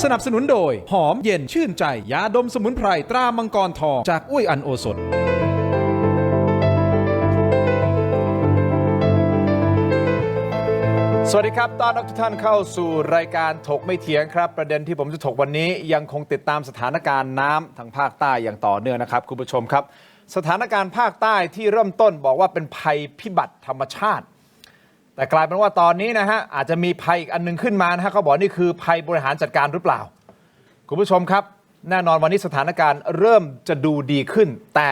สนับสนุนโดยหอมเย็นชื่นใจยาดมสมุนไพรตรามังกรทองจากอุ้ยอันโอสถสวัสดีครับต้อนรับทุกท่านเข้าสู่รายการถกไม่เถียงครับประเด็นที่ผมจะถกวันนี้ยังคงติดตามสถานการณ์น้ำทางภาคใต้อย่างต่อเนื่องนะครับคุณผู้ชมครับสถานการณ์ภาคใต้ที่เริ่มต้นบอกว่าเป็นภัยพิบัติธรรมชาติแต่กลายเป็นว่าตอนนี้นะฮะอาจจะมีภัยอีกอันนึงขึ้นมานะฮะเขาบอกนี่คือภัยบริหารจัดการหรือเปล่าคุณผู้ชมครับแน่นอนวันนี้สถานการณ์เริ่มจะดูดีขึ้นแต่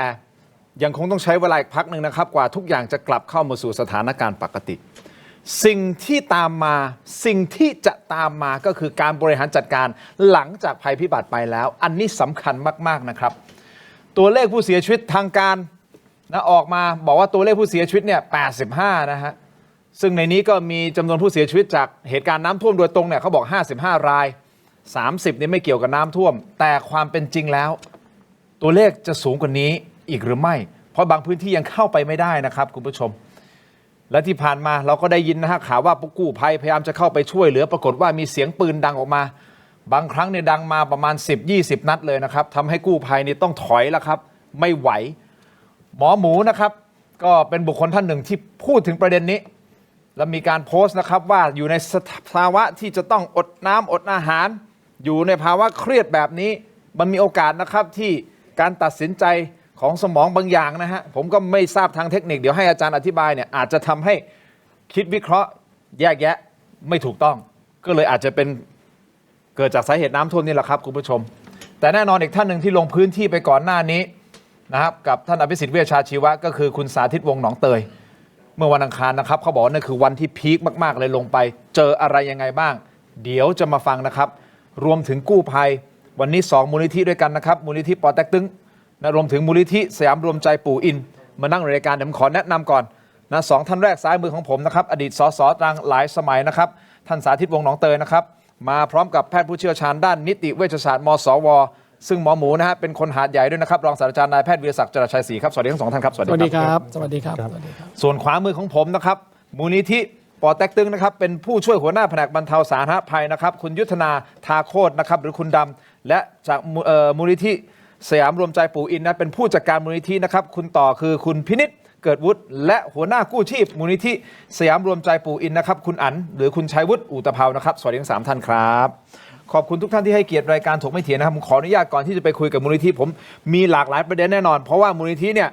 ยังคงต้องใช้เวลาอีกพักหนึ่งนะครับกว่าทุกอย่างจะกลับเข้ามาสู่สถานการณ์ปกติสิ่งที่จะตามมาก็คือการบริหารจัดการหลังจากภัยพิบัติไปแล้วอันนี้สำคัญมากๆนะครับตัวเลขผู้เสียชีวิตทางการนะออกมาบอกว่าตัวเลขผู้เสียชีวิตเนี่ย85นะฮะซึ่งในนี้ก็มีจำนวนผู้เสียชีวิตจากเหตุการณ์น้ำท่วมโดยตรงเนี่ยเขาบอก55ราย30นี่ไม่เกี่ยวกับน้ำท่วมแต่ความเป็นจริงแล้วตัวเลขจะสูงกว่านี้อีกหรือไม่เพราะบางพื้นที่ยังเข้าไปไม่ได้นะครับคุณผู้ชมและที่ผ่านมาเราก็ได้ยินนะฮะข่าวว่ากู้ภัยพยายามจะเข้าไปช่วยเหลือปรากฏว่ามีเสียงปืนดังออกมาบางครั้งเนี่ยดังมาประมาณ10-20 นัดเลยนะครับทำให้กู้ภัยนี่ต้องถอยแล้วครับไม่ไหวหมอหมูนะครับก็เป็นบุคคลท่านหนึ่งที่พูดถึงประเด็นนี้และมีการโพสต์นะครับว่าอยู่ในภาวะที่จะต้องอดน้ำอดอาหารอยู่ในภาวะเครียดแบบนี้มันมีโอกาสนะครับที่การตัดสินใจของสมองบางอย่างนะฮะผมก็ไม่ทราบทางเทคนิคเดี๋ยวให้อาจารย์อธิบายเนี่ยอาจจะทำให้คิดวิเคราะห์แยกแยะไม่ถูกต้องก็เลยอาจจะเป็นเกิดจากสาเหตุน้ำท่วมนี่แหละครับคุณผู้ชมแต่แน่นอนอีกท่านหนึ่งที่ลงพื้นที่ไปก่อนหน้านี้นะครับกับท่านอภิสิทธิ์เวชชาชีวะก็คือคุณสาธิตวงศ์หนองเตยเมื่อวันอังคารนะครับเขาบอกว่านั่นคือวันที่พีคมากๆเลยลงไปเจออะไรยังไงบ้างเดี๋ยวจะมาฟังนะครับรวมถึงกู้ภัยวันนี้2มูลนิธิด้วยกันนะครับมูลนิธิปอเต็กตึงนะรวมถึงมูลนิธิสยามรวมใจปู่อินมานั่งในรายการเดี๋ยวผมขอแนะนำก่อนนะ2ท่านแรกซ้ายมือของผมนะครับอดีตสสตรังหลายสมัยนะครับท่านสาธิตวงศ์หนองเตยนะครับมาพร้อมกับแพทย์ผู้เชี่ยวชาญด้านนิติเวชศาสตร์มสวซึ่งหมอหมูนะฮะเป็นคนหาดใหญ่ด้วยนะครับรองศาสตราจารย์นายแพทย์วีรศักดิ์จรัสชัยศรีครับสวัสดีทั้ง2ท่านครับสวัสดีครับสวัสดีครับส่วนขวามือของผมนะครับมูลนิธิปอเต็กตึงนะครับเป็นผู้ช่วยหัวหน้าแผนกบรรเทาสาธารณภัยนะครับคุณยุทธนาทาโคตรนะครับหรือคุณดำและจากมูลนิธิสยามรวมใจปู่อินนะเป็นผู้จัดการมูลนิธินะครับคุณต่อคือคุณพินิจเกิดวุฒิและหัวหน้ากู้ชีพมูลนิธิสยามรวมใจปู่อินนะครับคุณอั๋นหรือคุณชัยวุฒิอู่ตะเภานะครับสวัสดีทั้ง3ท่านครับขอบคุณทุกท่านที่ให้เกียรติรายการถกไม่เถียงนะครับผมขออนุญาตก่อนที่จะไปคุยกับมูลนิธิผมมีหลากหลายประเด็นแน่นอนเพราะว่ามูลนิธิเนี่ย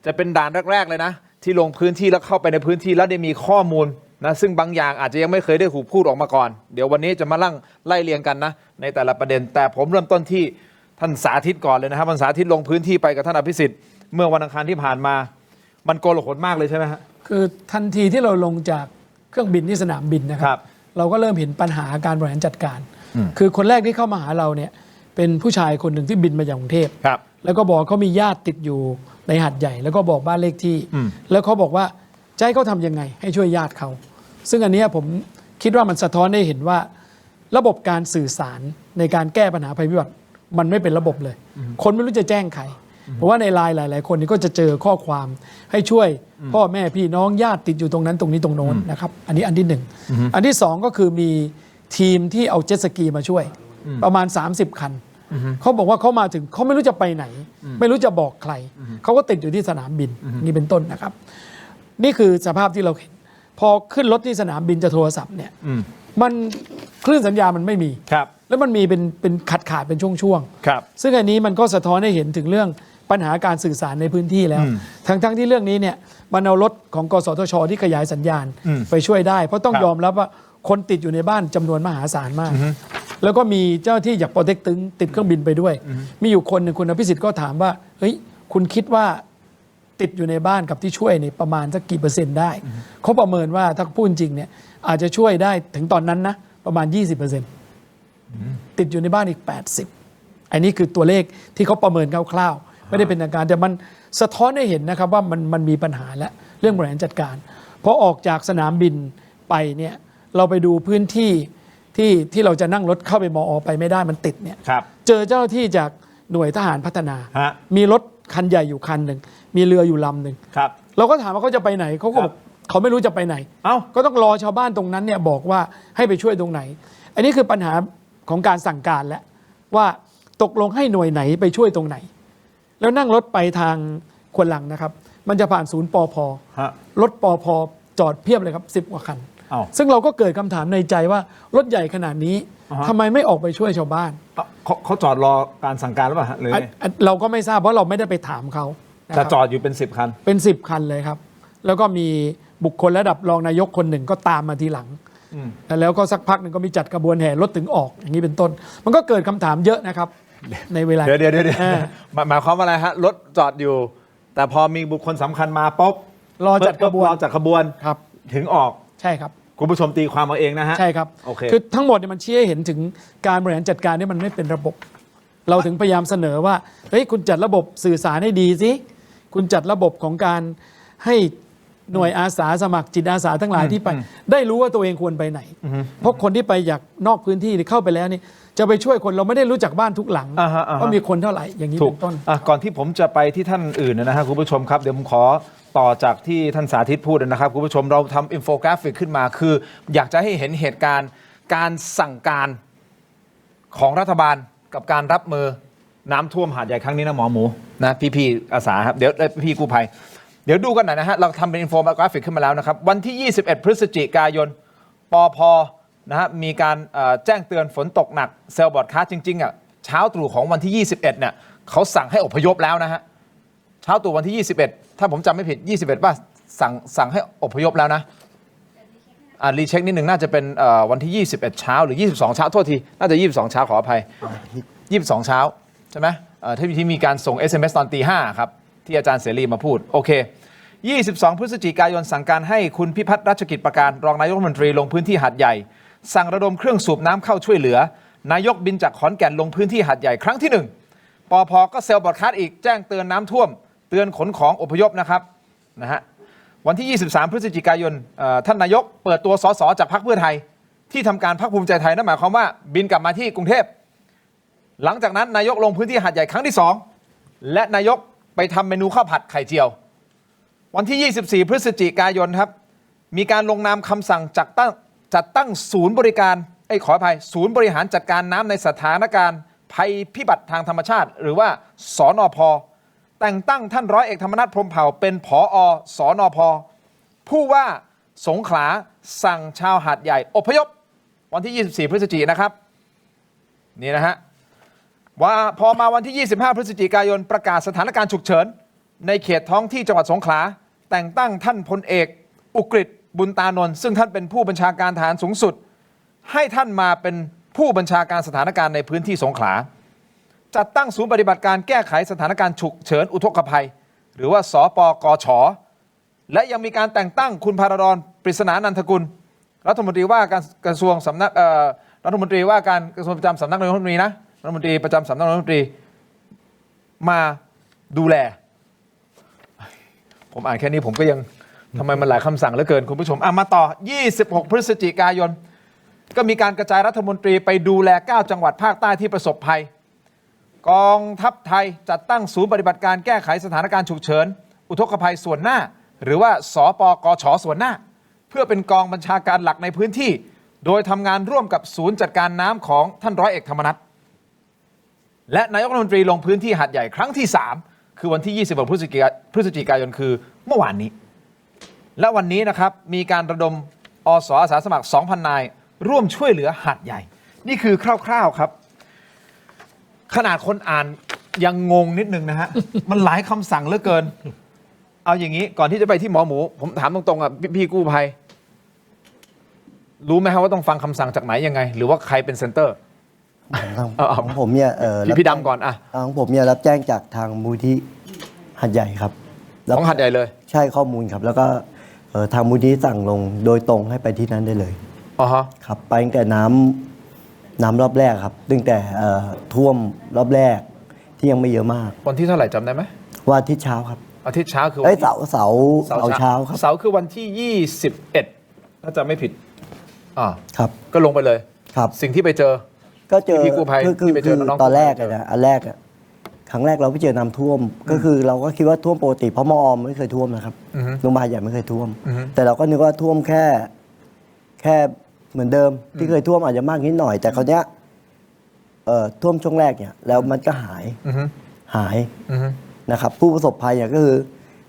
จะเป็นด่านแรกๆเลยนะที่ลงพื้นที่แล้วเข้าไปในพื้นที่แล้วได้มีข้อมูลนะซึ่งบางอย่างอาจจะยังไม่เคยได้ถูกพูดออกมาก่อนเดี๋ยววันนี้จะมาไล่เรียงกันนะในแต่ละประเด็นแต่ผมเริ่มต้นที่ท่านสาธิตก่อนเลยนะครับท่านสาธิตลงพื้นที่ไปกับท่านอภิสิทธิ์เมื่อวันอังคารที่ผ่านมามันโกลาหลมากเลยใช่ไหมฮะคือทันทีที่เราลงจากเครื่องบินที่สนามบินนะครับเราก็เริ่มเห็นปัญหาการบริหารจัดการคือคนแรกที่เข้ามาหาเราเนี่ยเป็นผู้ชายคนหนึ่งที่บินมาจากกรุงเทพแล้วก็บอกเขามีญาติติดอยู่ในหาดใหญ่แล้วก็บอกบ้านเลขที่แล้วเขาบอกว่าจะให้เขาทำยังไงให้ช่วยญาติเขาซึ่งอันนี้ผมคิดว่ามันสะท้อนให้เห็นว่าระบบการสื่อสารในการแก้ปัญหาภัยพิบัติมันไม่เป็นระบบเลยคนไม่รู้จะแจ้งใครเพราะว่าในไลน์หลายๆคนนี่ก็จะเจอข้อความให้ช่วยพ่อแม่พี่น้องญาติติดอยู่ตรงนั้นตรงนี้ตรงโน้นนะครับอันนี้อันที่1อันที่2ก็คือมีทีมที่เอาเจ็ตสกีมาช่วยประมาณ30คันเขาบอกว่าเขามาถึงเขาไม่รู้จะไปไหนไม่รู้จะบอกใครเขาก็ติดอยู่ที่สนามบินนี่เป็นต้นนะครับนี่คือสภาพที่เราเห็นพอขึ้นรถที่สนามบินจะโทรศัพท์เนี่ยมันคลื่นสัญญาณมันไม่มีแล้วมันมีเป็นขาดเป็นช่วงๆซึ่งอันนี้มันก็สะท้อนให้เห็นถึงเรื่องปัญหาการสื่อสารในพื้นที่แล้วทั้งที่เรื่องนี้เนี่ยมันเอารถของกสทช.ที่ขยายสัญญาณไปช่วยได้เพราะต้องยอมรับว่าคนติดอยู่ในบ้านจำนวนมหาศาลมากแล้วก็มีเจ้าที่จากปอเต็กตึงติดเครื่องบินไปด้วยมีอยู่คนหนึ่งคุณอภิสิทธิ์ก็ถามว่าเฮ้ยคุณคิดว่าติดอยู่ในบ้านกับที่ช่วยเนี่ยประมาณสักกี่เปอร์เซ็นต์ได้เขาประเมินว่าถ้าพูดจริงเนี่ยอาจจะช่วยได้ถึงตอนนั้นนะประมาณ 20%ติดอยู่ในบ้านอีก80อันนี้คือตัวเลขที่เขาประเมินคร่าวๆไม่ได้เป็นทางการแต่มันสะท้อนให้เห็นนะครับว่ามันมีปัญหาและเรื่องบริหารจัดการพอออกจากสนามบินไปเนี่ยเราไปดูพื้นที่ที่เราจะนั่งรถเข้าไปมอไปไม่ได้มันติดเนี่ยเจอเจ้าหน้าที่จากหน่วยทหารพัฒนามีรถคันใหญ่อยู่คันหนึ่งมีเรืออยู่ลำหนึ่งเราก็ถามว่าเขาจะไปไหนเขาก็บอกเขาไม่รู้จะไปไหนก็ต้องรอชาวบ้านตรงนั้นเนี่ยบอกว่าให้ไปช่วยตรงไหนอันนี้คือปัญหา ของการสั่งการแล้วว่าตกลงให้หน่วยไหนไปช่วยตรงไหน แล้วนั่งรถไปทางควนลังนะครับ มันจะผ่านศูนย์ปอพ ฮะ รถปอพจอดเพียบเลยครับ10 กว่าคัน อ้าว ซึ่งเราก็เกิดคำถามในใจว่ารถใหญ่ขนาดนี้ อ่าฮะ ทำไมไม่ออกไปช่วยชาวบ้าน เขาจอดรอการสั่งการหรือเปล่าฮะหรือไง เราก็ไม่ทราบเพราะเราไม่ได้ไปถามเขานะค แต่ รับ จอดอยู่เป็น10 คัน เป็น10 คันเลยครับ แล้วก็มีบุคคลระดับรองนายกคนหนึ่งก็ตามมาทีหลัง แล้วก็สักพักหนึ่งก็มีจัดกระบวนแห่รถถึงออกอย่างนี้เป็นต้น มันก็เกิดคำถามเยอะนะครับ ในเวลา เดี๋ยวอ่า หมายความว่าอะไรฮะรถจอดอยู่ แต่พอมีบุคคลสำคัญมาปุ๊บ รอจัดกระบวน รอจัดขบวน ครับ ถึงออก ใช่ครับ คุณผู้ชมตีความเอาเองนะฮะ ใช่ครับ โอเค คือทั้งหมดเนี่ยมันชี้ให้เห็นถึงการบริหารจัดการที่มันไม่เป็นระบบ เราถึงพยายามเสนอว่าเฮ้ยคุณจัดระบบสื่อสารให้ดีสิคุณจัดระบบของการให้หน่วยอาสาสมัครจิตอาสาทั้งหลายที่ไป ได้รู้ว่าตัวเองควรไปไหน เพราะคนที่ไปอยากนอกพื้นที่หรือเข้าไปแล้วนี่จะไปช่วยคนเราไม่ได้รู้จักบ้านทุกหลัง อ่าฮะอ่าฮะ ว่ามีคนเท่าไหร่อย่างนี้ ถูก เป็นต้น ก่อนที่ผมจะไปที่ท่านอื่นนะฮะคุณผู้ชมครับเดี๋ยวผมขอต่อจากที่ท่านสาธิตพูดนะครับคุณผู้ชมเราทำอินโฟกราฟิกขึ้นมาคือ อยากจะให้เห็นเหตุการณ์การสั่งการของรัฐบาลกับการรับมือน้ำท่วมหาดใหญ่ครั้งนี้นะหมอหมูนะพี่อาสาครับเดี๋ยวพี่กู้ภัยเดี๋ยวดูกันหน่อยนะฮะเราทำเป็นอินโฟกราฟิกขึ้นมาแล้วนะครับวันที่ 21 พฤศจิกายนปพนะฮะมีการแจ้งเตือนฝนตกหนักเซลล์บอร์ดคาสต์จริงๆอ่ะเช้าตรู่ของวันที่ 21เนี่ยเขาสั่งให้อพยพแล้วนะฮะเช้าตรู่วันที่ 21 ถ้าผมจำไม่ผิด 21 ว่าสั่งให้อพยพแล้วนะรีเช็คนิดหนึ่งน่าจะเป็นวันที่ 21 เช้าหรือ 22 เช้าโทษทีน่าจะ 22 เช้าขออภัย 22 เช้าใช่ไหมที่มีการส่ง SMS ตอนตี 5ครับที่อาจารย์เสรีมาพูดโอเค 22 พฤศจิกายนสั่งการให้คุณพิพัฒน์รัชกิจประการรองนายกรัฐมนตรีลงพื้นที่หาดใหญ่สั่งระดมเครื่องสูบน้ำเข้าช่วยเหลือนายกบินจากขอนแก่นลงพื้นที่หาดใหญ่ครั้งที่1ปพก็เซลล์บอร์ดคาสต์อีกแจ้งเตือนน้ำท่วมเตือนขนของอพยพนะครับนะฮะวันที่ 23 พฤศจิกายนท่านนายกเปิดตัวสสจากพรรคเพื่อไทยที่ทำการพรรคภูมิใจไทยนั่นหมายความว่าบินกลับมาที่กรุงเทพหลังจากนั้นนายกลงพื้นที่หาดใหญ่ครั้งที่2และนายกไปทำเมนูข้าวผัดไข่เจียววันที่ 24 พฤศจิกายนครับมีการลงนามคำสั่งจัดตั้งศูนย์บริการขออภัยศูนย์บริหารจัดการน้ำในสถานการณ์ภัยพิบัติทางธรรมชาติหรือว่าสนพ.แต่งตั้งท่านร้อยเอกธรรมนัฐพรหมเผ่าเป็นผอ.สนพ.ผู้ว่าสงขลาสั่งชาวหาดใหญ่อพยพวันที่ 24 พฤศจิกายนนะครับนี่นะฮะว่าพอมาวันที่ 25 พฤศจิกายนประกาศสถานการณ์ฉุกเฉินในเขตท้องที่จังหวัดสงขลาแต่งตั้งท่านพลเอกอุกฤษบุญตานนท์ซึ่งท่านเป็นผู้บัญชาการทหารสูงสุดให้ท่านมาเป็นผู้บัญชาการสถานการณ์ในพื้นที่สงขลาจัดตั้งศูนย์ปฏิบัติการแก้ไขสถานการณ์ฉุกเฉินอุทกภัยหรือว่าสปกช.และยังมีการแต่งตั้งคุณภารรปริศนานันทกุลรัฐมนตรีว่าการกระทรวงสำนักรัฐมนตรีว่าการกระทรวงประจำสำนักนายกรัฐมนตรีนะรัฐมนตรีประจำสำนักนายกรัฐมนตรีมาดูแลผมอ่านแค่นี้ผมก็ยังทำไมมันหลายคำสั่งเหลือเกินคุณผู้ชมมาต่อ 26 พฤศจิกายนก็มีการกระจายรัฐมนตรีไปดูแล 9 จังหวัดภาคใต้ที่ประสบภัยกองทัพไทยจัดตั้งศูนย์ปฏิบัติการแก้ไขสถานการณ์ฉุกเฉินอุทกภัยส่วนหน้าหรือว่าสปกช.ส่วนหน้าเพื่อเป็นกองบัญชาการหลักในพื้นที่โดยทำงานร่วมกับศูนย์จัดการน้ำของท่านร้อยเอกธรรมนัฐและนายกรัฐมนตรีลงพื้นที่หาดใหญ่ครั้งที่3คือวันที่ 26 พฤศจิกายนคือเมื่อวานนี้และวันนี้นะครับมีการระดมอสอาสาสมัคร 2,000 นายร่วมช่วยเหลือหาดใหญ่นี่คือคร่าวๆครับขนาดคนอ่านยังงงนิดนึงนะฮะ มันหลายคำสั่งเหลือเกินเอาอย่างนี้ก่อนที่จะไปที่หมอหมูผมถามตรงๆอ่ะพี่กู้ภัยรู้ไหมครับว่าต้องฟังคำสั่งจากไหนยังไงหรือว่าใครเป็นเซ็นเตอร์ของผมเนี่ยพี่ดำก่อนของผมเนี่ยรับแจ้งจากทางมูลที่หัดใหญ่ครับของหัดใหญ่เลยใช่ข้อมูลครับแล้วก็ทางมูลที่สั่งลงโดยตรงให้ไปที่นั้นได้เลยอ๋อฮะครับไปตั้งแต่น้ำรอบแรกครับตั้งแต่ท่วมรอบแรกที่ยังไม่เยอะมากวันที่เท่าไหร่จำได้ไหมวันอาทิตย์เช้าครับอาทิตย์เช้าคือเสาร์เช้าครับเสาร์คือวันที่ 21ถ้าจำไม่ผิดครับก็ลงไปเลยครับสิ่งที่ไปเจอก็เจอคือตอนแรกนะอันแรกครั้งแรกเราไปเจอน้ำท่วมก็คือเราก็คิดว่าท่วมปกติเพราะมอไม่เคยท่วมนะครับโรงพยาบาลใหญ่ไม่เคยท่วมแต่เราก็นึกว่าท่วมแค่เหมือนเดิมที่เคยท่วมอาจจะมากนิดหน่อยแต่คราวเนี้ย ท่วมช่วงแรกเนี่ยแล้วมันก็หายนะครับ ผู้ประสบภัยเนี่ย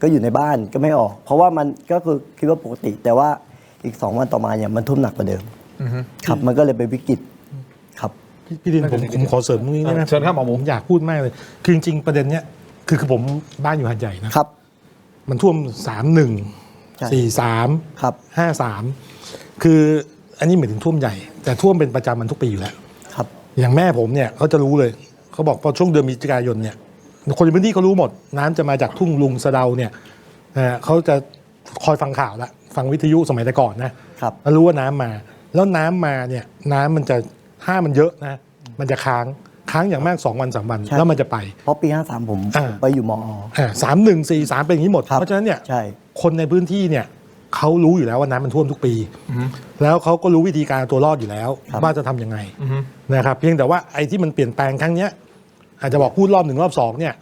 ก็อยู่ในบ้านก็ไม่ออก เพราะว่ามันก็คือคิดว่าปกติ แต่ว่าอีก2 วันต่อมาเนี่ยมันท่วมหนักกว่าเดิมครับมันก็เลยเป็นวิกฤตครับ พี่ดินผมขอเสริมตรงนี้ได้ไหม เชิญครับหมอหมู ผมอยากพูดมากเลย คือจริงๆประเด็นเนี้ยคือผมบ้านอยู่หาดใหญ่นะครับ มันท่วมใช่ 31 ครับ 43 53คืออันนี้หมายถึงท่วมใหญ่ แต่ท่วมเป็นประจำมันทุกปีอยู่แล้ว ครับ อย่างแม่ผมเนี่ยเขาจะรู้เลยเขาบอกพอช่วงเดือนมิถุนายนเนี่ยคนในพื้นที่เขารู้หมด น้ำจะมาจากทุ่งลุงสะเดาเนี่ยเขาจะคอยฟังข่าวละฟังวิทยุสมัยแต่ก่อนนะครับแล้วรู้ว่าน้ำมา แล้วน้ำมาเนี่ยน้ำมันจะถ้ามันเยอะนะมันจะค้างอย่างมาก2 วัน 3 วัน ใช่ แล้วมันจะไป เพราะปี53ผมไปอยู่มอ 3143เป็นอย่างนี้หมด ครับ เพราะฉะนั้นเนี่ย ใช่ คนในพื้นที่เนี่ยเขารู้อยู่แล้วว่าน้ำมันท่วมทุกปี แล้วเขาก็รู้วิธีการเอาตัวรอดอยู่แล้ว ว่าจะทำยังไงนะครับเพียงแต่ว่าไอ้ที่มันเปลี่ยนแปลงครั้งเนี้ยอาจจะบอกพูดรอบ 1 รอบ 2เนี่ย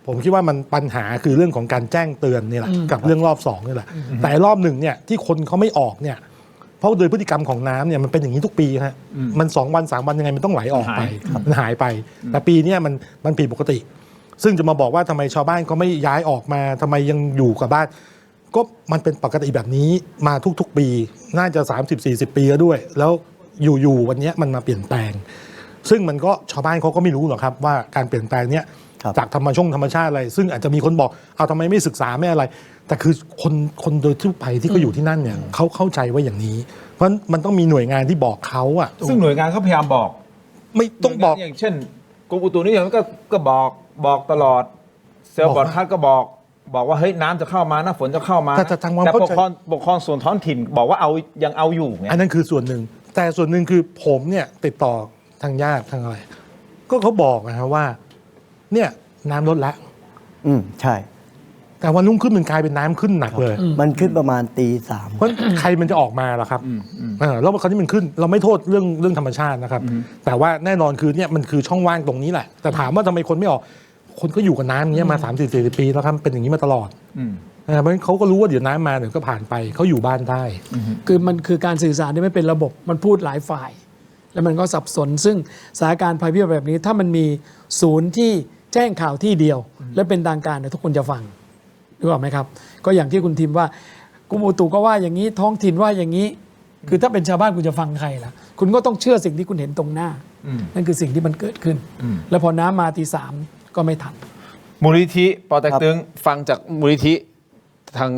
ผมคิดว่ามันปัญหาคือเรื่องของการแจ้งเตือนนี่แหละกับเรื่องรอบ2นี่แหละแต่รอบ1เนี่ยที่คนเขาไม่ออกเนี่ยเพราะโดยพฤติกรรมของน้ำเนี่ยมันเป็นอย่างนี้ทุกปีฮะมัน2 วัน 3 วันยังไงมันต้องไหลออกไปมันหายไปแต่ปีเนี้ยมันผิดปกติ ซึ่งจะมาบอกว่าทำไมชาวบ้านเขาไม่ย้ายออกมาทำไมยังอยู่กับบ้านก็มันเป็นปกติแบบนี้มาทุกๆปีน่าจะ 30-40 ปีแล้วด้วย แล้วอยู่ๆวันนี้มันมาเปลี่ยนแปลง ซึ่งมันก็ชาวบ้านเขาก็ไม่รู้หรอกครับว่าการเปลี่ยนแปลงเนี้ย ครับ จากธรรมชาติอะไร ซึ่งอาจจะมีคนบอกเอาทำไมไม่ศึกษาไม่อะไร แต่คือคนโดยทั่วไปที่เขาอยู่ที่นั่นเนี่ยเขาเข้าใจว่าอย่างนี้ เพราะมันต้องมีหน่วยงานที่บอกเขาอะ ซึ่งหน่วยงานเขาพยายามบอก ไม่ต้องบอก อย่างเช่นกรมอุตุนิยมก็บอกตลอดเซลล์บอร์ดคัสก็บอกว่าเฮ้ยน้ำจะเข้ามานะฝนจะเข้ามานะ แต่ทางความ แต่ เข้า ปก ใจ ครองส่วนท้องถิ่นบอกว่ายังเอาอยู่ไง อันนั้นคือส่วนหนึ่งแต่ส่วนหนึ่งคือผมเนี่ยติดต่อทางญาติทางอะไร ก็เขาบอกนะครับว่า เนี่ยน้ำลดแล้ว ใช่ แต่วันรุ่งขึ้นมันกลายเป็นน้ำขึ้นหนักเลย มันขึ้นประมาณตี 3 เพราะใครมันจะออกมาล่ะครับแล้วคราวนี้มันขึ้น เราไม่โทษเรื่องธรรมชาตินะครับ แต่ว่าแน่นอนคือเนี่ยมันคือช่องว่างตรงนี้แหละ แต่ถามว่าทำไมคนไม่ออก คนก็อยู่กับน้ำอย่างเงี้ยมา30-40 ปีแล้วครับเป็นอย่างนี้มาตลอดเพราะฉะนั้นเขาก็รู้ว่าเดี๋ยวน้ำมาเดี๋ยวก็ผ่านไปเขาอยู่บ้านได้ คือมันคือการสื่อสารที่ไม่เป็นระบบมันพูดหลายฝ่าย แล้วมันก็สับสน ซึ่งสถานการณ์ภัยพิบัติแบบนี้ ถ้ามันมีศูนย์ที่แจ้งข่าวที่เดียว และเป็นทางการเนี่ยทุกคนจะฟังนึกออกไหมครับ ก็อย่างที่คุณทิมว่ากรมอุตุก็ว่าอย่างนี้ท้องถิ่นว่าอย่างนี้ คือถ้าเป็นชาวบ้านคุณจะฟังใครล่ะคุณก็ต้องเชื่อสิ่งที่คุณเห็นตรงหน้านั่นคือสิ่งที่มันเกิดขึ้น แล้วพอน้ำมาตี 3ก็ไม่ทัน มูลนิธิปอเต็กตึงฟังจากมูลนิธิ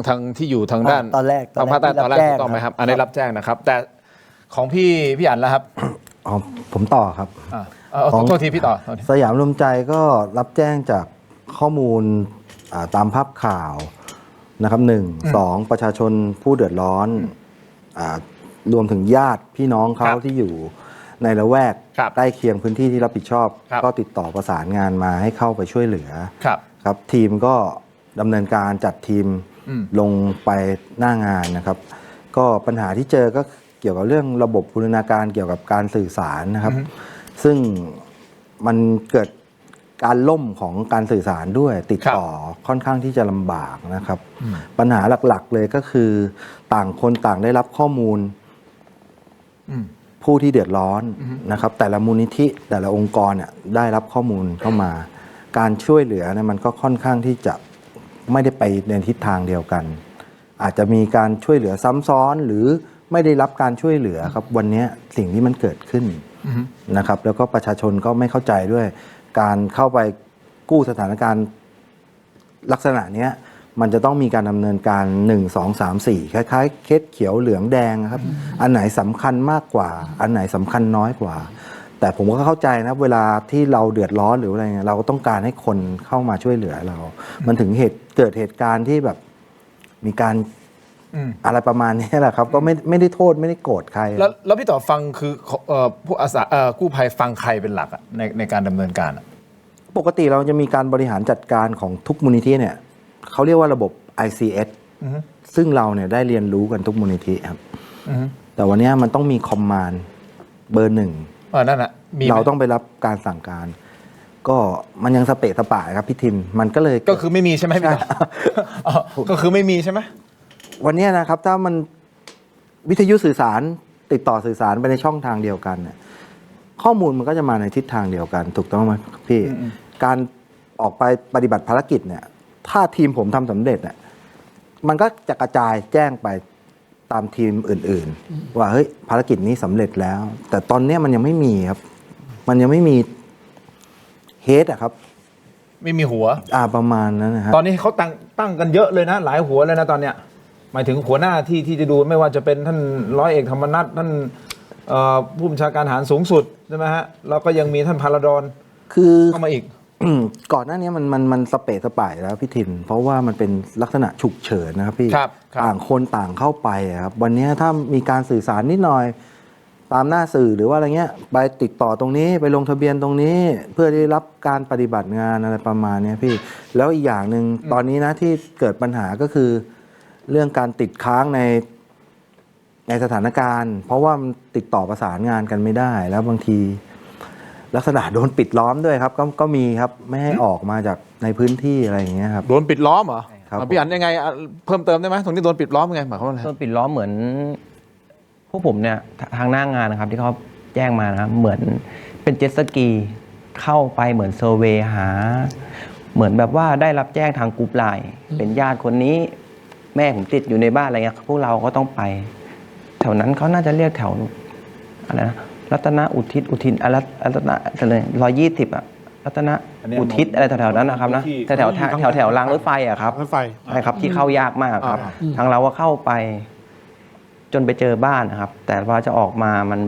ทางที่อยู่ทางด้าน ตอนแรก ทางภาคใต้ตอนแรก ที่ ถูกต้องไหมครับ อันนี้ ครับ รับแจ้งนะครับ แต่ของพี่อันแล้วครับ อ๋อผมต่อครับ ขอโทษทีพี่ต่อโทษที สยามรวมใจก็รับแจ้งจากข้อมูลตามภาพข่าวนะครับ1 2 ประชาชนผู้เดือดร้อนรวมถึงญาติพี่น้องเขาที่อยู่ในละแวกใกล้เคียงพื้นที่ที่รับผิดชอบ ก็ติดต่อประสานงานมาให้เข้าไปช่วยเหลือครับทีมก็ดำเนินการจัดทีมลงไปหน้างานนะครับ ก็ปัญหาที่เจอก็เกี่ยวกับเรื่องระบบบูรณาการเกี่ยวกับการสื่อสารนะครับ ซึ่งมันเกิดการล่มของการสื่อสารด้วยติดต่อค่อนข้างที่จะลำบากนะครับ ปัญหาหลักๆเลยก็คือต่างคนต่างได้รับข้อมูลผู้ที่เดือดร้อนนะครับ แต่ละมูลนิธิแต่ละองค์กรเนี่ยได้รับข้อมูลเข้ามา การช่วยเหลือเนี่ยมันก็ค่อนข้างที่จะไม่ได้ไปในทิศทางเดียวกัน อาจจะมีการช่วยเหลือซ้ำซ้อนหรือไม่ได้รับการช่วยเหลือครับวันนี้สิ่งที่มันเกิดขึ้นนะครับ แล้วก็ประชาชนก็ไม่เข้าใจด้วย การเข้าไปกู้สถานการณ์ลักษณะนี้มันจะต้องมีการดำเนินการ1 2 3 4คล้ายๆเคสเขียวเหลืองแดงครับอันไหนสำคัญมากกว่าอันไหนสำคัญน้อยกว่า แต่ผมก็เข้าใจนะเวลาที่เราเดือดร้อนหรืออะไรเงี้ยเราก็ต้องการให้คนเข้ามาช่วยเหลือเรา มันถึงเกิดเหตุการณ์ที่แบบมีการอะไรประมาณนี้แหละครับ ก็ไม่ได้โทษไม่ได้โกรธใคร แล้วพี่ต่อฟังคือผู้อาสากู้ภัยฟังใครเป็นหลักอะในการดำเนินการอะ ปกติเราจะมีการบริหารจัดการของทุกมูลนิธิเนี่ยเขาเรียกว่าระบบ ICS ซึ่งเราเนี่ยได้เรียนรู้กันทุกมูลนิธิครับแต่วันนี้มันต้องมีคอมมานด์เบอร์ 1นั่นแหละเราต้องไปรับการสั่งการ ก็มันยังสเปะสปะครับพี่ทิมมันก็เลยก็คือไม่มีใช่ไหมพี่ต่อก็คือไม่มีใช่ไหมวันนี้นะครับถ้ามันวิทยุสื่อสารติดต่อสื่อสารไปในช่องทางเดียวกันเนี่ย ข้อมูลมันก็จะมาในทิศทางเดียวกันถูกต้องไหมพี่การออกไปปฏิบัติภารกิจเนี่ยถ้าทีมผมทำสำเร็จเนี่ยมันก็จะกระจายแจ้งไปตามทีมอื่นๆว่าเฮ้ยภารกิจนี้สำเร็จแล้ว แต่ตอนเนี้ยมันยังไม่มีครับ มันยังไม่มีเฮดอะครับ ไม่มีหัว ประมาณนั้นนะครับ ตอนนี้เขาตั้งกันเยอะเลยนะ หลายหัวเลยนะตอนเนี้ยหมายถึงหัวหน้าที่จะดูไม่ว่าจะเป็นท่านร้อยเอกธรรมนัฐท่านผู้บัญชาการทหารสูงสุดใช่ไหมฮะแล้วก็ยังมีท่านพาราดอน คือ เข้ามาอีก ก่อนหน้านี้มันสเปะสปายแล้วพี่ทิน เพราะว่ามันเป็นลักษณะฉุกเฉินนะครับพี่ ครับ ต่างคนต่างเข้าไปอะครับวันนี้ถ้ามีการสื่อสารนิดหน่อยตามหน้าสื่อหรือว่าอะไรเงี้ยไปติดต่อตรงนี้ไปลงทะเบียนตรงนี้ เพื่อได้รับการปฏิบัติงานอะไรประมาณนี้พี่แล้วอีกอย่างหนึ่งตอนนี้นะที่เกิดปัญหาก็คือเรื่องการติดค้างในสถานการณ์ เพราะว่ามันติดต่อประสานงานกันไม่ได้ แล้วบางทีลักษณะโดนปิดล้อมด้วยครับก็มีครับไม่ให้ออกมาจากในพื้นที่อะไรอย่างเงี้ยครับ โดนปิดล้อมเหรอ ครับ พี่อันยังไงเพิ่มเติมได้ไหมตรงนี้โดนปิดล้อมยังไงหมายความว่าอะไร โดนปิดล้อมเหมือนพวกผมเนี่ยทางหน้างานนะครับที่เขาแจ้งมานะครับเหมือนเป็นเจ็ตสกีเข้าไปเหมือนเซอร์เวย์หา เหมือนแบบว่าได้รับแจ้งทางกรุ๊ปไลน์เป็นญาติคนนี้แม่ผมติดอยู่ในบ้านอะไรเงี้ยพวกเราก็ต้องไป แถวนั้นเขาน่าจะเรียกแถวอะไรนะรัตนอุทิศอะไรรัตนะอะไร120อ่ะรัตนอุทิศอะไรแถวๆนั้นนะครับนะแถวรางรถไฟอ่ะครับ รถไฟ ใช่ครับที่เข้ายากมากครับทางเราก็เข้าไปจนไปเจอบ้านนะครับ แต่ว่าจะออกมามัน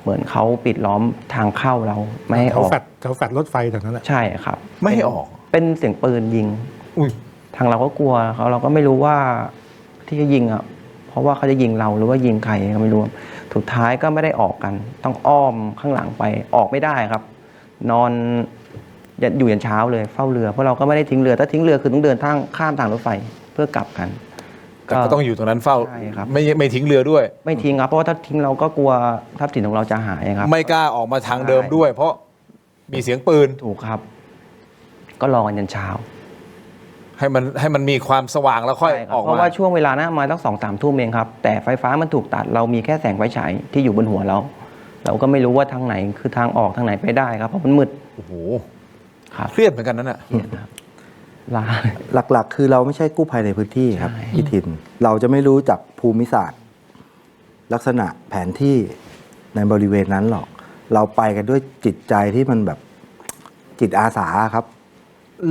เหมือนเขาปิดล้อมทางเข้าเราไม่ให้ออก แถวแฟดรถไฟแถวนั้นแหละ ใช่ครับ ไม่ให้ออก เป็นเสียงปืนยิง อุ้ย ทางเราก็กลัวเราก็ไม่รู้ว่าที่จะยิงอ่ะเพราะว่าเขาจะยิงเราหรือว่ายิงใครก็ไม่รู้สุดท้ายก็ไม่ได้ออกกัน ต้องอ้อมข้างหลังไปออกไม่ได้ครับ นอนอยู่ยันเช้าเลยเฝ้าเรือเพราะเราก็ไม่ได้ทิ้งเรือถ้าทิ้งเรือคือต้องเดินข้ามทางรถไฟเพื่อกลับกัน ก็ต้องอยู่ตรงนั้นเฝ้า ใช่ครับ ไม่ทิ้งเรือด้วย ไม่ทิ้งครับเพราะว่าถ้าทิ้งเราก็กลัวทรัพย์สินของเราจะหายครับ ไม่กล้าออกมาทางเดิมด้วย เพราะมีเสียงปืน ถูกครับ ก็รอกันยันเช้า ให้มันมีความสว่างแล้วค่อย ใช่ครับ ออก เพราะ มา ว่าช่วงเวลานั้นมาตั้ง2-3 ทุ่มเองครับ แต่ไฟฟ้ามันถูกตัดเรามีแค่แสงไฟฉายที่อยู่บนหัวเรา เราก็ไม่รู้ว่าทางไหนคือทางออกทางไหนไปได้ครับเพราะมันมืด โอ้โห ครับ เครียดเหมือนกันนั่นน่ะ เนี่ยครับลา หลักๆ คือเราไม่ใช่กู้ภัยในพื้นที่ครับ ใช่ พี่ทิน เราจะไม่รู้จักภูมิศาสตร์ ลักษณะแผนที่ในบริเวณนั้นหรอก เราไปกันด้วยจิตใจที่มันแบบจิตอาสาครับ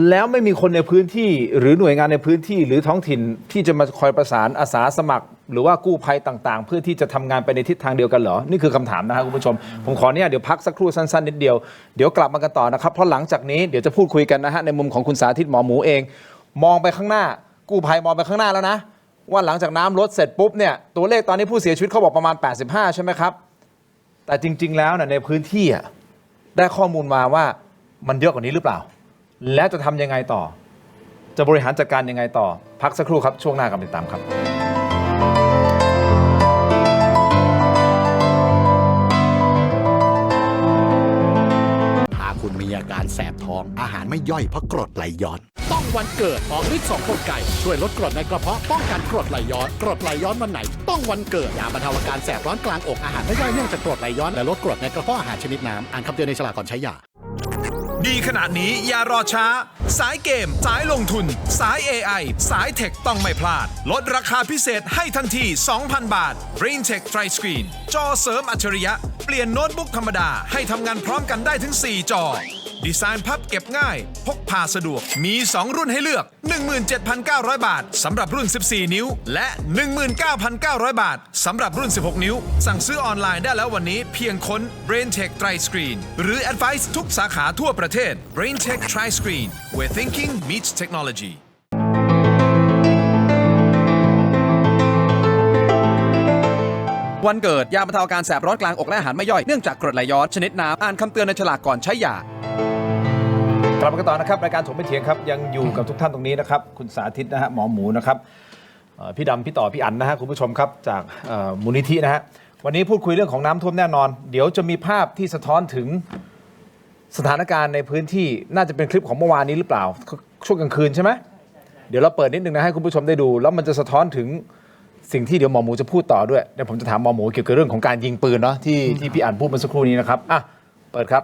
แล้วไม่มีคนในพื้นที่หรือหน่วยงานในพื้นที่หรือท้องถิ่นที่จะมาคอยประสานอาสาสมัคร หรือว่ากู้ภัยต่างๆ เพื่อที่จะทำงานไปในทิศทางเดียวกันเหรอนี่คือคำถามนะครับคุณผู้ชมผมขอเนี่ยเดี๋ยวพักสักครู่สั้นๆนิดเดียวเดี๋ยวกลับมากันต่อนะครับเพราะหลังจากนี้เดี๋ยวจะพูดคุยกันนะฮะในมุมของคุณสาธิตหมอหมูเอง มองไปข้างหน้า กู้ภัยมองไปข้างหน้าแล้วนะว่าหลังจากน้ำลดเสร็จปุ๊บเนี่ยตัวเลขตอนนี้ผู้เสียชีวิตเขาบอกประมาณ85ใช่ไหมครับแต่จริง ๆแล้วในพื้นที่อะได้ข้อมูลมาว่ามันเยอะกว่านี้หรือเปล่าและจะทำยังไงต่อ จะบริหารจัดการยังไงต่อ พักสักครู่ครับ ช่วงหน้ากลับมาติดตามครับ ถ้าคุณมีอาการแสบท้องอาหารไม่ย่อยเพราะกรดไหลย้อน ต้องวันเกิดออกฤทธิ์2 กลไกช่วยลดกรดในกระเพาะป้องกันกรดไหลย้อนกรดไหลย้อนวันไหนต้องวันเกิดยาบรรเทาอาการแสบร้อนกลางอกอาหารไม่ย่อยเนื่องจากกรดไหลย้อนและลดกรดในกระเพาะอาหารชนิดน้ำอ่านคำเตือนในฉลากก่อนใช้ยา ดีขนาดนี้อย่ารอช้า สายเกม สายลงทุน สาย AI สายเทคต้องไม่พลาด ลดราคาพิเศษให้ทันที 2,000 บาท BrainTech Tri Screen จอเสริมอัจฉริยะ เปลี่ยนโน้ตบุ๊กธรรมดาให้ทำงานพร้อมกันได้ถึง 4 จอ ดีไซน์พับเก็บง่าย พกพาสะดวก มี 2 รุ่นให้เลือก 17,900 บาทสำหรับรุ่น 14 นิ้ว และ 19,900 บาทสำหรับรุ่น 16 นิ้ว สั่งซื้อออนไลน์ได้แล้ววันนี้เพียงค้น BrainTech Tri Screen หรือ Advice ทุกสาขาทั่วประเทศ BrainTech Tri Screen where thinking meets technologyวันเกิดยาบรรเทาอาการแสบร้อนกลางอกและอาหารไม่ย่อยเนื่องจากกรดไหลย้อนชนิดน้ำอ่านคำเตือนในฉลากก่อนใช้ยา กลับมากันต่อนะครับรายการถกไม่เถียงครับยังอยู่กับทุกท่านตรงนี้นะครับคุณสาธิตนะฮะหมอหมูนะครับพี่ดำพี่ต่อพี่อั๋นนะฮะคุณผู้ชมครับจากมูลนิธินะฮะวันนี้พูดคุยเรื่องของน้ำท่วมแน่นอน เดี๋ยวจะมีภาพที่สะท้อนถึงสถานการณ์ในพื้นที่น่าจะเป็นคลิปของเมื่อวานนี้หรือเปล่าช่วงกลางคืนใช่ไหมเดี๋ยวเราเปิดนิดนึงนะให้คุณผู้ชมได้ดูแล้วมันจะสะท้อนถึงสิ่งที่เดี๋ยวหมอหมูจะพูดต่อด้วยเดี๋ยวผมจะถามหมอหมูเกี่ยวกับเรื่องของการยิงปืนเนาะที่พี่อั๋นพูดเมื่อสักครู่นี้นะครับอ่ะ ปิดครับ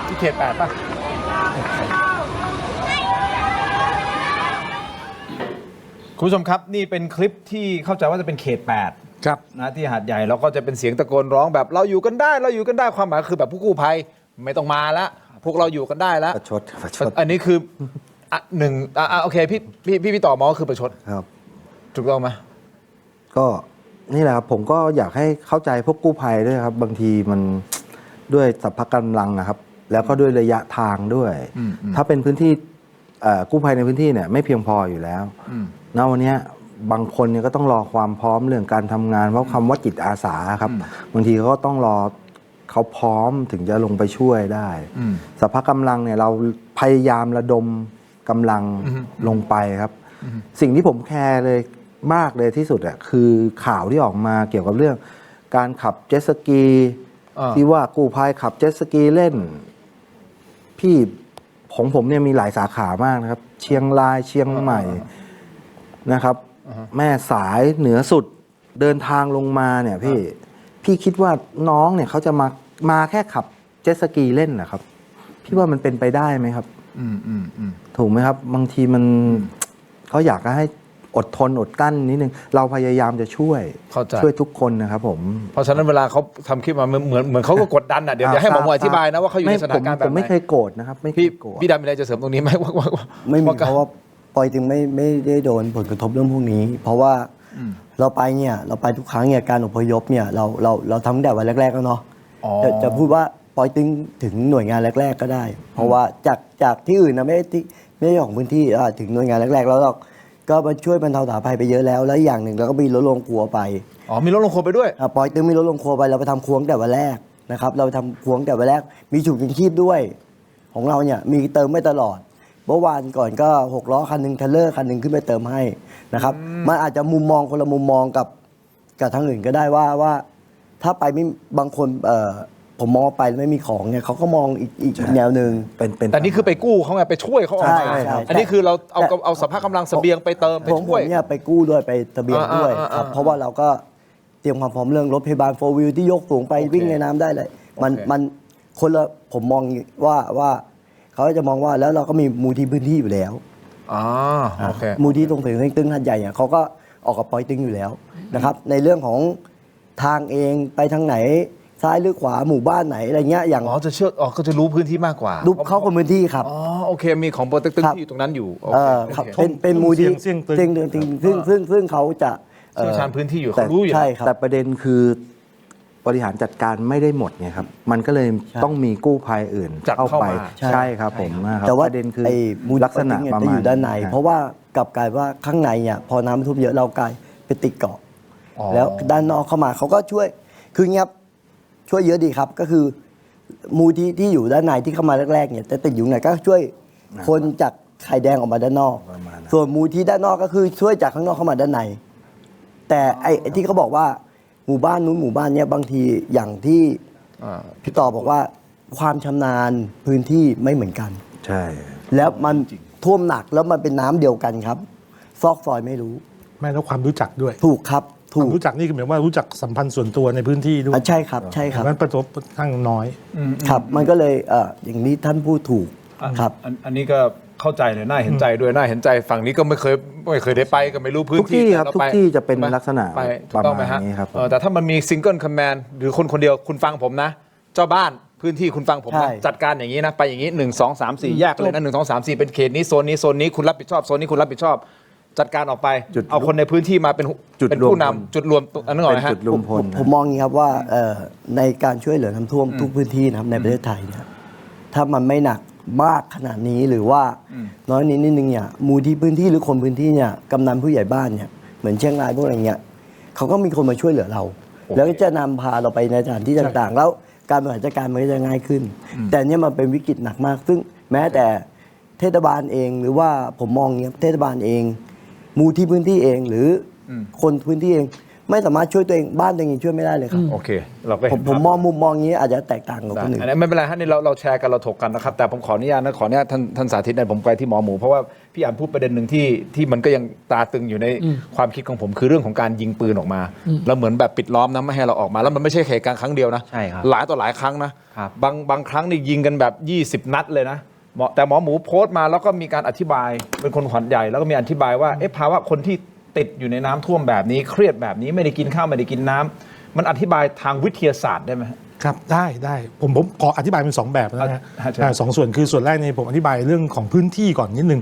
ที่เขต 8 ป่ะ คุณผู้ชมครับนี่เป็นคลิปที่เข้าใจว่าจะเป็นเขต 8 ครับ นะที่หาดใหญ่แล้วก็จะเป็นเสียงตะโกนร้องแบบเราอยู่กันได้เราอยู่กันได้ความหมายคือแบบผู้กู้ภัยไม่ต้องมาละพวกเราอยู่กันได้แล้ว ประชดประชด อันนี้คือหนึ่งโอเคพี่ต่อมอคือประชด ครับ ถูกต้องไหม ก็นี่แหละครับผมก็อยากให้เข้าใจพวกกู้ภัยด้วยครับ บางทีมันด้วยสรรพกำลังนะครับ แล้วก็ด้วยระยะทางด้วย ถ้าเป็นพื้นที่กู้ภัยในพื้นที่เนี่ยไม่เพียงพออยู่แล้วณวันเนี้ยบางคนเนี่ยก็ต้องรอความพร้อมเรื่องการทำงานเพราะคำว่าจิตอาสาครับบางทีเขาก็ต้องรอเขาพร้อมถึงจะลงไปช่วยได้สรรพกำลังเนี่ยเราพยายามระดมกำลังลงไปครับ สิ่งที่ผมแคร์เลยมากเลยที่สุดอ่ะคือข่าวที่ออกมาเกี่ยวกับเรื่องการขับเจ็ตสกีที่ว่ากู้ภัยขับเจ็ตสกีเล่นพี่ของผมเนี่ยมีหลายสาขามากนะครับ เชียงรายเชียงใหม่นะครับแม่สายเหนือสุดเดินทางลงมาเนี่ยพี่คิดว่าน้องเนี่ยเขาจะมาแค่ขับเจ็ตสกีเล่นนะครับพี่ว่ามันเป็นไปได้ไหมครับถูกไหมครับบางทีมันเขาอยากให้อดทนอดกลั้นนิดนึงเราพยายามจะช่วยทุกคนนะครับผมเพราะฉะนั้นเวลาเขาทำคลิปมาเหมือนเขาก็กดดันอ่ะเดี๋ยวให้หมอมวยอธิบายนะว่าเขาอยู่ในสถานการณ์แบบไหน ผมไม่เคยโกรธนะครับไม่เคยโกรธ พี่ดำมีอะไรจะเสริมตรงนี้ไหมว่าไม่มีเพราะว่าปอยจึงไม่ได้โดนผลกระทบเรื่องพวกนี้ เพราะว่าเราไปทุกครั้งเนี่ยการอพยพเนี่ยเราทำตั้งแต่วันแรกๆแล้วเนาะจะพูดว่าปอยถึงหน่วยงานแรกๆก็ได้ เพราะว่าจากที่อื่นนะไม่ได้ของพื้นที่ถึงหน่วยงานแรกๆแล้วเราก็มาช่วยบรรเทาสาธารณภัยไปเยอะแล้วอย่างหนึ่งเราก็มีรถโรงครัวไปมีรถโรงครัวไปด้วยปอยมีรถโรงครัวไปเราไปทำครัวแต่วันแรกนะครับเราทำครัวแต่วันแรกมีฉุกเฉินชีพด้วยของเราเนี่ยมีเติมไม่ตลอดเมื่อวานก่อนก็6ล้อคันหนึ่งเทเลอร์คันหนึ่งขึ้นไปเติมให้นะครับมันอาจจะมุมมองคนละมุมมองกับทางอื่นก็ได้ว่าถ้าไปไม่บางคนผมมองไปแล้วไม่มีของเนี่ยเขาก็มองอีกแนวหนึ่งแต่นี่คือไปกู้เขาไงไปช่วยเขาออกมาอันนี้คือเราเอาสภาพกำลังเสบียงไปเติมไปช่วยผมเนี่ยไปกู้ด้วยไปเสบียงด้วยครับเพราะว่าเราก็เตรียมความพร้อมเรื่องรถพยาบาล4 wheel ที่ยกสูงไปวิ่งในน้ำได้เลยมันคนละผมมองว่าเขาจะมองว่าแล้วเราก็มีมูลที่พื้นที่อยู่แล้วมูลที่ตรงถึงตึงหัดใหญ่เขาก็ออกกับปอยตึงอยู่แล้วนะครับในเรื่องของทางเองไปทางไหนซ้ายหรือขวาหมู่บ้านไหนอะไรเงี้ยอย่างก็จะรู้พื้นที่มากกว่าดูเข้าคนพื้นที่ครับโอเคมีของโปรเต็กตึงที่อยู่ตรงนั้นอยู่ครับเป็นมูลที่ซึ่งเขาจะเชี่ยวชาญพื้นที่อยู่เขารู้อยู่แต่ประเด็นคือบริหารจัดการไม่ได้หมดไงครับมันก็เลยต้องมีกู้ภัยอื่นเข้าไปใช่ครับผมนะครับแต่ว่าประเด็นคือลักษณะประมาณอยู่ด้านในเพราะว่ากลับกลายว่าข้างในเนี่ยพอน้ำท่วมเยอะเรากลายไปติดเกาะแล้วด้านนอกเข้ามาเขาก็ช่วยคือเงี้ยช่วยเยอะดีครับก็คือมูลที่อยู่ด้านในที่เข้ามาแรกๆเนี่ยแต่ติดอยู่ไหนก็ช่วยคนจากไข่แดงออกมาด้านนอกส่วนมูลที่ด้านนอกก็คือช่วยจากข้างนอกเข้ามาด้านในแต่ไอ้ที่เขาบอกว่าหมู่บ้านนู้นหมู่บ้านเนี้ยบางทีอย่างที่พี่ต่อบอกว่าความชำนาญพื้นที่ไม่เหมือนกันใช่แล้วมันท่วมหนักแล้วมันเป็นน้ำเดียวกันครับซอกซอยไม่รู้ไม่แล้วความรู้จักด้วยถูกครับความรู้จักนี่คือหมายว่ารู้จักสัมพันธ์ส่วนตัวในพื้นที่ด้วยใช่ครับใช่ครับมันประสบทั้งน้อยครับมันก็เลยอย่างนี้ท่านพูดถูกครับอันนี้ก็เข้าใจเลยน่าเห็นใจด้วยน่าเห็นใจฝั่งนี้ก็ไม่เคยได้ไปก็ไม่รู้พื้นที่ครับทุกที่จะเป็นลักษณะประมาณนี้ครับแต่ถ้ามันมีซิงเกิลคอมแมนด์หรือคนเดียวคุณฟังผมนะเจ้าบ้านพื้นที่คุณฟังผมนะจัดการอย่างนี้นะไปอย่างนี้1 2 3 4แยกเลยนะ1 2 3 4เป็นเขตนี้โซนนี้คุณรับผิดชอบโซนนี้คุณรับผิดชอบจัดการออกไปเอาคนในพื้นที่มาเป็นผู้นำจุดรวมอันนั้นก่อนนะฮะผมมองอย่างนี้ครับว่าในการช่วยเหลือน้ำท่วมทุกพื้นที่นะครับในประเทศไทยเนี่ยถ้ามันไม่หนักมากขนาดนี้หรือว่าน้อยนิดนึงเนี่ยมูลที่พื้นที่หรือคนพื้นที่เนี่ยกำนันผู้ใหญ่บ้านเนี่ยเหมือนเชียงรายพวกอะไรเงี้ยเขาก็มีคนมาช่วยเหลือเราแล้วก็จะนำพาเราไปในสถานที่ต่างๆแล้วการบริหารจัดการมันก็จะง่ายขึ้นแต่เนี่ยมันเป็นวิกฤตหนักมากซึ่งแม้แต่เทศบาลเองหรือว่าผมมองเงี้ยเทศบาลเองมูลที่พื้นที่เองหรือ คนพื้นที่เองไม่สามารถช่วยตัวเองบ้านตัวเองช่วยไม่ได้เลยครับ โอเค เราก็เห็น ผมมองมุมมองนี้อาจจะแตกต่างกับคนอื่น อันนี้ไม่เป็นไรฮะนี่เราแชร์กันเราถกกันนะครับแต่ผมขออนุญาตนะขออนุญาตท่านสาธิตนะผมไปที่หมอหมูเพราะว่าพี่อ่านพูดประเด็นหนึ่งที่มันก็ยังตาตึงอยู่ในความคิดของผมคือเรื่องของการยิงปืนออกมาแล้วเหมือนแบบปิดล้อมนะไม่ให้เราออกมาแล้วมันไม่ใช่เหตุการณ์ครั้งเดียวนะ ใช่ครับ หลายต่อหลายครั้งนะครับ บางครั้งนี่ยิงกันแบบ20 นัดเลยนะแต่หมอหมูโพสต์มาแล้วก็มีการอธิบายเป็นคนขวัญใหญ่แล้วก็มีอธิบายว่าภาวะคนที่ติดอยู่ในน้ำท่วมแบบนี้เครียดแบบนี้ไม่ได้กินข้าวไม่ได้กินน้ำมันอธิบายทางวิทยาศาสตร์ได้ไหม ครับได้ผมขออธิบายเป็น2แบบนะฮะ ใช่ สองส่วนคือส่วนแรกเนี่ยผมอธิบายเรื่องของพื้นที่ก่อนนิดนึง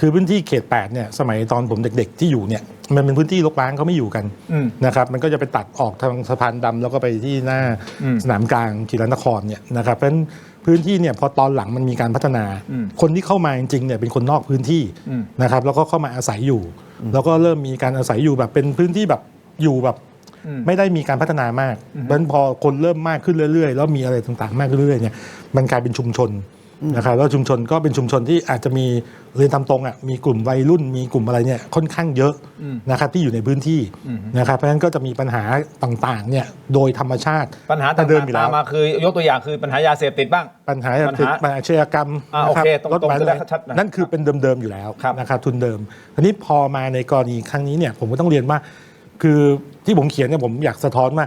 คือพื้นที่เขต8เนี่ยสมัยตอนผมเด็กๆที่อยู่เนี่ยมันเป็นพื้นที่รกร้างเขาไม่อยู่กันนะครับมันก็จะไปตัดออกทางสะพานดำแล้วก็ไปที่หน้าสนามกลางกีฬานครเนี่ยนะครับเพราะฉะนั้นพื้นที่เนี่ยพอตอนหลังมันมีการพัฒนา คนที่เข้ามาจริงๆเนี่ยเป็นคนนอกพื้นที่นะครับแล้วก็เข้ามาอาศัยอยู่แล้วก็เริ่มมีการอาศัยอยู่แบบเป็นพื้นที่แบบอยู่แบบไม่ได้มีการพัฒนามากเพราะฉะนั้นพอคนเริ่มมากขึ้นเรื่อยๆแล้วมีอะไรต่างๆมากขึ้นเรื่อยๆเนี่ยมันกลายเป็นชุมชนนะครับแล้วชุมชนก็เป็นชุมชนที่อาจจะมีเรียนตามตรงอ่ะมีกลุ่มวัยรุ่นมีกลุ่มอะไรเนี่ยค่อนข้างเยอะนะครับที่อยู่ในพื้นที่นะครับเพราะฉะนั้นก็จะมีปัญหาต่างๆเนี่ยโดยธรรมชาติ ปัญหาต่างๆตามมาคือยกตัวอย่างคือปัญหายาเสพติดบ้าง ปัญหาอาชญากรรม โอเค นะครับ ตรงๆ หมาย จะได้ชัดนะ นั่นคือเป็นเดิมๆอยู่แล้ว ครับ นะครับทุนเดิมทีนี้พอมาในกรณีครั้งนี้เนี่ยผมก็ต้องเรียนว่าคือที่ผมเขียนเนี่ยผมอยากสะท้อนว่า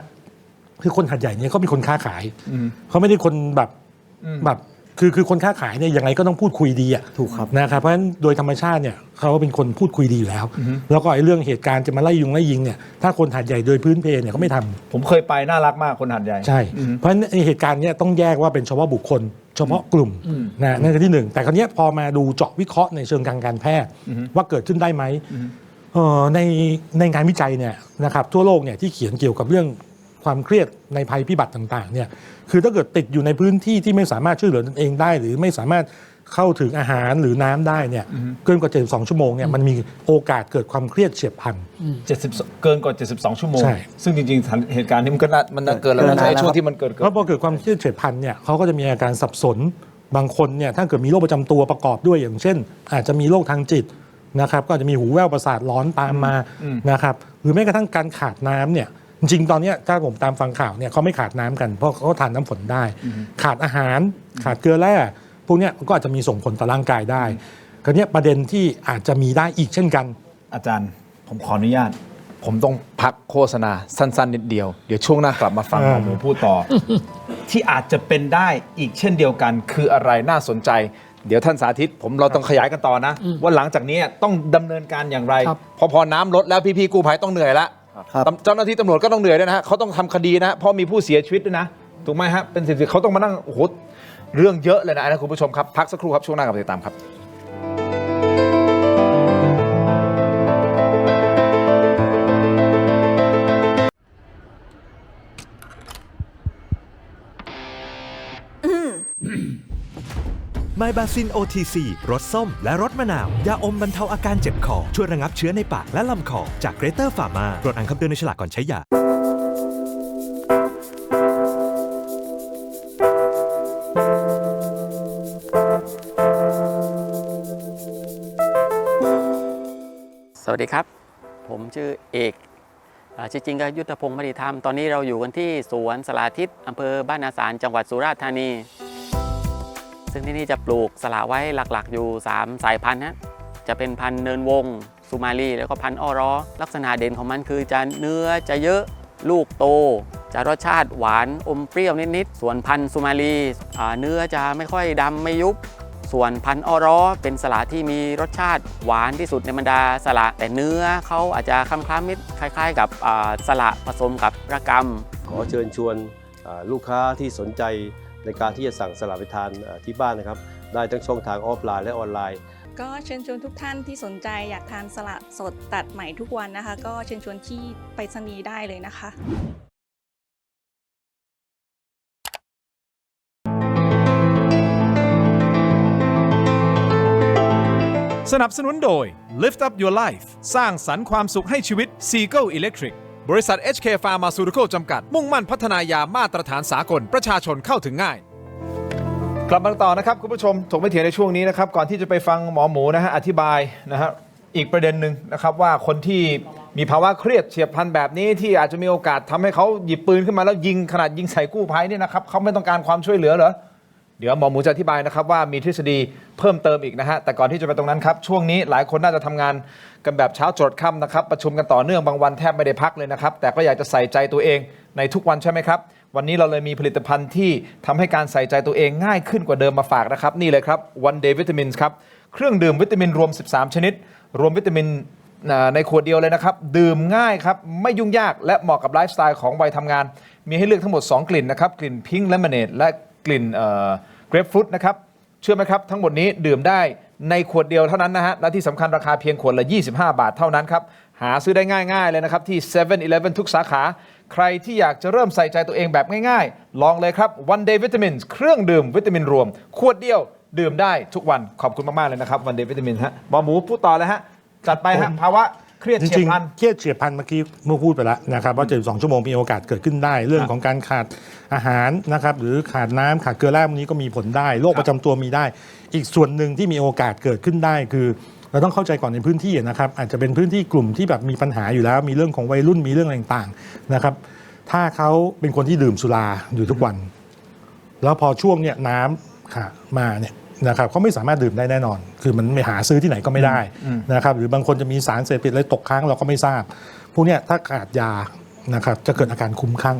คือคนหัดใหญ่เนี่ยเขาเป็นคนค้าขายเขาไม่ได้คนแบบคือคนค้าขายเนี่ยยังไงก็ต้องพูดคุยดีอ่ะ ถูกครับ นะครับเพราะฉะนั้นโดยธรรมชาติเนี่ยเขาเป็นคนพูดคุยดีอยู่แล้วแล้วก็ไอ้เรื่องเหตุการณ์จะมาไล่ยิงเนี่ยถ้าคนหัดใหญ่โดยพื้นเพเนี่ยเขาไม่ทำ ผมเคยไปน่ารักมากคนหัดใหญ่ ใช่ เพราะฉะนั้นในเหตุการณ์เนี้ยต้องแยกว่าเป็นเฉพาะบุคคล เฉพาะกลุ่มนะนั่นคือที่หนึ่งแต่คราวเนี้ยพอมาดูเจาะวิเคราะห์ในเชิงทางการแพทย์ว่าเกิดขึ้นได้ไหมในงานวิจัยเนี่ยนะครับทั่วโลกเนี่ยที่เขียนเกี่ยวกับเรื่องความเครียดในภัยพิบัติต่างๆเนี่ยคือถ้าเกิดติดอยู่ในพื้นที่ที่ไม่สามารถช่วยเหลือตนเองได้ หรือไม่สามารถเข้าถึงอาหารหรือน้ำได้เนี่ยเกินกว่า72ชั่วโมงเนี่ยมันมีโอกาสเกิดความเครียดเฉียบพลัน เกินกว่า72ชั่วโมง ใช่ ซึ่งจริงๆเหตุการณ์นี้มันก็น่าเกินแล้วนะในช่วงที่มันเกิด เพราะพอเกิดความเครียดเฉียบพลันเนี่ยเขาก็จะมีอาการสับสนบางคนเนี่ยถ้าเกิดมีโรคประจำตัวประกอบด้วยอย่างเช่น อาจจะมีโรคทางจิตนะครับก็อาจจะมีหูแว่วประสาทร้อนตามมานะครับหรือแม้กระทั่งการขาดน้ำเนี่ยจริงๆตอนนี้ถ้าผมตามฟังข่าวเนี่ยเขาไม่ขาดน้ำกันเพราะเขาทานน้ำฝนได้ ขาดอาหารขาดเกลือแร่พวกเนี้ยก็อาจจะมีส่งผลต่อร่างกายได้ก็เนี้ยประเด็นที่อาจจะมีได้อีกเช่นกัน อาจารย์ผมขออนุญาต ผมต้องพักโฆษณาสั้นๆนิดเดียวเดี๋ยวช่วงหน้ากลับมาฟังหมอหมูพูดต่อ ที่อาจจะเป็นได้อีกเช่นเดียวกันคืออะไรน่าสนใจ เดี๋ยวท่านสาธิตเราต้องขยายกันต่อนะ ว่าหลังจากนี้ต้องดำเนินการอย่างไร พอน้ำลดแล้วพี่ๆกู้ภัยต้องเหนื่อยละ ครับ เจ้าหน้าที่ตำรวจก็ต้องเหนื่อยด้วยนะฮะเขาต้องทำคดีนะเพราะมีผู้เสียชีวิตด้วยนะถูกไหมฮะเป็นสิบเขาต้องมานั่งโอ้โหเรื่องเยอะเลยนะคุณผู้ชมครับพักสักครู่ครับช่วงหน้ากลับมาติดตามครับ ไมบาซิน OTC รสส้มและรสมะนาว ยาอมบรรเทาอาการเจ็บคอ ช่วยระงับเชื้อในปากและลำคอ จากเกรเตอร์ฟาร์มาโปรดอ่านคำเตือนในฉลากก่อนใช้ยา สวัสดีครับ ผมชื่อเอกชื่อจริงก็ยุทธพงศ์มณีธรรม ตอนนี้เราอยู่กันที่สวนสลาทิศอำเภอบ้านนาสารจังหวัดสุราษฎร์ธานี ซึ่งที่นี่จะปลูกสละไว้หลักๆอยู่3สายพันธุ์นะจะเป็นพันธุ์เนินวงสุมาลีแล้วก็พันธุ์อ้อร้อลักษณะเด่นของมันคือจะเนื้อจะเยอะลูกโตจะรสชาติหวานอมเปรี้ยวนิดๆส่วนพันธุ์สุมาลีเนื้อจะไม่ค่อยดำไม่ยุบส่วนพันธุ์อ้อร้อเป็นสละที่มีรสชาติหวานที่สุดในบรรดาสละแต่เนื้อเขาอาจจะคล้ำๆนิดคล้ายๆกับสละผสมกับระกำ ขอเชิญชวนลูกค้าที่สนใจในการที่จะสั่งสละไปทานที่บ้านนะครับได้ทั้งช่องทางออฟไลน์และออนไลน์ ก็เชิญชวนทุกท่านที่สนใจอยากทานสละสดตัดใหม่ทุกวันนะคะก็เชิญชวนที่ไปรษณีย์ได้เลยนะคะ สนับสนุนโดย Lift Up Your Life สร้างสรรค์ความสุขให้ชีวิต Seagull Electric บริษัท HK Pharmaceutical จำกัดมุ่งมั่นพัฒนายามาตรฐานสากลประชาชนเข้าถึงง่ายกลับมาต่อนะครับคุณผู้ชมถกไม่เถียงในช่วงนี้นะครับก่อนที่จะไปฟังหมอหมูนะฮะอธิบายนะฮะอีกประเด็นหนึ่งนะครับว่าคนที่ มีภาวะเครียดเฉียบพลันแบบนี้ที่อาจจะมีโอกาสทำให้เขาหยิบปืนขึ้นมาแล้วยิงขนาดยิงใส่กู้ภัยนี่นะครับเขาไม่ต้องการความช่วยเหลือเหรอเดี๋ยวหมอหมูจะอธิบายนะครับว่ามีทฤษฎีเพิ่มเติมอีกนะฮะแต่ก่อนที่จะไปตรงนั้นครับช่วงนี้หลายคนน่าจะทำงานกันแบบเช้าจรดค่ำนะครับประชุมกันต่อเนื่องบางวันแทบไม่ได้พักเลยนะครับแต่ก็อยากจะใส่ใจตัวเองในทุกวันใช่ไหมครับวันนี้เราเลยมีผลิตภัณฑ์ที่ทำให้การใส่ใจตัวเองง่ายขึ้นกว่าเดิมมาฝากนะครับนี่เลยครับ One Day Vitamins ครับเครื่องดื่มวิตามินรวม13ชนิดรวมวิตามินในขวดเดียวเลยนะครับดื่มง่ายครับไม่ยุ่งยากและเหมาะกับไลฟ์สไตล์ของวัยทำงานมีให้เลือกทั้งหมด2กลิ่นนะครับกลิ่นพิงค์เลมอนเนดและกลิ่นเกรปฟรุตนะครับเชื่อไหมครับทั้งหมดนี้ดื่มได้ในขวดเดียวเท่านั้นนะฮะและที่สำคัญราคาเพียงขวดละ25 บาทเท่านั้นครับหาซื้อได้ง่ายๆเลยนะครับที่ 7-Eleven ทุกสาขาใครที่อยากจะเริ่มใส่ใจตัวเองแบบง่ายๆลองเลยครับ One Day Vitamins เครื่องดื่มวิตามินรวมขวดเดียวดื่มได้ทุกวันขอบคุณมากๆเลยนะครับ One Day Vitamins ฮะหมอหมูพูดต่อเลยฮะจัดไปฮะภาวะเครียดเฉียบพลันเครียดเฉียบพลันเมื่อกี้เมื่อพูดไปแล้วนะครับว่า72 ชั่วโมงมีโอกาสเกิดขึ้นได้เรื่องของการขาดอาหารนะครับหรือขาดน้ำขาดเกลือแร่พวกนี้ก็มีผลได้โรคประจำตัวมีได้อีกส่วนหนึ่งที่มีโอกาสเกิดขึ้นได้คือเราต้องเข้าใจก่อนในพื้นที่นะครับอาจจะเป็นพื้นที่กลุ่มที่แบบมีปัญหาอยู่แล้วมีเรื่องของวัยรุ่นมีเรื่องอะไรต่างๆนะครับถ้าเขาเป็นคนที่ดื่มสุราอยู่ทุกวันแล้วพอช่วงเนี้ยน้ำขาดมาเนี่ยนะครับเขาไม่สามารถดื่มได้แน่นอนคือมันไม่หาซื้อที่ไหนก็ไม่ได้นะครับหรือบางคนจะมีสารเสพติดอะไรตกค้างเราก็ไม่ทราบพวกเนี้ยถ้าขาดยานะครับจะเกิดอาการคลุ้มคลั่ง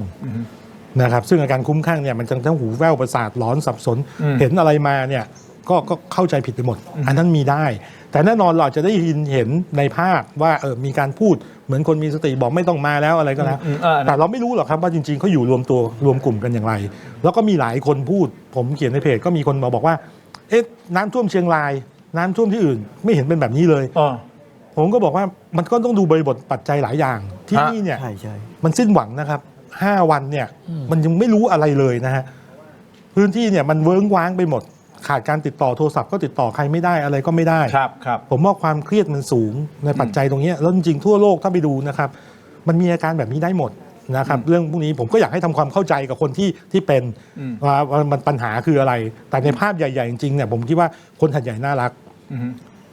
นะครับซึ่งอาการคลุ้มคลั่งเนี่ยมันจะทั้งหูแว่วประสาทหลอนสับสนเห็นอะไรมาเนี่ยก็เข้าใจผิดไปหมดอันนั้นมีได้แต่แน่นอนเราอาจจะได้ยินเห็นในภาพว่ามีการพูดเหมือนคนมีสติบอกไม่ต้องมาแล้วอะไรก็แล้วแต่เราไม่รู้หรอกครับว่าจริงๆเขาอยู่รวมกลุ่มกันอย่างไรแล้วก็มีหลายคนพูดผมเขียนในเพจก็มีคนมาบอกว่าน้ำท่วมเชียงรายน้ำท่วมที่อื่นไม่เห็นเป็นแบบนี้เลยผมก็บอกว่ามันก็ต้องดูบริบทปัจจัยหลายอย่างที่นี่เนี่ยมันสิ้นหวังนะครับ5 วันเนี่ยมันยังไม่รู้อะไรเลยนะฮะพื้นที่เนี่ยมันเวิ้งว้างไปหมดขาดการติดต่อโทรศัพท์ก็ติดต่อใครไม่ได้อะไรก็ไม่ได้ครับผมว่าความเครียดมันสูงในปัจจัยตรงนี้แล้วจริงๆทั่วโลกถ้าไปดูนะครับมันมีอาการแบบนี้ได้หมดนะครับเรื่องพวกนี้ผมก็อยากให้ทำความเข้าใจกับคนที่เป็นว่ามันปัญหาคืออะไรแต่ในภาพใหญ่ๆจริงๆเนี่ยผมคิดว่าคนหัดใหญ่น่ารัก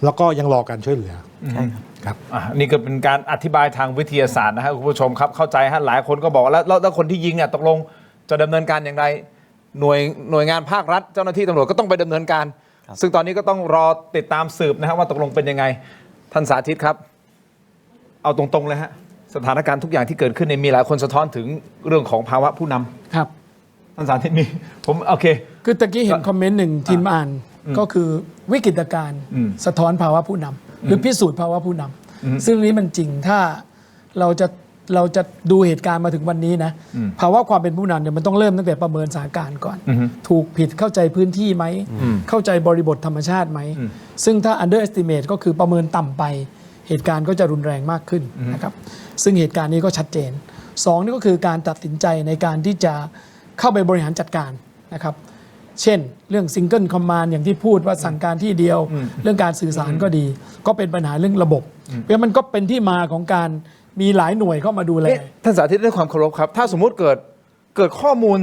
แล้วก็ยังรอการช่วยเหลือใช่ครับ นี่ก็เป็นการอธิบายทางวิทยาศาสตร์นะครับคุณผู้ชมครับเข้าใจฮะหลายคนก็บอกแล้วคนที่ยิงเนี่ยตกลงจะดำเนินการอย่างไรหน่วยงานภาครัฐเจ้าหน้าที่ตำรวจก็ต้องไปดำเนินการซึ่งตอนนี้ก็ต้องรอติดตามสืบนะครับว่าตกลงเป็นยังไงท่านสาธิตครับเอาตรงๆเลยฮะสถานการณ์ทุกอย่างที่เกิดขึ้นเนี่ยมีหลายคนสะท้อนถึงเรื่องของภาวะผู้นำครับท่านสาธิตมีผมโอเคคือตะกี้เห็นคอมเมนต์หนึ่งทีมอ่านก็คือวิกฤตการณ์สะท้อนภาวะผู้นำหรือพิสูจน์ภาวะผู้นำซึ่งนี้มันจริงถ้าเราจะดูเหตุการณ์มาถึงวันนี้นะภาวะความเป็นผู้นำเนี่ยมันต้องเริ่มตั้งแต่ประเมินสถานการณ์ก่อนถูกผิดเข้าใจพื้นที่ไหมเข้าใจบริบทธรรมชาติไหมซึ่งถ้า underestimate ก็คือประเมินต่ำไปเหตุการณ์ก็จะรุนแรงมากขึ้นนะครับซึ่งเหตุการณ์นี้ก็ชัดเจน2นี่ก็คือการตัดสินใจในการที่จะเข้าไปบริหารจัดการนะครับเช่นเรื่อง Single Command อย่างที่พูดว่าสั่งการที่เดียวเรื่องการสื่อสารก็ดีก็เป็นปัญหาเรื่องระบบเพราะมันก็เป็นที่มาของการมีหลายหน่วยเข้ามาดูแลท่านสาธิตด้วยความเคารพครับถ้าสมมุติเกิดข้อมูล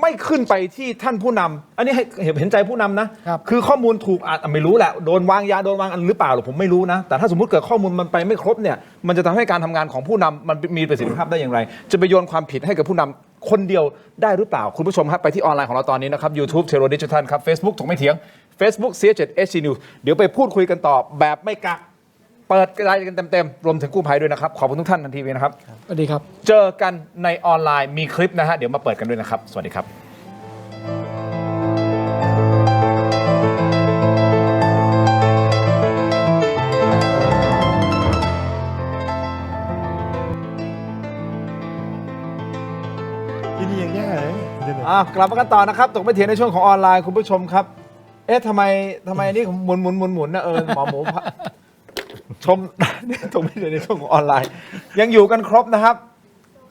ไม่ขึ้นไปที่ท่านผู้นำอันนี้ให้เห็นใจผู้นำนะคือข้อมูลถูกอาจไม่รู้แหละโดนวางยาโดนวางอันหรือเปล่าหรอผมไม่รู้นะแต่ถ้าสมมติเกิดข้อมูลมันไปไม่ครบเนี่ยมันจะทำให้การทำงานของผู้นำมันมีประสิทธิภาพได้อย่างไรจะไปโยนความผิดให้กับผู้นำคนเดียวได้หรือเปล่าคุณผู้ชมครับไปที่ออนไลน์ของเราตอนนี้นะครับ YouTube เทโรดิจิทัลครับ Facebook ถกไม่เถียง Facebook CS7HC News เดี๋ยวไปพูดคุยกันต่อแบบไม่กักเปิดรายกันเต็มๆรวมถึงกู้ภัยด้วยนะครับขอบคุณทุกท่านทันทีเลยนะครับสวัสดีครับเจอกันในออนไลน์มีคลิปนะฮะเดี๋ยวมาเปิดกันด้วยนะครับสวัสดีครับกลับมากันต่อนะครับตกไม่เถียงในช่วงของออนไลน์คุณผู้ชมครับทำไมอันนี้หมุนนะหมอหมูชมตกไม่เถียงในช่วงของออนไลน์ยังอยู่กันครบนะครับ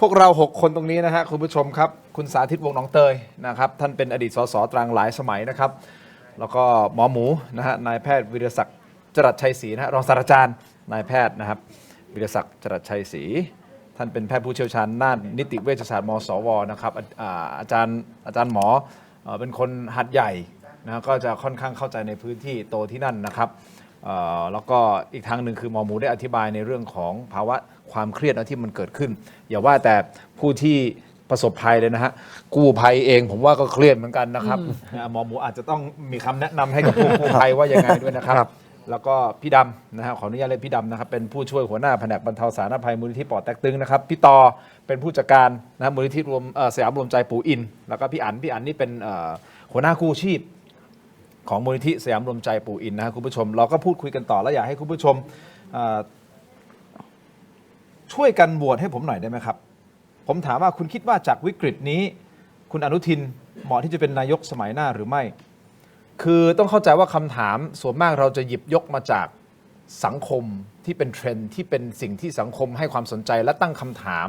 พวกเรา6คนตรงนี้นะฮะคุณผู้ชมครับคุณสาธิตวงศ์หนองเตยนะครับท่านเป็นอดีตสสตรังหลายสมัยนะครับแล้วก็หมอหมูนะฮะนายแพทย์วิรศักดิ์จรัสชัยศรีนะฮะรองศาสตราจารย์นายแพทย์นะครับวิรศักดิ์จรัสชัยศรีท่านเป็นแพทย์ผู้เชี่ยวชาญด้านนิติเวชศาสตร์มศวนะครับอาจารย์หมอเป็นคนหัดใหญ่นะก็จะค่อนข้างเข้าใจในพื้นที่โตที่นั่นนะครับ แล้วก็อีกทางหนึ่งคือหมอหมูได้อธิบายในเรื่องของภาวะความเครียดที่มันเกิดขึ้น อย่าว่าแต่ผู้ที่ประสบภัยเลยนะฮะกู้ภัยเองผมว่าก็เครียดเหมือนกันนะครับหมอหมูอาจจะต้องมีคำแนะนำให้กับผู้กู้ภัยว่ายังไงด้วยนะครับ แล้วก็พี่ดำนะฮะขออนุญาตเรียกพี่ดำนะครับเป็นผู้ช่วยหัวหน้าแผนกบรรเทาสาธารณภัยมูลนิธิป่อเต็กตึงนะครับพี่ต่อเป็นผู้จัดการนะมูลนิธิสยามรวมใจปู่อินแล้วก็พี่อั๋นนี่เป็นหัวหน้ากู้ชีพของมูลนิธิสยามรวมใจปู่อินนะครับคุณผู้ชมเราก็พูดคุยกันต่อแล้วอยากให้คุณผู้ชมช่วยกันโหวตให้ผมหน่อยได้ไหมครับผมถามว่าคุณคิดว่าจากวิกฤตนี้คุณอนุทินเหมาะที่จะเป็นนายกสมัยหน้าหรือไม่คือต้องเข้าใจว่าคำถามส่วนมากเราจะหยิบยกมาจากสังคมที่เป็นเทรนด์ที่เป็นสิ่งที่สังคมให้ความสนใจและตั้งคำถาม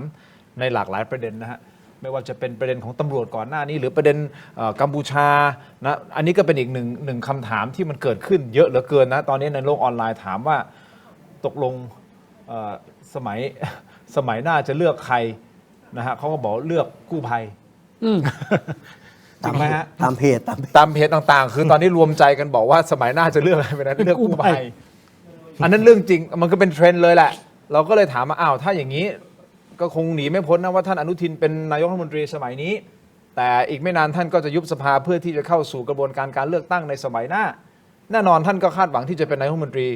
ในหลากหลายประเด็นนะฮะไม่ว่าจะเป็นประเด็นของตำรวจก่อนหน้านี้หรือประเด็นกัมพูชานะอันนี้ก็เป็นอีกหนึ่งคำถามที่มันเกิดขึ้นเยอะเหลือเกินนะตอนนี้ในโลกออนไลน์ถามว่าตกลงสมัยหน้าจะเลือกใครนะฮะเขาก็บอกเลือกกู้ภัยจริงไหมฮะตามเพจต่างๆคือตอนนี้รวมใจกันบอกว่าสมัยหน้าจะเลือกอะไรไปนะเลือกกู้ภัยอันนั้นเรื่องจริงมันก็เป็นเทรนด์เลยแหละเราก็เลยถามว่าอ้าวถ้าอย่างนี้ก็คงหนีไม่พ้นนะว่าท่านอนุทินเป็นนายกรัฐมนตรีสมัยนี้แต่อีกไม่นานท่านก็จะยุบสภาเพื่อที่จะเข้าสู่กระบวนการเลือกตั้งในสมัยหน้าแน่นอนท่านก็คาดหวังที่จะเป็นนายกรัฐมนตรี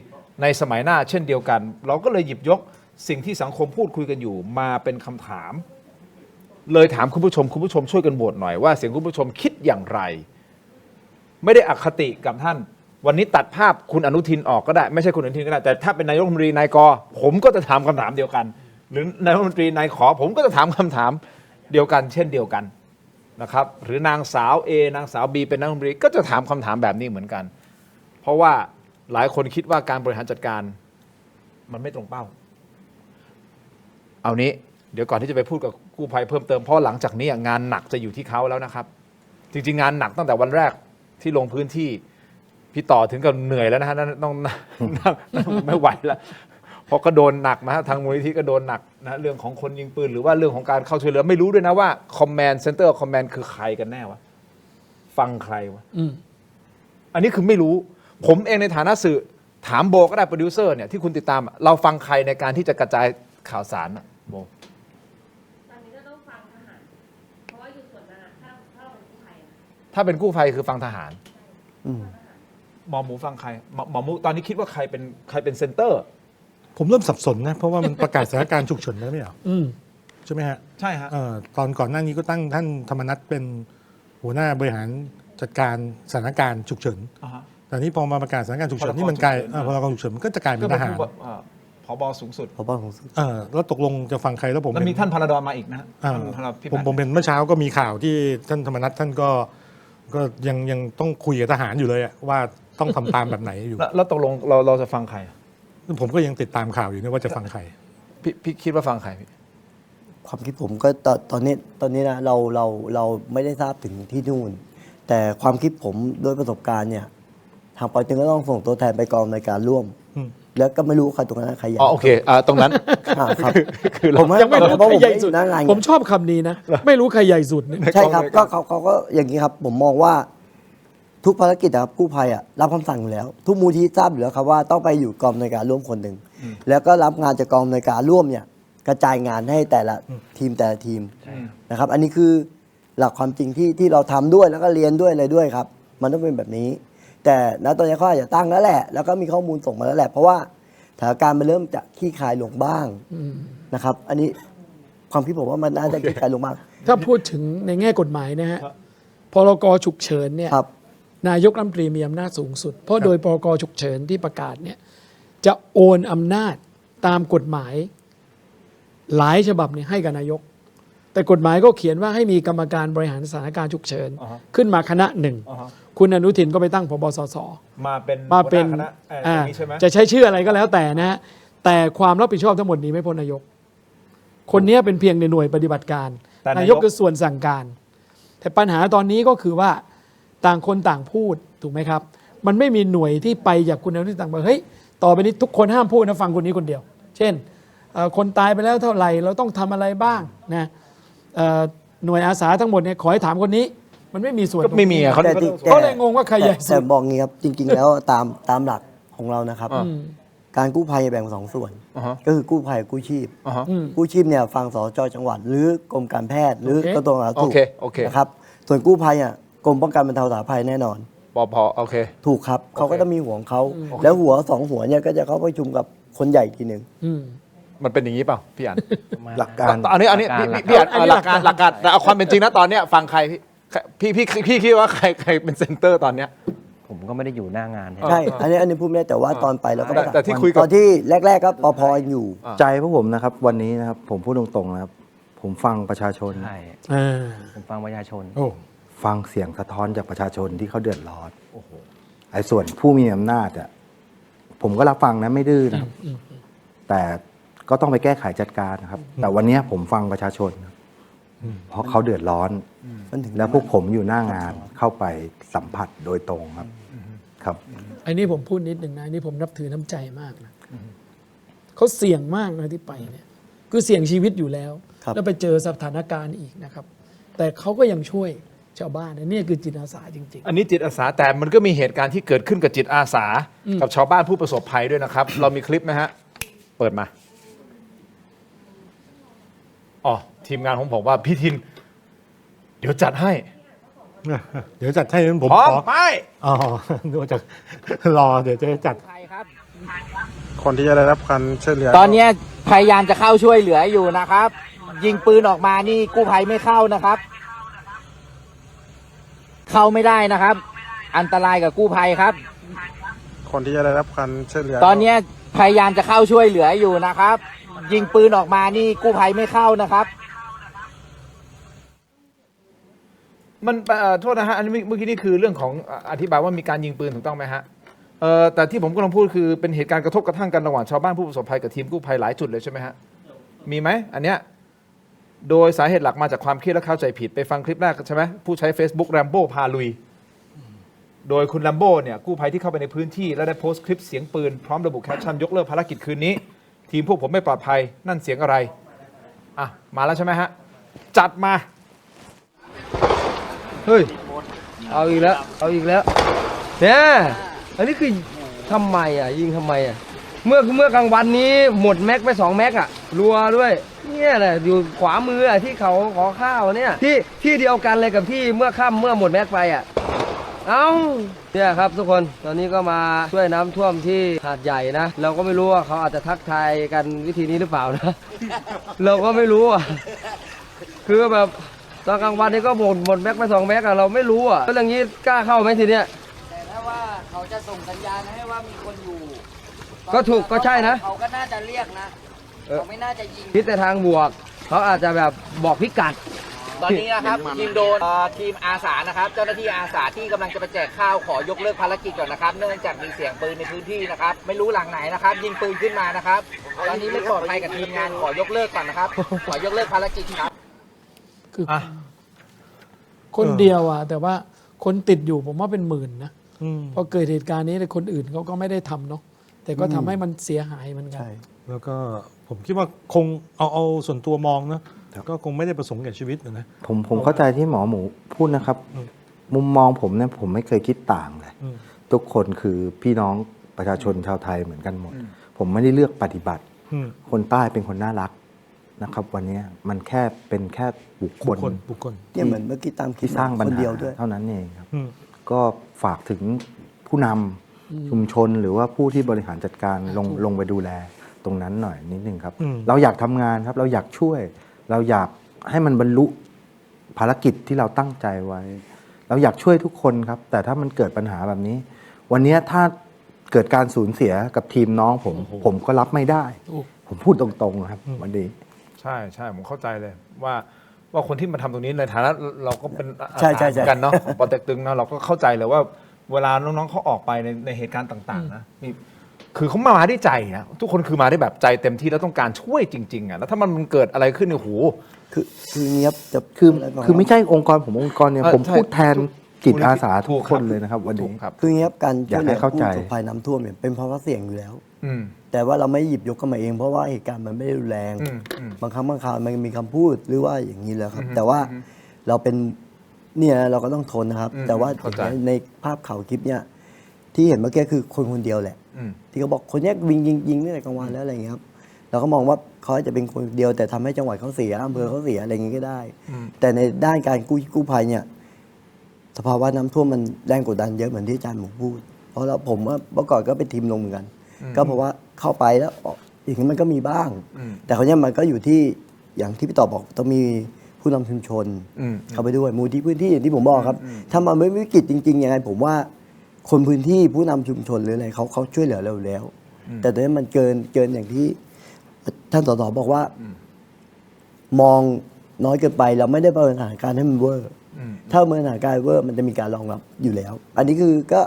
ในสมัยหน้าเช่นเดียวกันเราก็เลยหยิบยกสิ่งที่สังคมพูดคุยกันอยู่มาเป็นคำถามเลยถามคุณผู้ชมช่วยกันโหวตหน่อยว่าเสียงคุณผู้ชมคิดอย่างไรไม่ได้อคติกับท่านวันนี้ตัดภาพคุณอนุทินออกก็ได้ไม่ใช่คุณอนุทินก็ได้แต่ถ้าเป็นนายกรัฐมนตรีนายกผมก็จะถามคำถามเดียวกันหรือนายกรัฐมนตรีนายขอผมก็จะถามคำถามเดียวกันเช่นเดียวกันนะครับหรือนางสาว A นางสาว B เป็นนายกรัฐมนตรีก็จะถามคำถามแบบนี้เหมือนกันเพราะว่าหลายคนคิดว่าการบริหารจัดการมันไม่ตรงเป้าเอานี้เดี๋ยวก่อนที่จะไปพูดกับกู้ภัยเพิ่มเติมเพราะหลังจากนี้งานหนักจะอยู่ที่เขาแล้วนะครับจริงๆงานหนักตั้งแต่วันแรกที่ลงพื้นที่พี่ต่อถึงกับเหนื่อยแล้วนะฮะต้องไม่ไหวแล้วเพราะก็โดนหนักนะฮะทางมูลนิธิก็โดนหนักนะเรื่องของคนยิงปืนหรือว่าเรื่องของการเข้าช่วยเหลือไม่รู้ด้วยนะว่าคอมแมนด์เซ็นเตอร์คอมแมนด์คือใครกันแน่วะฟังใครวะอันนี้คือไม่รู้ผมเองในฐานะสื่อถามโบก็ได้โปรดิวเซอร์เนี่ยที่คุณติดตามเราฟังใครในการที่จะกระจายข่าวสารโบถ้าเป็นกู้ภัยคือฟังทหารหมอหมูฟังใครหมอหมูตอนนี้คิดว่าใครเป็นเซนเตอร์ผมเริ่มสับสนนะเพราะว่ามันประกาศสถานการณ์ฉุกเฉินแล้วไม่เหรอใช่ไหมฮะใช่ฮะตอนก่อนหน้านี้ก็ตั้งท่านธรรมนัฐเป็นหัวหน้าบริหารจัดการสถานการณ์ฉุกเฉินแต่นี้พอมาประกาศสถานการณ์ฉุกเฉินนี่มันกลายพลกรฉุกเฉินมันก็จะกลายเป็นทหารผบสูงสุดแล้วตกลงจะฟังใครแล้วผมมีท่านพลดรมาอีกนะผมเป็นเมื่อเช้าก็มีข่าวที่ท่านธรรมนัฐท่านก็ยังต้องคุยกับทหารอยู่เลยว่าต้องทำตามแบบไหนอยู่แล้วตกลงเราจะฟังใครผมก็ยังติดตามข่าวอยู่นะว่าจะฟังใครพี่คิดว่าฟังใครพี่ความคิดผมก็ตอนนี้นะเราไม่ได้ทราบถึงที่นู่นแต่ความคิดผมด้วยประสบการณ์เนี่ยทางปอยตึงก็ต้องส่งตัวแทนไปกองในการร่วมแล้วก็ไม่รู้ใครตรงนั้นใครใหญ่โอเคตรงนั้นคือผมยังไม่รู้ใครใหญ่สุดผมชอบคำนี้นะไม่รู้ใครใหญ่สุดใช่ครับก็เขาก็อย่างนี้ครับผมมองว่าทุกภารกิจนะครับกู้ภัยรับคำสั่งอยู่แล้วทุกมูลที่ทราบอยู่แล้วครับว่าต้องไปอยู่กองในการร่วมคนหนึ่งแล้วก็รับงานจากกองในการร่วมเนี่ยกระจายงานให้แต่ละทีมนะครับอันนี้คือหลักความจริงที่เราทำด้วยแล้วก็เรียนด้วยอะไรด้วยครับมันต้องเป็นแบบนี้แต่ณตอนนี้เขาอาจจะตั้งแล้วแหละแล้วก็มีข้อมูลส่งมาแล้วแหละเพราะว่าสถานการณ์มันเริ่มจะขี้คายลงบ้างนะครับอันนี้ความคิดผมว่ามันน่าจะขี้คายลงบ้างถ้าพูดถึงในแง่กฎหมายนะฮะพรกฉุกเฉินเนี่ยนายกรัฐมนตรีมีอำนาจสูงสุดเพราะโดยพรกฉุกเฉินที่ประกาศเนี่ยจะโอนอำนาจตามกฎหมายหลายฉบับเนี่ยให้กับนายกแต่กฎหมายก็เขียนว่าให้มีกรรมการบริหารสถานการณ์ฉุกเฉินขึ้นมาคณะหนึ่งคุณอนุทินก็ไปตั้งผบสสมาเป็นจะใช้ชื่ออะไรก็แล้วแต่นะฮะแต่ความรับผิดชอบทั้งหมดนี้ไม่พ้นนายกคนนี้เป็นเพียงในหน่วยปฏิบัติการนายกคือส่วนสั่งการแต่ปัญหาตอนนี้ก็คือว่าต่างคนต่างพูดถูกไหมครับมันไม่มีหน่วยที่ไปจากคุณอนุทินต่างบอกเฮ้ยต่อไปนี้ทุกคนห้ามพูดนะฟังคนนี้คนเดียวเช่นคนตายไปแล้วเท่าไหร่เราต้องทำอะไรบ้างนะหน่วยอาสาทั้งหมดเนี่ยขอให้ถามคนนี้มันไม่มีส่วนไม่มีเขาเลยงงว่าใครใหญ่สุดแต่บอกงี้ครับจริงๆแล้วตามหลัก ของเรานะครับ อ่า การกู้ภัยแบ่งเป็น2 ส่วน อ่าฮะ ก็คือกู้ภัยกับกู้ชีพ อ่าฮะ กู้ชีพเนี่ยฟังสจจังหวัด หรือกรมการแพทย์ หรือ โอเค กระทรวงสาธารณ โอ สุข เคโอเค นะครับส่วนกู้ภัยอ่ะกรมป้องกันบรรเทาสาธารณภัยแน่นอน ปพโอเค ถูกครับเขาก็จะมีหัวของเขาแล้วหัว2 หัวเนี่ยก็จะเข้าประชุมกับคนใหญ่อีกทีหนึ่ง มันเป็นอย่างนี้เปล่าพี่อัน หลักการ อันนี้พี่อันหลักการแต่เอาความเป็นจริงนะตอนเนี้ยฟังใครพี่คิดว่าใครเป็นเซนเตอร์ตอนเนี้ย ผมก็ไม่ได้อยู่หน้างาน ใช่อันนี้พูดไม่ได้แต่ว่าตอนไปเราก็ประกาศ แต่ที่คุยกับ ตอนที่แรกๆก็ปพอยู่ ใจพวกผมนะครับวันนี้นะครับผมพูดตรงๆนะครับผมฟังประชาชน ใช่ ผมฟังประชาชน ฟังเสียงสะท้อนจากประชาชนที่เขาเดือดร้อนไอ้ส่วนผู้มีอำนาจอ่ะผมก็รับฟังนะไม่ดื้อนะครับแต่ก็ต้องไปแก้ไขจัดการนะครับ แต่วันนี้ผมฟังประชาชนครับเพราะเขาเดือดร้อน แล้วพวกผมอยู่หน้างานเข้าไปสัมผัสโดยตรงครับครับ อันนี้ผมพูดนิดหนึ่งนะอันนี้ผมนับถือน้ำใจมากนะเขาเสี่ยงมากนะที่ไปเนี่ยคือเสี่ยงชีวิตอยู่แล้ว แล้วไปเจอสถานการณ์อีกนะครับ แต่เขาก็ยังช่วยชาวบ้านนะนี่คือจิตอาสาจริง อันนี้จิตอาสาแต่มันก็มีเหตุการณ์ที่เกิดขึ้นกับจิตอาสา กับชาวบ้านผู้ประสบภัยด้วยนะครับ เรามีคลิปไหมฮะเปิดมาอ๋อทีมงานของผมว่าพี่ทิน เดี๋ยวจัดให้ เดี๋ยวจัดให้ผม พร้อม ขอ ไป อ๋อดูจะรอเดี๋ยวจะจัด คนที่จะได้รับการช่วยเหลือ ตอนนี้พยายามจะเข้าช่วยเหลืออยู่นะครับ ยิงปืนออกมานี่กู้ภัยไม่เข้านะครับ เข้าไม่ได้นะครับ อันตรายกับกู้ภัยครับ คนที่จะได้รับการช่วยเหลือ ตอนนี้พยายามจะเข้าช่วยเหลืออยู่นะครับ ยิงปืนออกมานี่กู้ภัยไม่เข้านะครับ มันโทษนะฮะอันนี้เมื่อกี้นี่คือเรื่องของอธิบายว่ามีการยิงปืนถูกต้องไหมฮะแต่ที่ผมกำลังพูดคือเป็นเหตุการณ์กระทบกระทั่งกันระหว่างชาวบ้านผู้ประสบภัยกับทีมกู้ภัยหลายจุดเลยใช่ไหมฮะมีไหมอันเนี้ยโดยสาเหตุหลักมาจากความเครียดและเข้าใจผิดไปฟังคลิปแรกใช่ไหมผู้ใช้ Facebook แรมโบ้พาลุยโดยคุณแรมโบ้เนี่ยกู้ภัยที่เข้าไปในพื้นที่และได้โพสต์คลิปเสียงปืนพร้อมระบุแคปชั่นยกเลิกภารกิจคืนนี้ทีมพวกผมไม่ปลอดภัยนั่นเสียงอะไรอ่ะมาแล้วใช่ไหมฮะจัดมาเฮ้ย เอาอีกแล้ว เอาอีกแล้ว เนี่ยอันนี้คือทำไมอ่ะยิงทำไมอ่ะเมื่อกลางวันนี้หมดแม็กไป2 แม็กอ่ะรัวด้วยเนี่ยแหละอยู่ขวามืออ่ะที่เขาขอข้าวเนี่ยที่เดียวกันเลยกับที่เมื่อค่ำเมื่อหมดแม็กไปอ่ะเอ้าเนี่ยครับทุกคนตอนนี้ก็มาช่วยน้ำท่วมที่หาดใหญ่นะเราก็ไม่รู้ว่าเขาอาจจะทักทายกันวิธีนี้หรือเปล่านะ เราก็ไม่รู้อ่ะคือแบบตอนกลางวันนี้ก็หมดแม็กไป2 แม็กอะเราไม่รู้อะแล้วอย่างนี้กล้าเข้าไหมทีเนี้ยแต่ถ้าว่าเขาจะส่งสัญญาณให้ว่ามีคนอยู่ ก็ถูกก็ใช่นะ เขาก็น่าจะเรียกนะเขาไม่น่าจะยิง คิดแต่ทางบวกเขาอาจจะแบบบอกพิกัด ตอนนี้นะครับทีมโดนทีมอาสานะครับเจ้าหน้าที่อาสาที่กำลังจะไปแจกข้าวขอยกเลิกภารกิจก่อนนะครับเนื่องจากมีเสียงปืนในพื้นที่นะครับไม่รู้หลังไหนนะครับยิงปืนขึ้นมานะครับตอนนี้ไม่ปลอดภัยกับทีมงานขอยกเลิกก่อนนะครับขอยกเลิกภารกิจครับ คือคนเดียวอ่ะแต่ว่าคนติดอยู่ผมว่าเป็นหมื่นนะพอเกิดเหตุการณ์นี้แต่คนอื่นเขาก็ไม่ได้ทำเนาะแต่ก็ทำให้มันเสียหายเหมือนกัน แล้วก็ผมคิดว่าคงเอาส่วนตัวมองนะก็คงไม่ได้ประสงค์แก่ชีวิตนะ ผมเข้าใจที่หมอหมูพูดนะครับ มุมมองผมเนี่ยผมไม่เคยคิดต่างเลยทุกคนคือพี่น้องประชาชนชาวไทยเหมือนกันหมด ผมไม่ได้เลือกปฏิบัติ คนใต้เป็นคนน่ารักนะครับ วันนี้มันเป็นแค่บุคคล เนี่ยเหมือนเมื่อกี้ตามคลิป ที่สร้างปัญ คน หา เดียวด้วย เท่านั้นเองครับ ก็ฝากถึงผู้นำชุมชนหรือว่าผู้ที่บริหารจัดการลงไปดูแลตรงนั้นหน่อยนิดนึงครับ เราอยากทำงานครับ เราอยากช่วย เราอยากให้มันบรรลุภารกิจที่เราตั้งใจไว้ เราอยากช่วยทุกคนครับ แต่ถ้ามันเกิดปัญหาแบบนี้ วันนี้ถ้าเกิดการสูญเสียกับทีมน้องผมก็รับไม่ได้ ผมพูดตรงๆครับวันนี้ ใช่ใช่ผมเข้าใจเลยว่าคนที่มาทำตรงนี้ในฐานะเราก็เป็นอา ใช่ สา ใช่ เหมือนกันเนาะปอเต็กตึงนะเราก็เข้าใจเลยว่าเวลาน้องๆเขาออกไปในเหตุการณ์ต่างๆนะมีคือเขามาด้วยใจนะทุกคนคือมาได้แบบใจเต็มที่แล้วต้องการช่วยจริงๆอ่ะแล้วถ้ามันเกิดอะไรขึ้นเนี่ยโห คือเงียบจะ คือไม่ใช่องค์กรผมองค์กรเนี่ยผมพูดแทนจิตอาสาทุกคนเลยนะครับวันนี้ คือเงียบการ อยากให้เข้าใจ ผู้ประสบภัยน้ำท่วมเนี่ยเป็นภาวะเสี่ยงอยู่แล้ว อืม แต่ว่าเราไม่หยิบยกกันมาเองเพราะว่าเหตุการณ์มันไม่ได้รุนแรง บางครั้งบางคราวมันมีคำพูดหรือว่าอย่างนี้แล้วครับ แต่ว่าเราเป็นเนี่ยเราก็ต้องทนนะครับ แต่ว่า เข้าใจ ในภาพข่าวคลิปเนี่ย ที่เห็นเมื่อกี้คือคนคนเดียวแหละ อืม ที่เขาบอกคนเนี้ยยิงตั้งแต่กลางวันแล้วอะไรอย่างเงี้ยครับเราก็มองว่าเขาอาจจะเป็นคนเดียวแต่ทำให้จังหวัดเขาเสียอำเภอเขาเสียอะไรอย่างงี้ก็ได้ แต่ในด้านการกู้ภัยเนี่ยสภาวะน้ำท่วมมันแรงกดดันเยอะเหมือนที่อาจารย์หมูพูด เพราะแล้วผมว่าเมื่อก่อนก็เป็นทีมลงเหมือนกัน ก็เพราะว่าเข้าไปแล้วอย่างนี้มันก็มีบ้าง แต่คราวนี้มันก็อยู่ที่อย่างที่พี่ต่อบอกต้องมีผู้นำชุมชนเข้าไปด้วยมูลที่พื้นที่อย่างที่ผมบอกครับ ถ้ามันไม่วิกฤตจริงๆยังไงผมว่าคนพื้นที่ผู้นำชุมชนหรืออะไรเขาช่วยเหลือเราแล้ว แต่ตอนนี้มันเกินอย่างที่ท่านสสบอกว่า มองน้อยเกินไปเราไม่ได้ประเมินสถานการณ์ให้มันเวอร์ถ้าประเมินสถานการณ์เวอร์มันจะมีการรองรับอยู่แล้ว อันนี้คือก็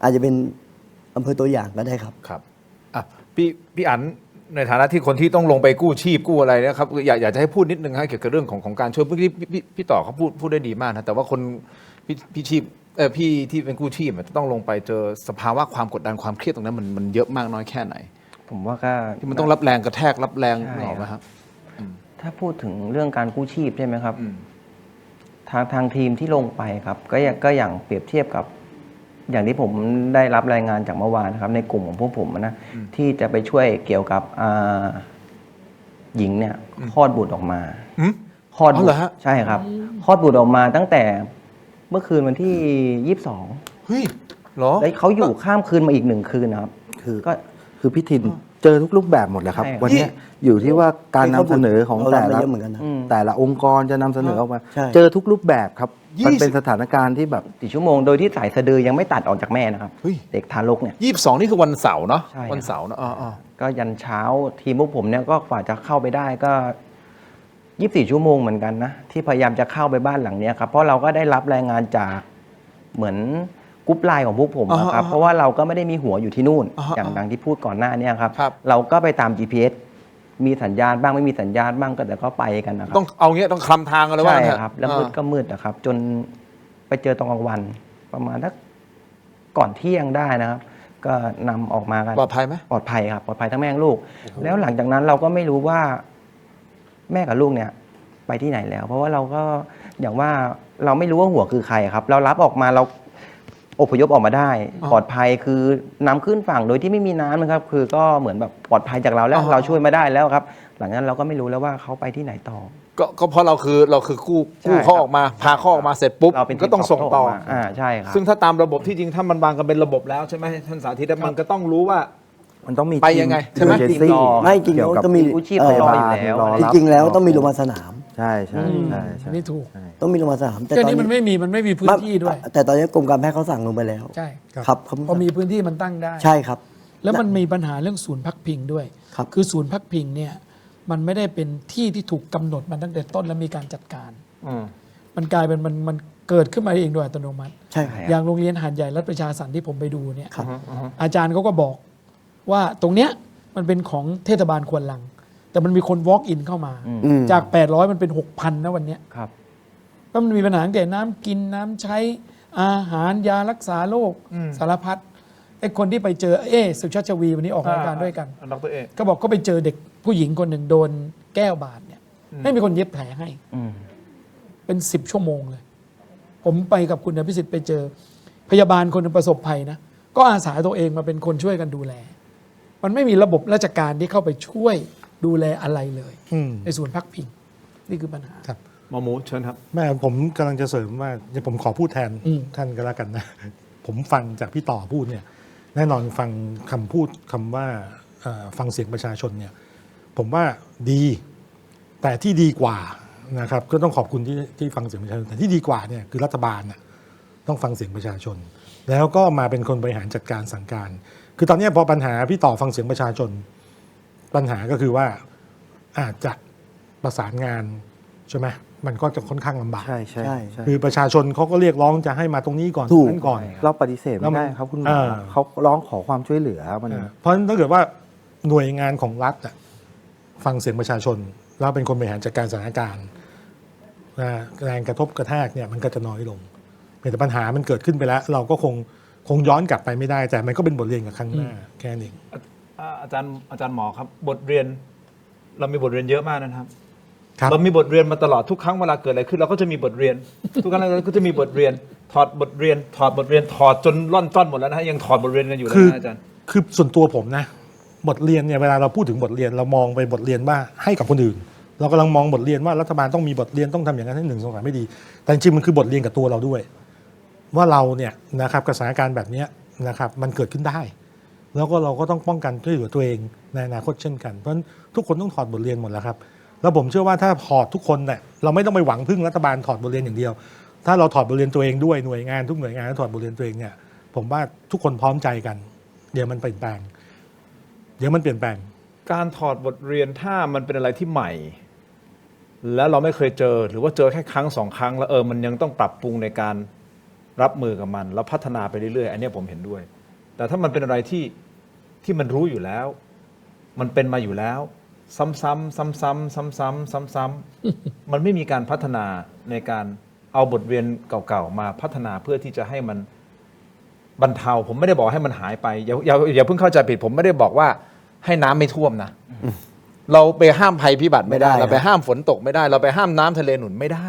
อาจจะเป็นอำเภอตัวอย่างก็ได้ครับ ครับอ่ะพี่อั๋นในฐานะที่คนที่ต้องลงไปกู้ชีพกู้อะไรนะครับอยากจะให้พูดนิดนึงฮะเกี่ยวกับเรื่องของการช่วยเมื่อกี้พี่ต่อเขาพูดได้ดีมากนะแต่ว่าคนพี่ชีพพี่ที่เป็นกู้ชีพจะต้องลงไปเจอสภาวะความกดดันความเครียดตรงนั้นมันเยอะมากน้อยแค่ไหน ผมว่าก็ ที่มันต้องรับแรงกระแทกรับแรงหรอกไหมครับ ถ้าพูดถึงเรื่องการกู้ชีพใช่ไหมครับทางทีมที่ลงไปครับก็อย่างเปรียบเทียบกับ อย่างที่ผมได้รับรายงานจากเมื่อวานนะครับในกลุ่มของพวกผมนะที่จะไปช่วยเกี่ยวกับหญิงเนี่ยคลอดบุตรออกมาคลอดบุตรใช่ครับคลอดบุตรออกมาตั้งแต่เมื่อคืนวันที่22เฮ้ยเหรอแล้วเขาอยู่ข้ามคืนมาอีก1 คืนนะครับคือพี่ทินเจอทุกรูปแบบหมดเลยครับวันนี้อยู่ที่ว่าการนำเสนอของแต่ละองค์กรจะนำเสนอออกมาเจอทุกรูปแบบครับมันเป็นสถานการณ์ที่แบบ4 ชั่วโมงโดยที่สายสะดือยังไม่ตัดออกจากแม่นะครับเด็กทารกเนี่ย22นี่คือวันเสาร์เนาะวันเสาร์เนาะก็ยันเช้าทีมพวกผมเนี่ยก็กว่าจะเข้าไปได้ก็24 ชั่วโมงเหมือนกันนะที่พยายามจะเข้าไปบ้านหลังนี้ครับเพราะเราก็ได้รับรายงานจากเหมือนกรุ๊ปไลน์ของพวกผมนะครับเพราะว่าเราก็ไม่ได้มีหัวอยู่ที่นู่นอย่างดังที่พูดก่อนหน้านี้ครับเราก็ไปตาม GPS มีสัญญาณบ้างไม่มีสัญญาณบ้างก็แต่ก็ไปกันนะครับต้องเอาเงี้ยต้องคลำทางกันเลยว่าใช่ครับแล้วมืดก็มืดนะครับจนไปเจอตอนกลางวันประมาณสักก่อนเที่ยงได้นะครับก็นำออกมากันปลอดภัยไหมปลอดภัยครับปลอดภัยทั้งแม่ทั้งลูกแล้วหลังจากนั้นเราก็ไม่รู้ว่าแม่กับลูกเนี่ยไปที่ไหนแล้ว เพราะว่าเราก็อย่างว่าเราไม่รู้ว่าหัวคือใครครับเรารับออกมาเราอพยพออกมาได้ปลอดภัยคือนำขึ้นฝั่งโดยที่ไม่มีน้ำนะครับคือก็เหมือนแบบปลอดภัยจากเราแล้วเราช่วยมาได้แล้วครับหลังจากนั้นเราก็ไม่รู้แล้วว่าเขาไปที่ไหนต่อก็เพราะเราคือกู้เขาออกมาพาเขาออกมาเสร็จปุ๊บก็ต้องส่งต่อใช่ครับซึ่งถ้าตามระบบที่จริงถ้ามันวางกันเป็นระบบแล้วใช่ไหมท่านสาธิตมันก็ต้องรู้ว่ามันต้องมีไปยังไงใช่ไหมไม่จริงแล้วต้องมีกู้ชีพรออยู่แล้วจริงๆแล้วต้องมีโรงพยาบาลสนามใช่นี่ถูกต้องมีโรงพยาบาลสนามแต่ตอนนี้มันไม่มีพื้นที่ด้วยแต่ตอนนี้กรมการแพทย์เขาสั่งลงไปแล้วใช่ครับพอมีพื้นที่มันตั้งได้ใช่ครับแล้วมันมีปัญหาเรื่องศูนย์พักพิงด้วยคือศูนย์พักพิงเนี่ยมันไม่ได้เป็นที่ที่ถูกกำหนดมาตั้งแต่ต้นแล้วมีการจัดการมันกลายเป็นมันเกิดขึ้นมาเองโดยอัตโนมัติใช่ อย่างโรงเรียนหาดใหญ่รัฐประชาสรรค์ที่ผมไปดูเนี่ยอาจารย์เขาก็บอกว่าตรงเนี้ยมันเป็นของเทศบาลควนลังแต่มันมีคน walk in เข้ามาจาก800มันเป็น 6,000 นะวันเนี้ยก็มันมีปัญหาตั้งแต่น้ำกินน้ำใช้อาหารยารักษาโรคสารพัดไอ้คนที่ไปเจอสุชาติชวีวันนี้ออกรายการด้วยกันก็บอกก็ไปเจอเด็กผู้หญิงคนหนึ่งโดนแก้วบาดเนี่ยไม่มีคนเย็บแผลให้เป็น10 ชั่วโมงเลยผมไปกับคุณอภิสิทธิ์ไปเจอพยาบาลคนประสบภัยนะก็อาสาตัวเองมาเป็นคนช่วยกันดูแลมันไม่มีระบบราชการที่เข้าไปช่วยดูแลอะไรเลยในส่วนพักพิงนี่คือปัญหาครับหมอหมูเชิญครับแม่ผมกำลังจะเสริมว่าผมขอพูดแทนท่านก็แล้วกันนะผมฟังจากพี่ต่อพูดเนี่ยแน่นอนฟังคำพูดคำว่าฟังเสียงประชาชนเนี่ยผมว่าดีแต่ที่ดีกว่านะครับก็ต้องขอบคุณที่ฟังเสียงประชาชนแต่ที่ดีกว่าเนี่ยคือรัฐบาลน่ะต้องฟังเสียงประชาชนแล้วก็มาเป็นคนบริหารจัดการสั่งการคือตอนนี้พอปัญหาพี่ต่อฟังเสียงประชาชนปัญหาก็คือว่าอาจจะประสานงานใช่ไหมมันก็จะค่อนข้างลำบากใช่คือประชาชนเขาก็เรียกร้องจะให้มาตรงนี้ก่อนนั้นก่อนเราปฏิเสธไม่ได้ครับคุณเขาร้องขอความช่วยเหลือมันเพราะฉะนั้นถ้าเกิดว่าหน่วยงานของรัฐฟังเสียงประชาชนแล้วเป็นคนบริหารจัดการสถานการณ์แรงกระทบกระแทกเนี่ยมันก็จะน้อยลงแต่ปัญหามันเกิดขึ้นไปแล้วเราก็คงย้อนกลับไปไม่ได้แต่มันก็เป็นบทเรียนกับครั้งหน้าแค่นี้อาจารย์หมอครับบทเรียนเรามีบทเรียนเยอะมากนะครับ เรามีบทเรียนมาตลอดทุกครั้งเวลาเกิดอะไรขึ้นเราก็จะมีบทเรียน ทุกครั้งเราก็จะมีบทเรียนถอดบทเรียนถอดจนล่อนจ้อนหมดแล้วนะฮะยังถอดบทเรียนกันอยู่เลยนะอาจารย์คือส่วนตัวผมนะบทเรียนเนี่ยเวลาเราพูดถึงบทเรียนเรามองไปบทเรียนว่าให้กับคนอื่นเรากำลังมองบทเรียนว่ารัฐบาลต้องมีบทเรียนต้องทำอย่างนั้นให้1 2 3ไม่ดีแต่จริงๆมันคือบทเรียนกับตัวเราด้วยว่าเราเนี่ยนะครับกับสถานการณ์แบบนี้นะครับมันเกิดขึ้นได้แล้วก็เราก็ต้องป้องกันช่วยเหลือตัวเองในอนาคตเช่นกันเพราะฉะนั้นทุกคนต้องถอดบทเรียนหมดแล้วครับแล้วผมเชื่อว่าถ้าถอดทุกคนเนี่ยเราไม่ต้องไปหวังพึ่งรัฐบาลถอดบทเรียนอย่างเดียวถ้าเราถอดบทเรียนตัวเองด้วยหน่วยงานทุกหน่วยงานถอดบทเรียนตัวเองเนี่ยผมว่าทุกคนพร้อมใจกันเดี๋ยวมันเปลี่ยนแปลงการถอดบทเรียนถ้ามันเป็นอะไรที่ใหม่แล้วเราไม่เคยเจอหรือว่าเจอแค่ครั้ง2 ครั้งแล้วมันยังต้องปรับปรุงในการรับมือกับมันแล้วพัฒนาไปเรื่อยๆอันนี้ผมเห็นด้วยแต่ถ้ามันเป็นอะไรที่มันรู้อยู่แล้วมันเป็นมาอยู่แล้วซ้ำๆมันไม่มีการพัฒนาในการเอาบทเรียนเก่าๆมาพัฒนาเพื่อที่จะให้มันบรรเทาผมไม่ได้บอกให้มันหายไปอย่าเพิ่งเข้าใจผิดผมไม่ได้บอกว่าให้น้ำไม่ท่วมนะเราไปห้ามภัยพิบัติไม่ได้เราไปห้ามฝนตกไม่ได้เราไปห้ามน้ำทะเลหนุนไม่ได้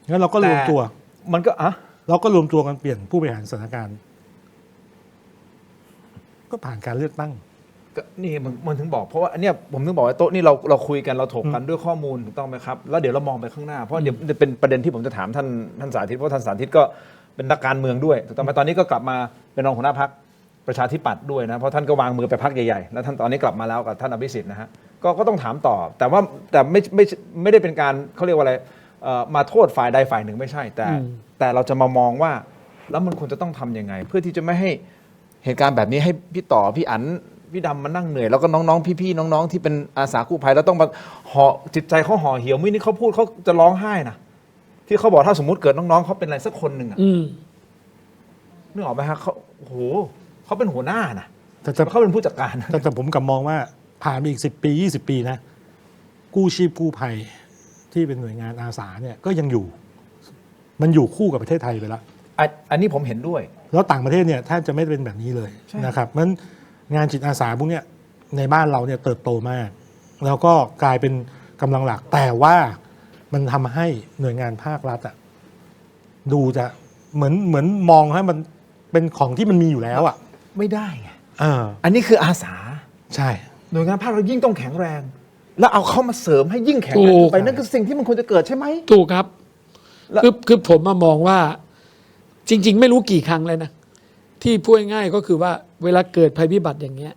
งั้นเราก็รวมตัวมันก็เราก็รวมตัวกันเปลี่ยนผู้บริหารสถานการณ์ก็ผ่านการเลือกตั้งก็นี่มันถึงบอกเพราะว่าอันเนี้ยผมถึงบอกว่าโต๊ะนี่เราคุยกันเราถกกันด้วยข้อมูลถูกต้องไหมครับแล้วเดี๋ยวเรามองไปข้างหน้าเพราะเดี๋ยวจะเป็นประเด็นที่ผมจะถามท่านสาธิตเพราะท่านสาธิตก็เป็นนักการเมืองด้วยถูกต้องไหมตอนนี้ก็กลับมาเป็นรองหัวหน้าพรรคประชาธิปัตย์ด้วยนะเพราะท่านก็วางมือไปพรรคใหญ่ๆแล้วท่านตอนนี้กลับมาแล้วกับท่านอภิสิทธิ์นะฮะก็ต้องถามต่อแต่ไม่ได้เป็นการเขาเรียกว่าอะไรมาโทษฝ่ายใดฝ่ายหนึ่งไม่ใช่แต่เราจะมามองว่าแล้วมันควรจะต้องทำยังไงเพื่อที่จะไม่ให้เหตุการณ์แบบนี้ให้พี่ต่อพี่อั๋นพี่ดำมานั่งเหนื่อยแล้วก็น้องๆพี่ๆน้องๆที่เป็นอาสากู้ภัยแล้วต้องมาห่อจิตใจเขาห่อเหี่ยวนี่เขาพูดเขาจะร้องไห้นะที่เขาบอกถ้าสมมุติเกิดน้องๆเขาเป็นอะไรสักคนหนึ่งนึกออกไหมฮะเขาโอ้โหเขาเป็นหัวหน้านะแต่เขาเป็นผู้จัดการแต่ผมกลับมองว่าผ่านไปอีก10 ปี 20 ปีนะกู้ชีพกู้ภัยที่เป็นหน่วยงานอาสาเนี่ยก็ยังอยู่มันอยู่คู่กับประเทศไทยไปแล้วอันนี้ผมเห็นด้วยแล้วต่างประเทศเนี่ยแทบจะไม่เป็นแบบนี้เลยนะครับมันงานจิตอาสาพวกนี้ในบ้านเราเนี่ยเติบโตมากแล้วก็กลายเป็นกำลังหลักแต่ว่ามันทำให้หน่วยงานภาครัฐอะดูจะเหมือนมองให้มันเป็นของที่มันมีอยู่แล้วอะไม่ได้ไงอันนี้คืออาสาใช่หน่วยงานภาครัฐยิ่งต้องแข็งแรงแล้วเอาเข้ามาเสริมให้ยิ่งแข็งแรงไปนั่นคือสิ่งที่มันควรจะเกิดใช่ไหมถูกครับคือผมมามองว่าจริงๆไม่รู้กี่ครั้งเลยนะที่พูดง่ายก็คือว่าเวลาเกิดภัยพิบัติอย่างเงี้ย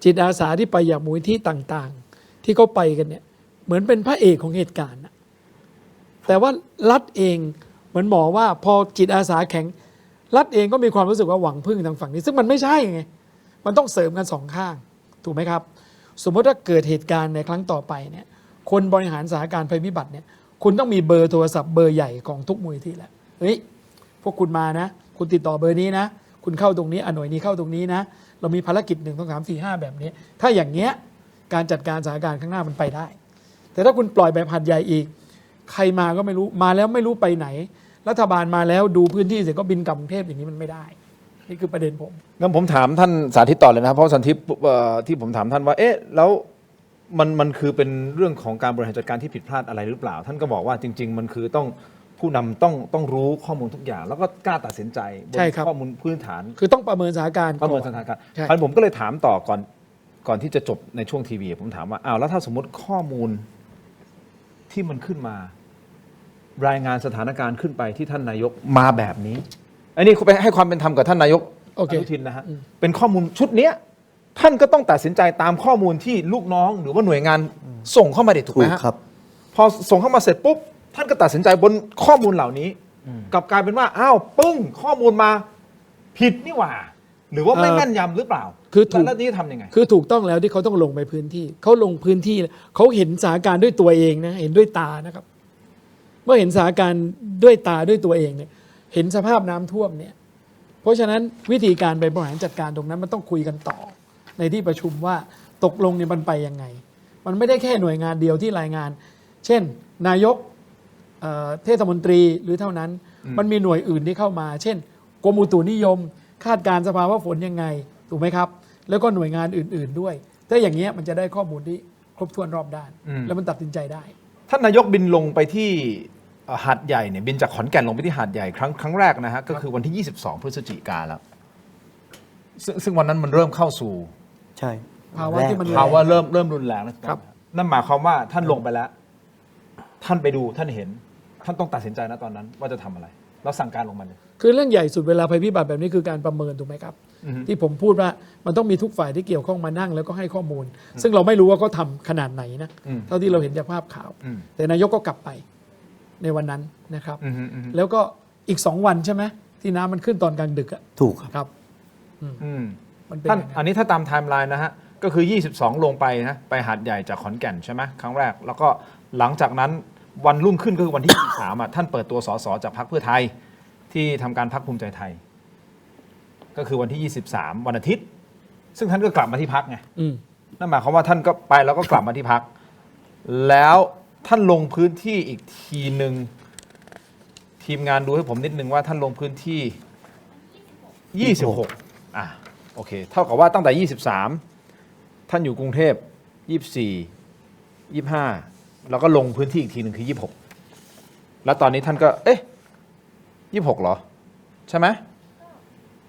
จิตอาสาที่ไปอย่างมูลที่ต่างๆที่เขาไปกันเนี่ยเหมือนเป็นพระเอกของเหตุการณ์แต่ว่ารัฐเองเหมือนหมอว่าพอจิตอาสาแข็งรัฐเองก็มีความรู้สึกว่าหวังพึ่งทางฝั่งนี้ซึ่งมันไม่ใช่ไงมันต้องเสริมกัน2 ข้างถูกไหมครับสมมติถ้าเกิดเหตุการณ์ในครั้งต่อไปเนี่ยคนบริหารสถานการณ์ภัยพิบัติเนี่ยคุณต้องมีเบอร์โทรศัพท์เบอร์ใหญ่ของทุกมูลที่แหละเฮ้ยพวกคุณมานะคุณติดต่อเบอร์นี้นะคุณเข้าตรงนี้หน่วยนี้เข้าตรงนี้นะเรามีภารกิจ1 2 3 4 5แบบนี้ถ้าอย่างเงี้ยการจัดการสถานการณ์ข้างหน้ามันไปได้แต่ถ้าคุณปล่อยแบบหัดใหญ่อีกใครมาก็ไม่รู้มาแล้วไม่รู้ไปไหนรัฐบาลมาแล้วดูพื้นที่เสร็จก็บินกลับกรุงเทพอย่างนี้มันไม่ได้นี่คือประเด็นผมงั้นผมถามท่านสาธิตต่อเลยนะเพราะสาธิตที่ผมถามท่านว่าแล้วมันคือเป็นเรื่องของการบริหารจัดการที่ผิดพลาดอะไรหรือเปล่าท่านก็บอกว่าจริงๆมันคือผู้นำต้องรู้ข้อมูลทุกอย่างแล้วก็กล้าตัดสินใจบนข้อมูลพื้นฐานคือต้องประเมินสถานการณ์เพราะฉะนั้นผมก็เลยถามต่อก่อนที่จะจบในช่วงทีวีผมถามว่าแล้วถ้าสมมติข้อมูลที่มันขึ้นมารายงานสถานการณ์ขึ้นไปที่ท่านนายกมาแบบนี้อันนี้ไปให้ความเป็นธรรมกับท่านนายกอนุทินนะฮะเป็นข้อมูลชุดนี้ท่านก็ต้องตัดสินใจตามข้อมูลที่ลูกน้องหรือว่าหน่วยงานส่งเข้ามาเด็ดถูกไหมครับพอส่งเข้ามาเสร็จปุ๊บท่านก็ตัดสินใจบนข้อมูลเหล่านี้กลับกลายเป็นว่าปึ้งข้อมูลมาผิดนี่หว่าหรือว่าไม่แม่นยำหรือเปล่าคือถูกแล้วนี่ทำยังไงคือถูกต้องแล้วที่เขาต้องลงไปพื้นที่เขาลงพื้นที่เขาเห็นสถานการณ์ด้วยตัวเองนะเห็นด้วยตานะครับเมื่อเห็นสถานการณ์ด้วยตาด้วยตัวเองเนี่ยเห็นสภาพน้ำท่วมเนี่ยเพราะฉะนั้นวิธีการไปบริหารจัดการตรงนั้นมันต้องคุยกันต่อในที่ประชุมว่าตกลงเนี่ยมันไปยังไงมันไม่ได้แค่หน่วยงานเดียวที่รายงานเช่นนายกเทศมนตรีหรือเท่านั้นมันมีหน่วยอื่นที่เข้ามาเช่นกรมอุตุนิยมคาดการณ์สภาวะฝนยังไงถูกไหมครับแล้วก็หน่วยงานอื่นๆด้วยถ้าอย่างเงี้ยมันจะได้ข้อมูลที่ครบถ้วนรอบด้านแล้วมันตัดสินใจได้ ท่านนายกบินลงไปที่หาดใหญ่เนี่ยบินจากขอนแก่นลงไปที่หาดใหญ่ครั้งแรกนะฮะก็คือวันที่ 22 พฤศจิกาแล้วซึ่งวันนั้นมันเริ่มเข้าสู่ ใช่ ภาวะที่มัน ภาวะเริ่มรุนแรงนะครับนั่นหมายความว่าท่านลงไปแล้ว ท่านไปดูท่านเห็น ท่านต้องตัดสินใจนะตอนนั้นว่าจะทำอะไรแล้วสั่งการลงมาเลย คือเรื่องใหญ่สุดเวลาภัยพิบัติแบบนี้คือการประเมินถูกไหมครับ ที่ผมพูดว่ามันต้องมีทุกฝ่ายที่เกี่ยวข้องมานั่งแล้วก็ให้ข้อมูล ซึ่งเราไม่รู้ว่าเขาทำขนาดไหนนะเท่าที่เราเห็นจากภาพข่าว แต่นายกก็กลับไปในวันนั้นนะครับ แล้วก็อีก2 วันใช่ไหมที่น้ำมันขึ้นตอนกลางดึกอะ ถูก ครับ มันเป็น ท่านอันนี้ถ้าตามไทม์ไลน์นะฮะก็คือ 22 ลงไปนะไปหาดใหญ่จากขอนแก่นใช่ไหมครั้งแรกแล้วก็หลังจากนั้นวันรุ่งขึ้นก็คือวันที่ 23 ท่านเปิดตัวสสจากพรรคเพื่อไทยที่ทำการพรรคภูมิใจไทย ก็คือวันที่ 23 วันอาทิตย์ ซึ่งท่านก็กลับมาที่พรรคไงนั่นหมายความว่าท่านก็ไปแล้วก็กลับมาที่พรรคแล้วท่านลงพื้นที่อีกทีหนึ่งทีมงานดูให้ผมนิดนึงว่าท่านลงพื้นที่ 26 โอเคเท่ากับว่าตั้งแต่ 23 ท่านอยู่กรุงเทพ 24 25 แล้วก็ลงพื้นที่อีกทีหนึ่งคือ 26 แล้วตอนนี้ท่านก็26 เหรอ ใช่ไหม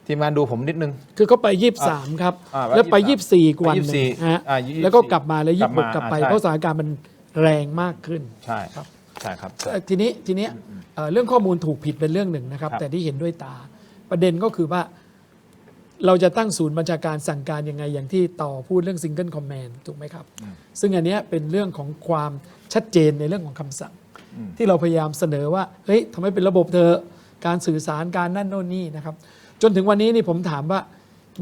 ทีมงานดูผมนิดนึง คือเขาไป 23 ครับ แล้วไป 24 กว่านึงฮะแล้วก็กลับมาแล้ว26 กลับไปเพราะสถานการณ์มันแรงมากขึ้น ใช่ครับใช่ครับ ทีนี้เรื่องข้อมูลถูกผิดเป็นเรื่องหนึ่งนะครับแต่ที่เห็นด้วยตาประเด็นก็คือว่าเราจะตั้งศูนย์บัญชาการสั่งการยังไงอย่างที่ต่อพูดเรื่อง Single Command ถูกไหมครับซึ่งอันนี้เป็นเรื่องของความชัดเจนในเรื่องของคำสั่งที่เราพยายามเสนอว่าเฮ้ยทำให้เป็นระบบเธอการสื่อสารการนั่นโน่นนี่นะครับจนถึงวันนี้นี่ผมถามว่า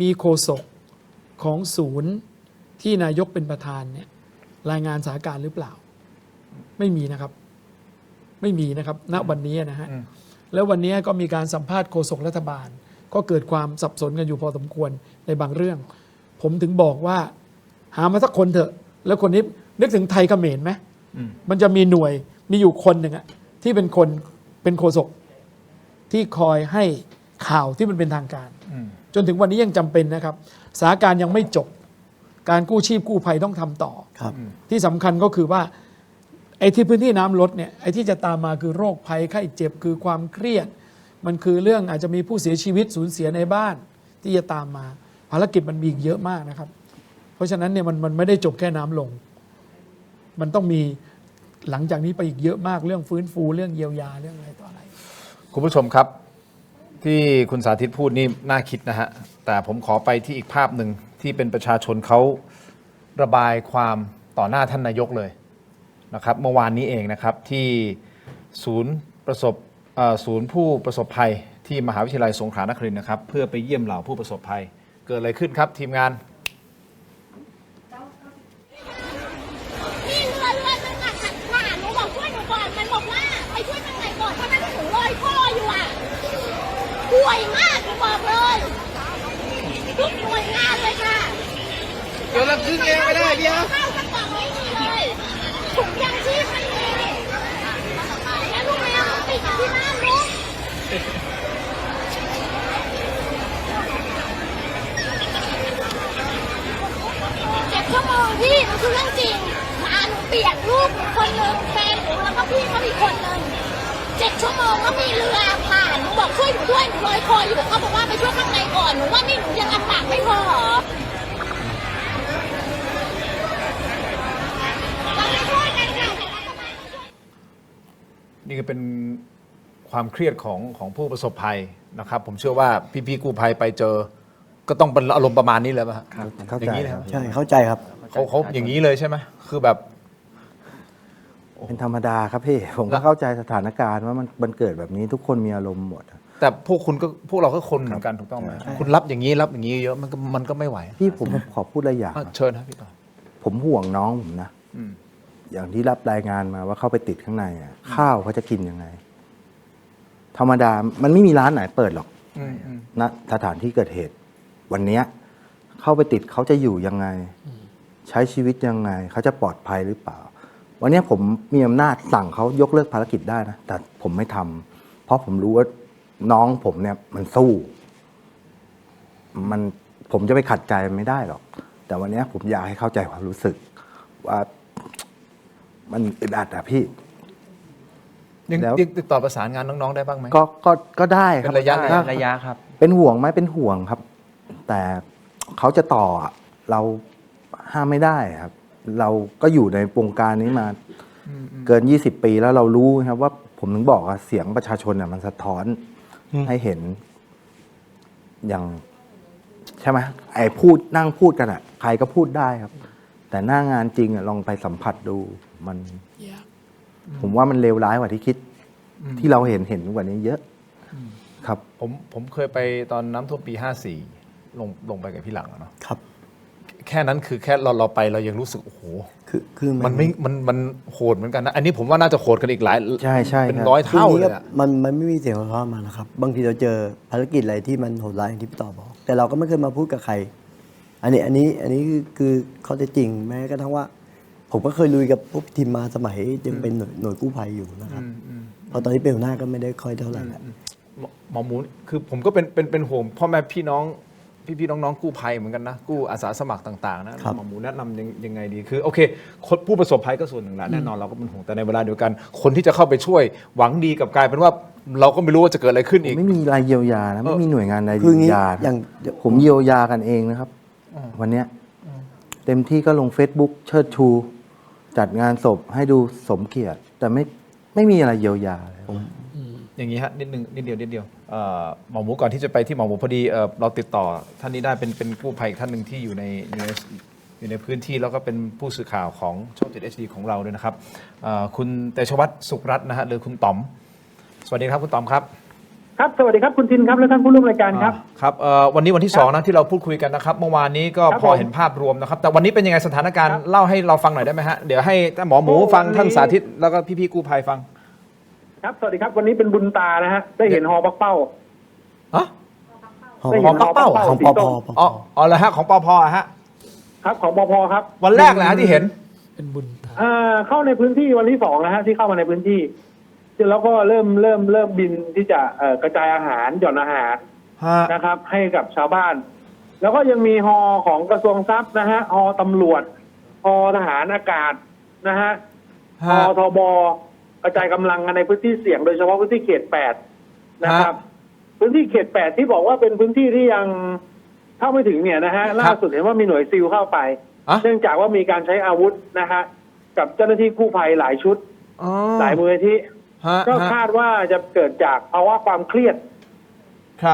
มีโฆษกของศูนย์ที่นายกเป็นประธานเนี่ยรายงานสถานการณ์หรือเปล่าไม่มีนะครับไม่มีนะครับณวันนี้นะฮะแล้ววันนี้ก็มีการสัมภาษณ์โฆษกรัฐบาลก็เกิดความสับสนกันอยู่พอสมควรในบางเรื่อง ผมถึงบอกว่าหามาสักคนเถอะแล้วคนนี้นึกถึงไทยเขมรไหมมันจะมีหน่วยมีอยู่คนหนึ่งอะที่เป็นโฆษกที่คอยให้ข่าวที่มันเป็นทางการจนถึงวันนี้ยังจำเป็นนะครับสถานการณ์ยังไม่จบการกู้ชีพกู้ภัยต้องทำต่อที่สำคัญก็คือว่าไอ้ที่พื้นที่น้ำลดเนี่ยไอ้ที่จะตามมาคือโรคภัยไข้เจ็บคือความเครียดมันคือเรื่องอาจจะมีผู้เสียชีวิตสูญเสียในบ้านที่จะตามมาภารกิจมันมีเยอะมากนะครับเพราะฉะนั้นเนี่ยมันไม่ได้จบแค่น้ำลงมันต้องมีหลังจากนี้ไปอีกเยอะมากเรื่องฟื้นฟูเรื่องเยียวยาเรื่องอะไรต่ออะไรคุณผู้ชมครับที่คุณสาธิตพูดนี่น่าคิดนะฮะแต่ผมขอไปที่อีกภาพหนึ่งที่เป็นประชาชนเขาระบายความต่อหน้าท่านนายกเลยนะครับเมื่อวานนี้เองนะครับที่ศูนย์ผู้ประสบภัยที่มหาวิทยาลัยสงขลานครินทร์นะครับเพื่อไปเยี่ยมเหล่าผู้ประสบภัยเกิดอะไรขึ้นครับทีมงานนี่เรือมันหนักหนาหนูบอกช่วยหนูก่อนมันบอกว่าไปช่วยทางไหนก่อนถ้าไม่ได้ถึงลอยท่ออยู่อ่ะป่วยมากหนูบอกเลยทุกหน่วยงานเลยค่ะเดี๋ยวเราขึ้นเองไม่ได้เดียวข้าวกระป๋องไม่มีเลยถุงยางชีพไม่มีแล้วลูกแมวติดที่บ้านลูก7 ชั่วโมงพี่มันคือเรื่องจริงหมาหนูเปียกลูกคนหนึ่งแฟนหนูแล้วก็พี่เขาอีกคนหนึ่ง7 ชั่วโมงก็มีเรือผ่านหนูบอกช่วยหนูด้วยหนูลอยคออยู่เขาบอกว่าไปช่วยข้างในก่อนหนูว่านี่หนูยังลำบากไม่พอเหรอนี่ก็เป็นความเครียดของผู้ประสบภัยนะครับผมเชื่อว่าพี่ๆกู้ภัยไปเจอก็ต้องเป็นอารมณ์ประมาณนี้เลยป่ะครับอย่างนี้เลยครับ ใช่เข้าใจครับเขาอย่างนี้เลยใช่ไหมคือแบบเป็นธรรมดาครับพี่ผมก็เข้าใจสถานการณ์ว่ามันเกิดแบบนี้ทุกคนมีอารมณ์หมดแต่พวกเราก็คนเหมือนกันถูกต้องไหมคุณรับอย่างนี้เยอะมันก็ไม่ไหวพี่ผมขอพูดอะไรอย่างเชิญครับพี่ต่อผมห่วงน้องผมนะอย่างที่รับรายงานมาว่าเข้าไปติดข้างในข้าวเขาจะกินยังไงธรรมดามันไม่มีร้านไหนเปิดหรอกณสถานที่เกิดเหตุวันนี้เข้าไปติดเขาจะอยู่ยังไงใช้ชีวิตยังไงเขาจะปลอดภัยหรือเปล่าวันนี้ผมมีอำนาจสั่งเขายกเลิกภารกิจได้นะแต่ผมไม่ทำเพราะผมรู้ว่าน้องผมเนี่ยมันสู้ผมจะไปขัดใจไม่ได้หรอกแต่วันนี้ผมอยากให้เข้าใจความรู้สึกว่า มันอึดอัดอะพี่ ยัง แล้ว ติดต่อประสานงานน้องๆได้บ้างไหม ก็ได้ครับ เป็นระยะ ระยะครับ เป็นห่วงไหมเป็นห่วงครับ แต่เขาจะต่ออะเราห้ามไม่ได้ครับ เราก็อยู่ในวงการนี้มาเกิน 20 ปีแล้วเรารู้ครับว่าผมถึงบอกว่าเสียงประชาชนเนี่ยมันสะท้อนให้เห็น อย่างใช่ไหมไอ้นั่งพูดกันอ่ะ ใครก็พูดได้ครับ แต่หน้างานจริงอ่ะลองไปสัมผัสดูมัน ผมว่ามันเลวร้ายกว่าที่คิด ที่เราเห็นกว่านี้เยอะครับ ผมเคยไปตอนน้ำท่วมปี 54 ลงไปกับพี่หลังเนาะ ครับ แค่นั้นคือแค่เราไปเรายังรู้สึกโอ้โห คือมันโหดเหมือนกันนะอันนี้ผมว่าน่าจะโหดกันอีกหลาย ใช่ เป็นร้อยเท่าเลยอะ มันไม่มีเสียงหัวเราะมานะครับ บางทีเราเจอภารกิจอะไรที่มันโหดร้ายอย่างที่พี่ต่อบอก แต่เราก็ไม่เคยมาพูดกับใคร อันนี้คือข้อเท็จจริงแม้กระทั่งว่า ผมก็เคยลุยกับพวกทีมมาสมัยยังเป็นหน่วยกู้ภัยอยู่นะครับพอตอนนี้เป็นหัวหน้าก็ไม่ได้ค่อยเท่าไหร่แล้ว หมอหมูคือผมก็เป็นห่วงพ่อแม่พี่น้องน้องๆกู้ภัยเหมือนกันนะกู้อาสาสมัครต่างๆนะหมอหมูแนะนำยังไงดีคือโอเคคนผู้ประสบภัยก็ส่วนหนึ่งแหละแน่นอนเราก็เป็นห่วงแต่ในเวลาเดียวกันคนที่จะเข้าไปช่วยหวังดีกับกลายเป็นว่าเราก็ไม่รู้ว่าจะเกิดอะไรขึ้นอีกไม่มีรายเยียวยานะไม่มีหน่วยงานใด คือ เยียวยา อย่าง ผมเยียวยากันเองนะครับ วันเนี้ยเต็มที่ก็ลง Facebook เชิดชู จัดงานศพให้ดูสมเกียรติ แต่ไม่มีอะไรเยียวยาเลย อย่างนี้ฮะนิดเดียวหมอหมูก่อนที่จะไปที่หมอหมูพอดีเราติดต่อท่านนี้ได้เป็นกู้ภัยอีกท่านหนึ่งที่อยู่ในพื้นที่แล้วก็เป็นผู้สื่อข่าวของช่อง 7 HD ของเราด้วยนะครับคุณเตชวัฒน์สุขรัตน์นะฮะหรือคุณต๋อมสวัสดีครับคุณต๋อมครับครับสวัสดีครับคุณทินครับและท่านผู้ร่วมรายการครับครับวันนี้วันที่2นะที่เราพูดคุยกันนะครับเมื่อวานนี้ก็พอเห็นภาพรวมนะครับแต่วันนี้เป็นยังไงสถานการณ์เล่าให้เราฟังหน่อยได้ไหมฮะเดี๋ยวให้หมอหมูฟังท่านสาธิตแล้วก็พี่ๆกู้ภัยฟังครับสวัสดีครับวันนี้เป็นบุญตานะฮะได้เห็นฮอปักเป้าได้เห็นฮอปักเป้าของปพอ๋อเหรอฮะของปพฮะครับของปพครับวันแรกเลยฮะที่เห็นเป็นบุญตาเข้าในพื้นที่วันที่2นะฮะที่เข้ามาในพื้นที่แล้วก็เริ่มบินที่จะกระจายอาหารหย่อนอาหารนะครับให้กับชาวบ้านแล้วก็ยังมีฮอของกระทรวงทรัพย์นะฮะฮอตำรวจฮอทหารอากาศนะฮะฮอทบกระจายกำลังกันในพื้นที่เสี่ยงโดยเฉพาะพื้นที่เขต8นะครับพื้นที่เขต8ที่บอกว่าเป็นพื้นที่ที่ยังเข้าไม่ถึงเนี่ยนะฮะล่าสุดเห็นว่ามีหน่วยซิลเข้าไปเนื่องจากว่ามีการใช้อาวุธนะฮะกับเจ้าหน้าที่กู้ภัยหลายชุดหลายมูลนิธิก็คาดว่าจะเกิดจากภาวะความเครียด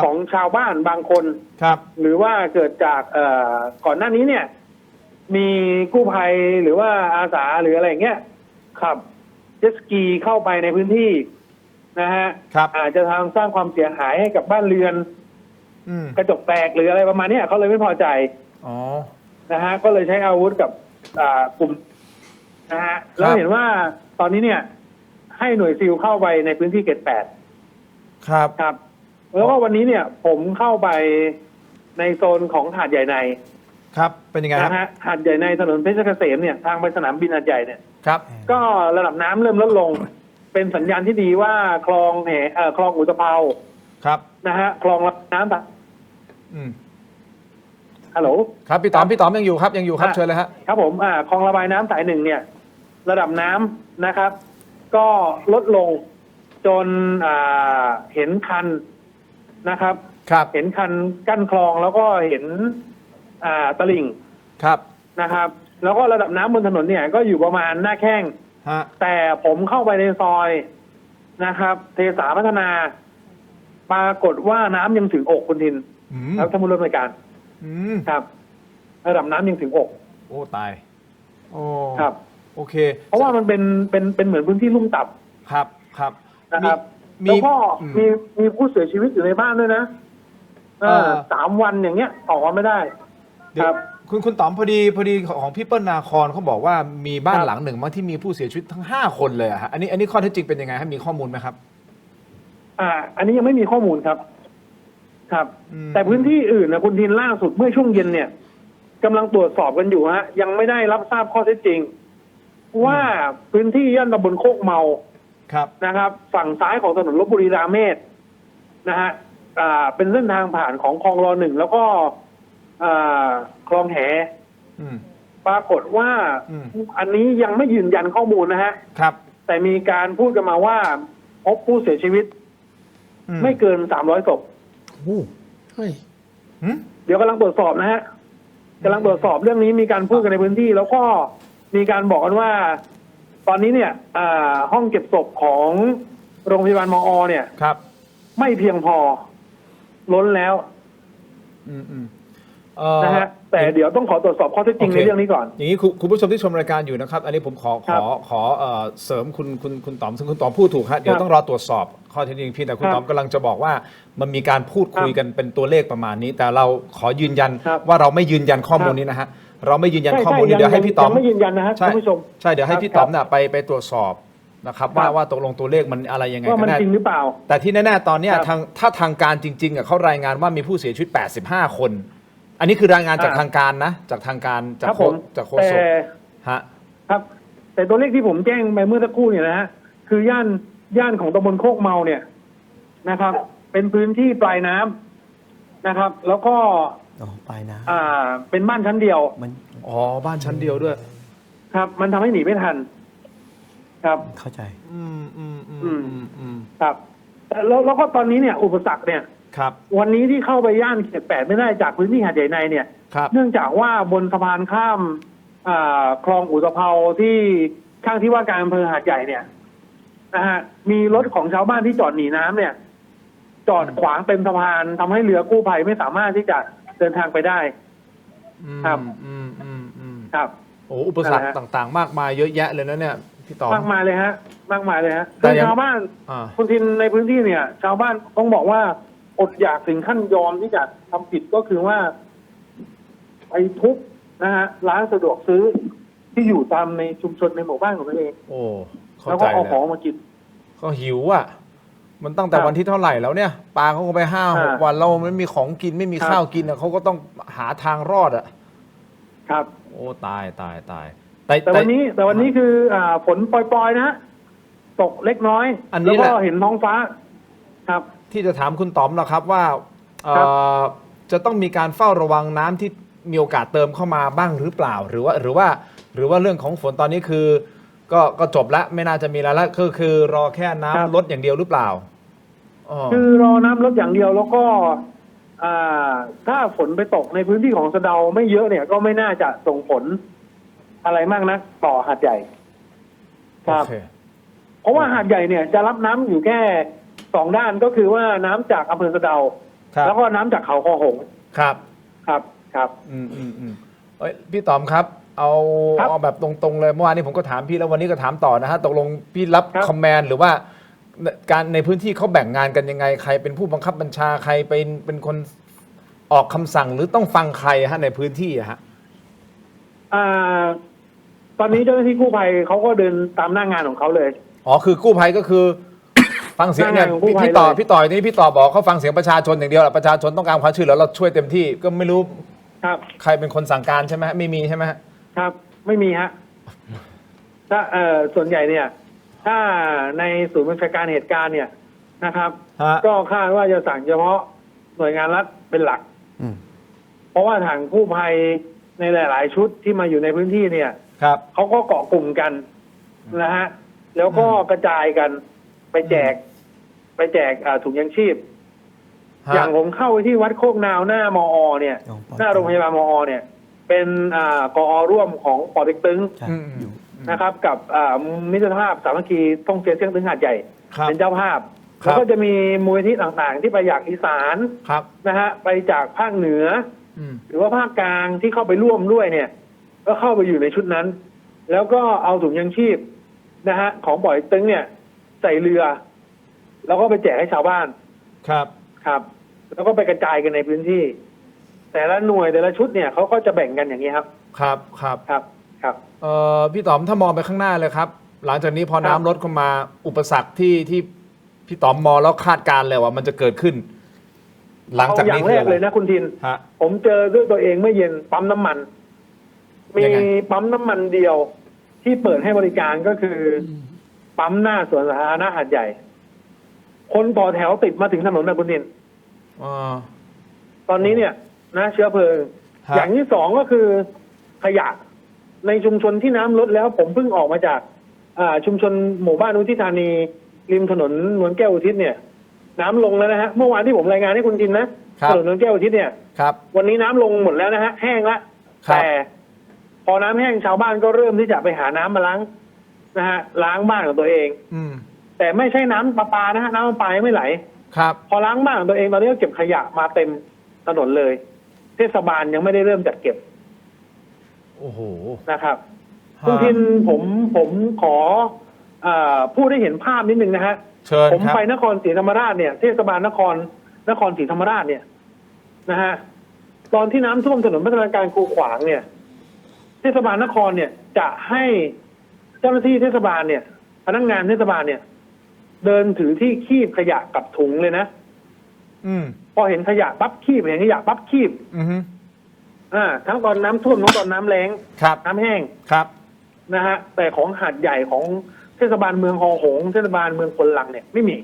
ของชาวบ้านบางคนหรือว่าเกิดจากก่อนหน้านี้เนี่ยมีกู้ภัยหรือว่าอาสาหรืออะไรอย่างเงี้ยครับเจ็ตสกีเข้าไปในพื้นที่นะฮะอาจจะทำสร้างความเสียหายให้กับบ้านเรือนกระจกแตกหรืออะไรประมาณนี้เขาเลยไม่พอใจนะฮะก็เลยใช้อาวุธกับกลุ่มนะฮะแล้วเห็นว่าตอนนี้เนี่ยให้หน่วยซิลเข้าไปในพื้นที่เขต8ครับแล้วก็วันนี้เนี่ยผมเข้าไปในโซนของหาดใหญ่ในครับเป็นยังไงครับหาดใหญ่ในถนนเพชรเกษมเนี่ยทางไปสนามบินหาดใหญ่เนี่ยครับก็ระดับน้ำเริ่มลดลงเป็นสัญญาณที่ดีว่าคลองคลองอุตภเปาครับนะฮะคลองรับน้ำฮัลโหลครับพี่ต๋อมยังอยู่ครับเชิญเลยฮะครับผมคลองระบายน้ำสาย1เนี่ยระดับน้ำนะครับก็ลดลงจนเห็นคันนะครับเห็นคันกั้นคลองแล้วก็เห็นตลิ่งนะครับแล้วก็ระดับน้ำบนถนนเนี่ยก็อยู่ประมาณหน้าแข้งแต่ผมเข้าไปในซอยนะครับเทสาพัฒนาปรากฏว่าน้ำยังถึงอกคุณทินแล้วท่านผู้ร่วมรายการครับระดับน้ำยังถึงอกโอ้ตายโอ้ครับโอเคเพราะว่ามันเป็นเหมือนพื้นที่ลุ่มต่ำครับนะครับแล้วก็มีผู้เสียชีวิตอยู่ในบ้านด้วยนะ3 วันอย่างเงี้ยออกมาไม่ได้ครับคุณต๋อมพอดีของพี่เปิ้ลนาครเขาบอกว่ามีบ้านหลังหนึ่งมั้งที่มีผู้เสียชีวิตทั้ง5 คนเลยอะฮะอันนี้ข้อเท็จจริงเป็นยังไงครับมีข้อมูลไหมครับอันนี้ยังไม่มีข้อมูลครับแต่พื้นที่อื่นนะคุณทินล่าสุดเมื่อช่วงเย็นเนี่ยกำลังตรวจสอบกันอยู่ฮะยังไม่ได้รับทราบข้อเท็จจริงว่าพื้นที่ย่านตำบลโคกเมานะครับฝั่งซ้ายของถนนลพบุรีราเมศนะฮะเป็นเส้นทางผ่านของคลองร.1แล้วก็คลองแห ปรากฏว่าอันนี้ยังไม่ยืนยันข้อมูลนะฮะ ครับ แต่มีการพูดกันมาว่าพบผู้เสียชีวิตไม่เกิน300 ศพ เฮ้ย เดี๋ยวกำลังตรวจสอบนะฮะกำลังตรวจสอบเรื่องนี้มีการพูดกันในพื้นที่ แล้วก็มีการบอกกันว่า ตอนนี้เนี่ยห้องเก็บศพของโรงพยาบาลมอเนี่ย ครับ ไม่เพียงพอล้นแล้วนะฮะแต่เดี๋ยวต้องขอตรวจสอบข้อเท็จจริงในเรื่องนี้ก่อน อย่างนี้คุณผู้ชมที่ชมรายการอยู่นะครับ อันนี้ผมขอเสริมคุณต๋อมซึ่งคุณต๋อมพูดถูกครับเดี๋ยวต้องรอตรวจสอบข้อเท็จจริงพี่แต่คุณต๋อมกำลังจะบอกว่ามันมีการพูดคุยกันเป็นตัวเลขประมาณนี้ แต่เราขอยืนยันว่าเราไม่ยืนยันข้อมูลนี้นะฮะเราไม่ยืนยันข้อมูลนี้เดี๋ยวให้พี่ต๋อมไม่ยืนยันนะฮะท่านผู้ชมใช่เดี๋ยวให้พี่ต๋อมน่ะไปตรวจสอบนะครับว่าตกลงตัวเลขมันอะไรยังไง ว่ามันจริงหรือเปล่าแต่ที่แน่ๆตอนนี้ถ้าทางการจริงๆเขารายงานว่ามีผู้เสียชีวิต85 คน อันนี้คือรายงานจากทางการนะจากทางการจากโฆษกฮะครับแต่ตัวเลขที่ผมแจ้งไปเมื่อสักครู่เนี่ยนะฮะคือย่านของตำบลโคกเมาเนี่ยนะครับ เป็นพื้นที่ปลายน้ำนะครับ แล้วก็ปลายน้ำเป็นบ้านชั้นเดียวบ้านชั้นเดียวด้วยครับมันทำให้หนีไม่ทันครับเข้าใจครับแล้วก็ตอนนี้เนี่ยอุปสรรคเนี่ยวันนี้ที่เข้าไปย่านเขต 8ไม่ได้จากพื้นที่หาดใหญ่ในเนี่ยเนื่องจากว่าบนสะพานข้ามคลองอุตภาวที่ข้างที่ว่าการอำเภอหาดใหญ่เนี่ยนะฮะมีรถของชาวบ้านที่จอดหนีน้ำเนี่ยจอดขวางเต็มสะพานทำให้เรือกู้ภัยไม่สามารถที่จะเดินทางไปได้ครับครับอุปสรรคต่างๆมากมายเยอะแยะเลยนะเนี่ยพี่ต่อมากมายเลยฮะมากมายเลยฮะแต่ชาวบ้านคุณทินในพื้นที่เนี่ยชาวบ้านต้องบอกว่าอดอยากถึงขั้นยอมที่จะทำผิดก็คือว่าไปทุบนะฮะร้านสะดวกซื้อที่อยู่ตามในชุมชนในหมู่บ้านของตัวเองแล้วก็เอาของมากินก็หิวอ่ะมันตั้งแต่วันที่เท่าไหร่แล้วเนี่ยปลาเขาก็ไป5-6 วันเราไม่มีของกินไม่มีข้าวกินเขาก็ต้องหาทางรอดอ่ะครับโอ้ตายแต่วันนี้คือฝนปล่อยๆนะฮะตกเล็กน้อยแล้วก็เห็นท้องฟ้าครับที่จะถามคุณต๋อมนะครับว่าจะต้องมีการเฝ้าระวังน้ำที่มีโอกาสเติมเข้ามาบ้างหรือเปล่าหรือว่าเรื่องของฝนตอนนี้คือก็จบแล้วไม่น่าจะมีแล้วคือรอแค่น้ำลดอย่างเดียวหรือเปล่าคือรอน้ำลดอย่างเดียวแล้วก็ถ้าฝนไปตกในพื้นที่ของสะเดาไม่เยอะเนี่ยก็ไม่น่าจะส่งผลอะไรมากนักต่อหาดใหญ่ครับเพราะว่าหาดใหญ่เนี่ยจะรับน้ำอยู่แค่2 ด้านก็คือว่าน้ำจากอำเภอสะเดาแล้วก็น้ำจากเขาคอหงส์ครับพี่ต๋อมครับเอาแบบตรงๆเลยเมื่อวานนี้ผมก็ถามพี่แล้ววันนี้ก็ถามต่อนะฮะตกลงพี่รับคอมแมนด์หรือว่าการในพื้นที่เขาแบ่งงานกันยังไงใครเป็นผู้บังคับบัญชาใครเป็นคนออกคำสั่งหรือต้องฟังใครฮะในพื้นที่ฮะตอนนี้เจ้าหน้าที่กู้ภัยเขาก็เดินตามหน้างานของเขาเลยคือกู้ภัยก็คือฟังเสียงเนี่ยพี่ต่อนี่พี่ต่อบอกเขาฟังเสียงประชาชนอย่างเดียวแหละประชาชนต้องการความช่วยเหลือเราช่วยเต็มที่ก็ไม่รู้ใครเป็นคนสั่งการใช่ไหมไม่มีใช่ไหมครับไม่มีฮะถ้าส่วนใหญ่เนี่ยถ้าในศูนย์บัญชาการเหตุการณ์เนี่ยนะครับก็คาดว่าจะสั่งเฉพาะหน่วยงานรัฐเป็นหลักเพราะว่าทางกู้ภัยในหลายๆชุดที่มาอยู่ในพื้นที่เนี่ยเขาก็เกาะกลุ่มกันนะฮะแล้วก็กระจายกันไปแจกถุงยังชีพอย่างผมเข้าไปที่วัดโคกนาวหน้ามอเนี่ยหน้าโรงพยาบาลมอเนี่ยเป็นกอร่วมของปอเต็กตึงนะครับกับมิตรภาพสามัคคีท่องเที่ยวเชียงตึงหาดใหญ่เป็นเจ้าภาพแล้วก็จะมีมูลนิธิต่างๆที่ไปจากอีสานนะฮะไปจากภาคเหนือหรือว่าภาคกลางที่เข้าไปร่วมด้วยเนี่ยก็เข้าไปอยู่ในชุดนั้นแล้วก็เอาถุงยังชีพนะฮะของปอเต็กตึงเนี่ยใส่เรือแล้วก็ไปแจกให้ชาวบ้านครับแล้วก็ไปกระจายกันในพื้นที่แต่ละหน่วยแต่ละชุดเนี่ยเขาก็จะแบ่งกันอย่างนี้ครับครับพี่ต๋อมถ้ามองไปข้างหน้าเลยครับหลังจากนี้พอน้ำลดเข้ามาอุปสรรคที่พี่ต๋อมมองแล้วคาดการณ์เลยว่ามันจะเกิดขึ้นหลังจากนี้อย่างแรกเลยนะคุณทินผมเจอด้วยตัวเองเมื่อเย็นปั๊มน้ำมันมีปั๊มน้ำมันเดียวที่เปิดให้บริการก็คือปั๊มหน้าสวนสาธารณะหาดใหญ่คนต่อแถวติดมาถึงถนนนะคุณทินตอนนี้เนี่ยนะเชื้อเพลิงอย่างที่2ก็คือขยะ ในชุมชนที่น้ำลดแล้วผมเพิ่งออกมาจากชุมชนหมู่บ้านอุทิศธานีริมถนนนวลแก้วอุทิศเนี่ยน้ำลงแล้วนะฮะเมื่อวานที่ผมรายงานให้คุณทินนะถนนนวลแก้วอุทิศเนี่ยวันนี้น้ำลงหมดแล้วนะฮะแห้งละแต่พอน้ำแห้งชาวบ้านก็เริ่มที่จะไปหาน้ำมาล้างนะฮะล้างบ้านของตัวเองแต่ไม่ใช่น้ำประปานะฮะน้ำประปาไม่ไหลพอล้างบ้านของตัวเองตอนนี้ก็เก็บขยะมาเต็มถนนเลยเทศบาลยังไม่ได้เริ่มจัดเก็บโอ้โหนะครับคุณทินผมขอพูดให้เห็นภาพนิดนึงนะฮะผมไปนครศรีธรรมราชเนี่ยเทศบาลนครศรีธรรมราชเนี่ยนะฮะตอนที่น้ำท่วมถนนพัฒนาการคูขวางเนี่ยเทศบาลนครเนี่ยจะให้เจ้าหน้าที่เทศบาลเนี่ยพนักงานเทศบาลเนี่ยเดินถือที่คีบขยะกับถุงเลยนะพอเห็นขยะปั๊บคีบเห็นขยะปั๊บคีบทั้งตอนน้ำท่วมทั้งตอนน้ำแล้งน้ำแห้งนะฮะแต่ของหาดใหญ่ของเทศบาลเมืองฮอหงเทศบาลเมืองพลลังเนี่ยไม่มี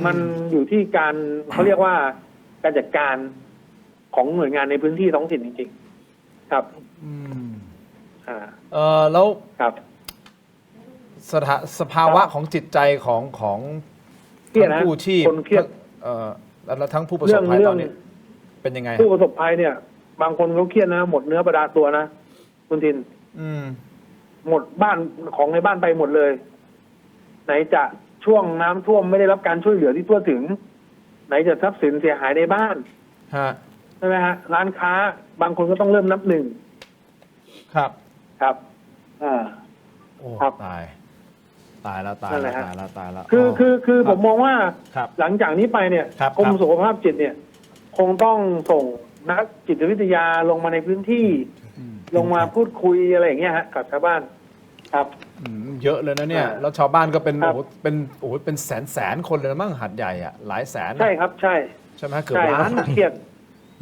มันอยู่ที่การเขาเรียกว่าการจัดการของหน่วยงานในพื้นที่ท้องถิ่นจริงๆครับแล้วครับสภาวะของจิตใจของทั้งผู้ชีพแล้วทั้งผู้ประสบภัยตอนนี้เป็นยังไงผู้ประสบภัยเนี่ยบางคนเขาเครียดนะหมดเนื้อประดาตัวนะคุณทินหมดบ้านของในบ้านไปหมดเลยไหนจะช่วงน้ำท่วมไม่ได้รับการช่วยเหลือที่ทั่วถึงไหนจะทรัพย์สินเสียหายในบ้านใช่ไหมฮะร้านค้าบางคนก็ต้องเริ่มนับหนึ่งครับตายแล้วคือผมมองว่าหลังจากนี้ไปเนี่ยกรมสุขภาพจิตเนี่ยคงต้องส่งนักจิตวิทยาลงมาในพื้นที่ลงมาพูดคุยอะไรอย่างเงี้ยฮะกับชาวบ้านครับเยอะเลยนะเนี่ยแล้วชาวบ้านก็เป็นเป็นแสนคนเลยมั้งหัดใหญ่อ่ะหลายแสนใช่ครับใช่ไหมเกือบล้านเครียด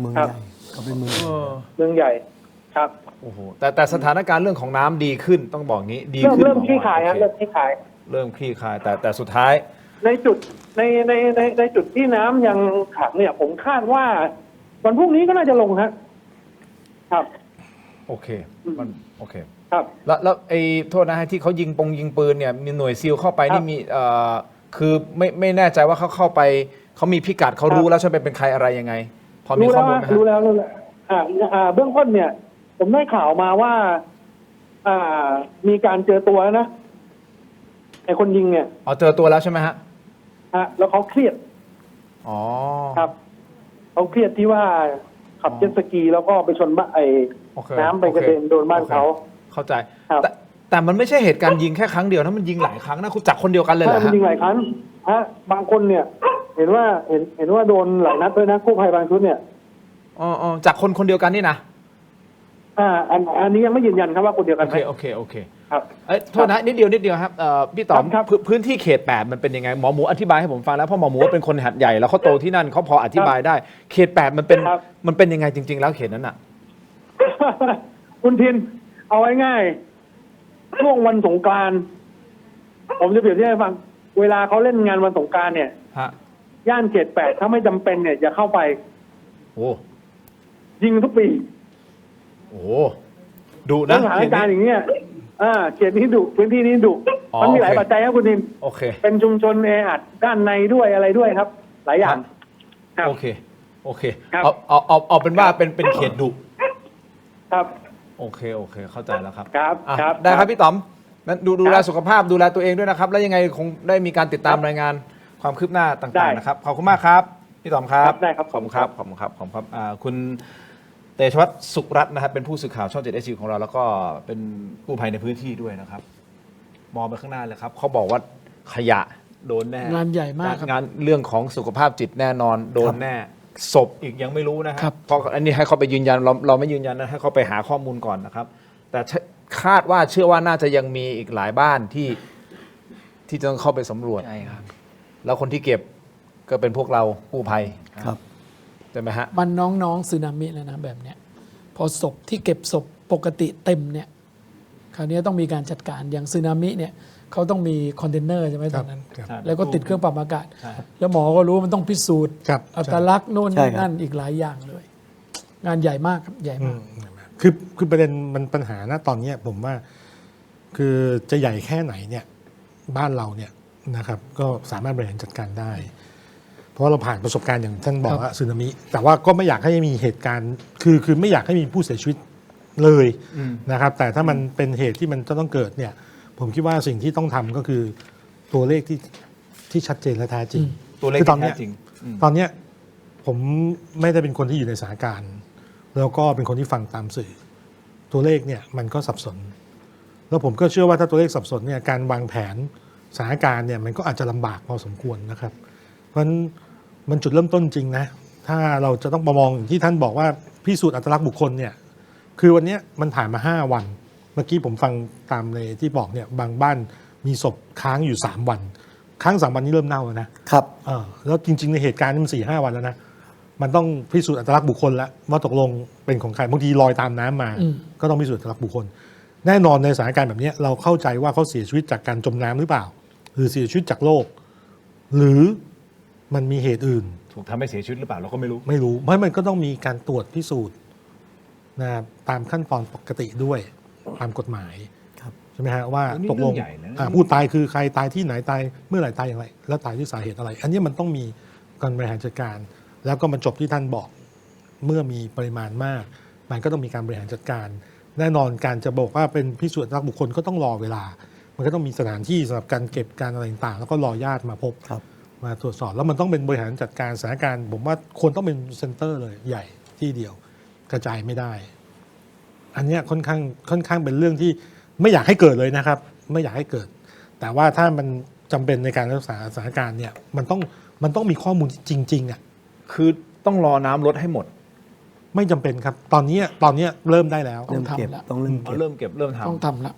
เมืองใหญ่เขาเป็นเมืองใหญ่ครับโอ้โหแต่สถานการณ์เรื่องของน้ำดีขึ้นต้องบอกงี้ดีขึ้นเริ่มคลี่คลายครับเริ่มคลี่คลายแต่สุดท้ายในจุดในจุดที่น้ำยังขังเนี่ยผมคาดว่าวันพรุ่งนี้ก็น่าจะลงครับโอเคโอเคครับแล้วไอ้โทษนะฮะที่เขายิงปืนเนี่ยมีหน่วยซีลเข้าไปนี่มีคือไม่แน่ใจว่าเขาเข้าไปเขามีพิกัดเขารู้แล้วใช่ไหมเป็นใครอะไรยังไงพอมีข้อมูลไหมรู้แล้วเบื้องต้นเนี่ยผมได้ข่าวมาว่ามีการเจอตัวนะไอ้คนยิงเนี่ยเจอตัวแล้วใช่ไหมฮะแล้วเขาเครียดครับเขาเครียดที่ว่าขับเจ็ตสกีแล้วก็ไปชนน้ำไปกระเด็นโดนบ้านเขาเข้าใจแต่มันไม่ใช่เหตุการณ์ยิงแค่ครั้งเดียวนะมันยิงหลายครั้งนะคุณจับคนเดียวกันเลยเหรอฮะมันยิงหลายครั้งบางคนเนี่ยเห็นว่าโดนหลายนัดด้วยนะกู้ภัยบางชุดเนี่ยจากคนเดียวกันนี่นะอันนี้ยังไม่ยืนยันครับว่าคนเดียวกันไหมโอเคครับโทษนะนิดเดียวครับพี่ต๋อมพื้นที่เขต8มันเป็นยังไงหมอหมูอธิบายให้ผมฟังแล้วเพราะหมอหมูเป็นคนหัดใหญ่แล้วเขาโตที่นั่นเขาพออธิบายได้เขต8มันเป็นยังไงจริงๆแล้วเขตนั้นอ่ะคุณทินเอาไว้ง่ายช่วงวันสงกรานต์ผมจะเปรียบเทียบให้ฟังเวลาเขาเล่นงานวันสงกรานต์เนี่ยย่านเขต8ถ้าไม่จำเป็นเนี่ยอย่าเข้าไปยิงทุกปีดุนะสถานการณ์อย่างเงี้ยเขตนี้ดุพื้นที่นี้ดุมันมีหลายปัจจัยครับคุณทินเป็นชุมชนแออัดด้านในด้วยอะไรด้วยครับหลายอย่างโอเคเอาเป็นว่าเป็นเขตดุครับโอเคเข้าใจแล้วครับครับได้ครับพี่ต๋อมนั้นดูแลสุขภาพดูแลตัวเองด้วยนะครับแล้วยังไงคงได้มีการติดตามรายงานความคืบหน้าต่างๆนะครับขอบคุณมากครับพี่ต๋อมครับได้ครับขอบคุณครับคุณเตชวัฒน์สุขรัตน์นะครับเป็นผู้สื่อข่าวช่อง 7 HD ของเราแล้วก็เป็นกู้ภัยในพื้นที่ด้วยนะครับมองไปข้างหน้าเลยครับเขาบอกว่าขยะโดนแน่งานใหญ่มากงานเรื่องของสุขภาพจิตแน่นอนโดนแน่ศพอีกยังไม่รู้นะครับเพราะอันนี้ให้เขาไปยืนยันเราไม่ยืนยันนะให้เขาไปหาข้อมูลก่อนนะครับแต่คาดว่าเชื่อว่าน่าจะยังมีอีกหลายบ้านที่จะต้องเข้าไปสำรวจใช่ครับแล้วคนที่เก็บก็เป็นพวกเรากู้ภัยครับใช่ไหมฮะมันน้องๆสึนามิเลยนะแบบเนี้ยพอศพที่เก็บศพปกติเต็มเนี่ยคราวนี้ต้องมีการจัดการอย่างสึนามิเนี่ยเขาต้องมีคอนเทนเนอร์ใช่ไหมตอนนั้นแล้วก็ติดเครื่องปรับอากาศแล้วหมอก็รู้มันต้องพิสูจน์อัตลักษณ์โน่นนั่นอีกหลายอย่างเลยงานใหญ่มากครับใหญ่มาก คือประเด็นมันปัญหาณตอนนี้ผมว่าคือจะใหญ่แค่ไหนเนี่ยบ้านเราเนี่ยนะครับก็สามารถบริหารจัดการได้ เพราะว่าเราผ่านประสบการณ์อย่างท่านบอกว่าสึนามิแต่ว่าก็ไม่อยากให้มีเหตุการณ์คือไม่อยากให้มีผู้เสียชีวิตเลยนะครับแต่ถ้ามันเป็นเหตุที่มันจะต้องเกิดเนี่ยผมคิดว่าสิ่งที่ต้องทำก็คือตัวเลขที่ชัดเจนและแท้จริง ตัวเลข คือ ที่แท้จริง ตอนเนี้ยผมไม่ได้เป็นคนที่อยู่ในสถานการณ์แล้วก็เป็นคนที่ฟังตามสื่อตัวเลขเนี่ยมันก็สับสนแล้วผมก็เชื่อว่าถ้าตัวเลขสับสนเนี่ยการวางแผนสถานการณ์เนี่ยมันก็อาจจะลำบากพอสมควรนะครับเพราะฉะนั้นมันจุดเริ่มต้นจริงนะถ้าเราจะต้องมองที่ท่านบอกว่าพิสูจน์อัตลักษณ์บุคคลเนี่ยคือวันนี้มันผ่านมา5 วันเมื่อกี้ผมฟังตามในที่บอกเนี่ยบางบ้านมีศพค้างอยู่3 วันค้าง3 วันนี้เริ่มเน่าแล้วนะครับแล้วจริงๆในเหตุการณ์นี้มัน4-5 วันแล้วนะมันต้องพิสูจน์อัตลักษณ์บุคคลแล้วว่าตกลงเป็นของใครบางทีลอยตามน้ำมาก็ต้องพิสูจน์อัตลักษณ์บุคคลแน่นอนในสถานการณ์แบบนี้เราเข้าใจว่าเขาเสียชีวิตจากการจมน้ำหรือเปล่าหรือเสียชีวิตจากโรคหรือมันมีเหตุอื่นถูกทำให้เสียชีวิตหรือเปล่าเราก็ไม่รู้เพราะมันก็ต้องมีการตรวจพิสูจน์นะตามขั้นตอนปกติด้วยตามกฎหมายใช่ไหมฮะว่าตกลงผู้ตายคือใครตายที่ไหนตายเมื่อไหร่ตายอย่างไรแล้วตายด้วยสาเหตุอะไรอันนี้มันต้องมีการบริหารจัดการแล้วก็มันจบที่ท่านบอกเมื่อมีปริมาณมากมันก็ต้องมีการบริหารจัดการแน่นอนการจะบอกว่าเป็นพิสูจน์อัตลักษณ์บุคคลก็ต้องรอเวลามันก็ต้องมีสถานที่สำหรับการเก็บการอะไรต่างๆแล้วก็รอญาติมาพบมาตรวจสอบแล้วมันต้องเป็นบริหารจัดการสถานการณ์ผมว่าควรต้องเป็นเซ็นเตอร์เลยใหญ่ที่เดียวกระจายไม่ได้อันนี้ค่อนข้างเป็นเรื่องที่ไม่อยากให้เกิดเลยนะครับไม่อยากให้เกิดแต่ว่าถ้ามันจำเป็นในการรักษาสถานการณ์เนี่ยมันต้องมีข้อมูลจริงๆอ่ะคือต้องรอน้ำลดให้หมดไม่จำเป็นครับตอนนี้เริ่มได้แล้วเริ่มเก็บต้องเริ่มเก็บเริ่มเก็บเริ่มทำต้องทำแล้ว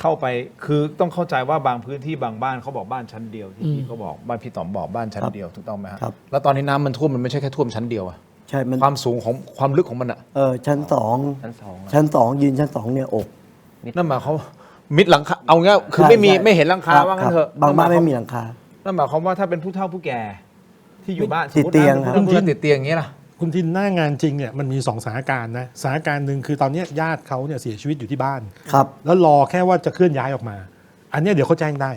เข้าไปคือต้องเข้าใจว่าบางพื้นที่บางบ้านเขาบอกบ้านชั้นเดียวที่พี่เขาบอกบ้านพี่ต๋อมบอกบ้านชั้นเดียวถูกต้องไหมครับแล้วตอนนี้น้ำมันท่วมมันไม่ใช่แค่ท่วมชั้นเดียวอะใช่มันความสูงของความลึกของมันอะชั้น 2ยืนชั้น 2เนี่ยอกนั่นหมายเขามิดหลังคาเอางี้คือไม่เห็นหลังคาว่างั้นเถอะบางบ้านไม่มีหลังคานั่นหมายความว่าถ้าเป็นผู้เฒ่าผู้แก่ที่อยู่บ้านติดเตียงติดเตียงอย่างนี้ล่ะคุณทินหน้างานจริงเนี่ยมันมี2 สถานการณ์นะสถานการณ์หนึ่งคือตอนนี้ญาติเขาเนี่ยเสียชีวิตอยู่ที่บ้านครับแล้วรอแค่ว่าจะเคลื่อนย้ายออกมาอันนี้เดี๋ยวเขาแจ้งได้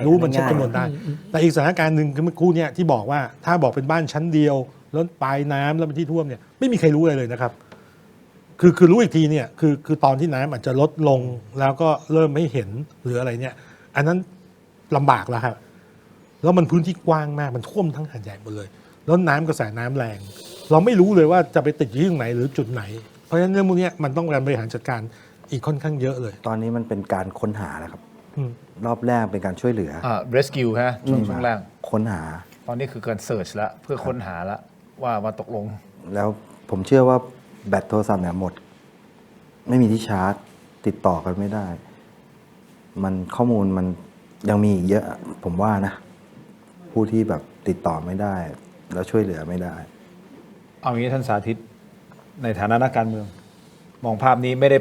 รู้มันเช็คจำนวนได้แต่อีกสถานการณ์หนึ่งคือเมื่อกี้เนี่ยที่บอกว่าถ้าบอกเป็นบ้านชั้นเดียวแล้วปลายน้ำแล้วเป็นที่ท่วมเนี่ยไม่มีใครรู้เลยนะครับคือรู้อีกทีเนี่ยคือตอนที่น้ำอาจจะลดลงแล้วก็เริ่มไม่เห็นหรืออะไรเนี่ยอันนั้นลำบากแล้วครับแล้วมันพื้นที่กว้างมากมันท่วมทั้งหาดใหญ่หมดเลยแล้วน้ำกระแสน้ำแรงเราไม่รู้เลยว่าจะไปติดอยู่ที่ตรงไหนหรือจุดไหนเพราะฉะนั้นเรื่องพวกนี้มันต้องการบริหารจัดการอีกค่อนข้างเยอะเลยตอนนี้มันเป็นการค้นหาแล้วครับรอบแรกเป็นการช่วยเหลือrescue ฮะช่วงแรกค้นหาตอนนี้คือการ search แล้วเพื่อค้นหาแล้วว่าตกลงแล้วผมเชื่อว่าแบตโทรศัพท์เนี่ยหมดไม่มีที่ชาร์จติดต่อกันไม่ได้มันข้อมูลมันยังมีอีกเยอะผมว่านะผู้ที่แบบติดต่อไม่ได้แล้วช่วยเหลือไม่ได้เอางี้ท่านสาธิตในฐานะนักการเมืองมองภาพนี้ไม่ได้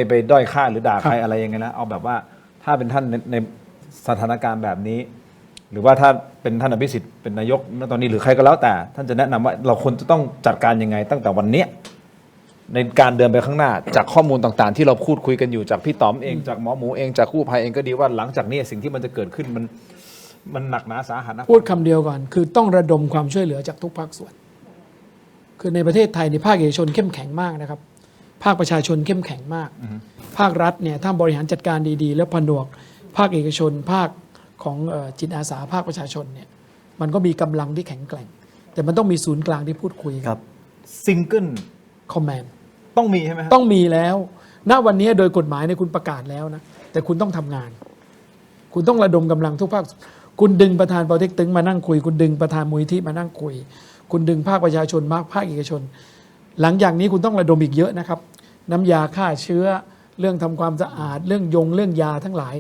ไปด้อยค่าหรือด่าใครอะไรยังไงนะเอาแบบว่าถ้าเป็นท่านในสถานการณ์แบบนี้หรือว่าถ้าเป็นท่านอภิสิทธิ์เป็นนายกณตอนนี้หรือใครก็แล้วแต่ท่านจะแนะนำว่าเราควรจะต้องจัดการยังไงตั้งแต่วันนี้ในการเดินไปข้างหน้าจากข้อมูลต่างๆที่เราพูดคุยกันอยู่จากพี่ต๋อมเองจากหมอหมูเองจากกู้ภัยเองก็ดีว่าหลังจากนี้สิ่งที่มันจะเกิดขึ้นมันหนักหนาสาหัสนะพูดคำเดียวก่อนคือต้องระดมความช่วยเหลือจากทุกภาคส่วนคือในประเทศไทยในภาคเอกชนเข้มแข็งมากนะครับภาคประชาชนเข้มแข็งมากภาครัฐเนี่ยถ้าบริหารจัดการดีๆแล้วผนวกภาคเอกชนภาคของจิตอาสาภาคประชาชนเนี่ยมันก็มีกำลังที่แข็งแกร่งแต่มันต้องมีศูนย์กลางที่พูดคุยกันซิงเกิลคอมแมนด์ต้องมีใช่ไหมต้องมีแล้วณวันนี้โดยกฎหมายเนี่ยคุณประกาศแล้วนะแต่คุณต้องทำงานคุณต้องระดมกำลังทุกภาคคุณดึงประธานปอเต็กตึงมานั่งคุยคุณดึงประธานมูลนิธิมานั่งคุยคุณดึงภาคประชาชนภาคเอกชนหลังจากนี้คุณต้องระดมอีกเยอะนะครับน้ำยาฆ่าเชื้อเรื่องทำความสะอาดเรื่องยาทั้งหลาย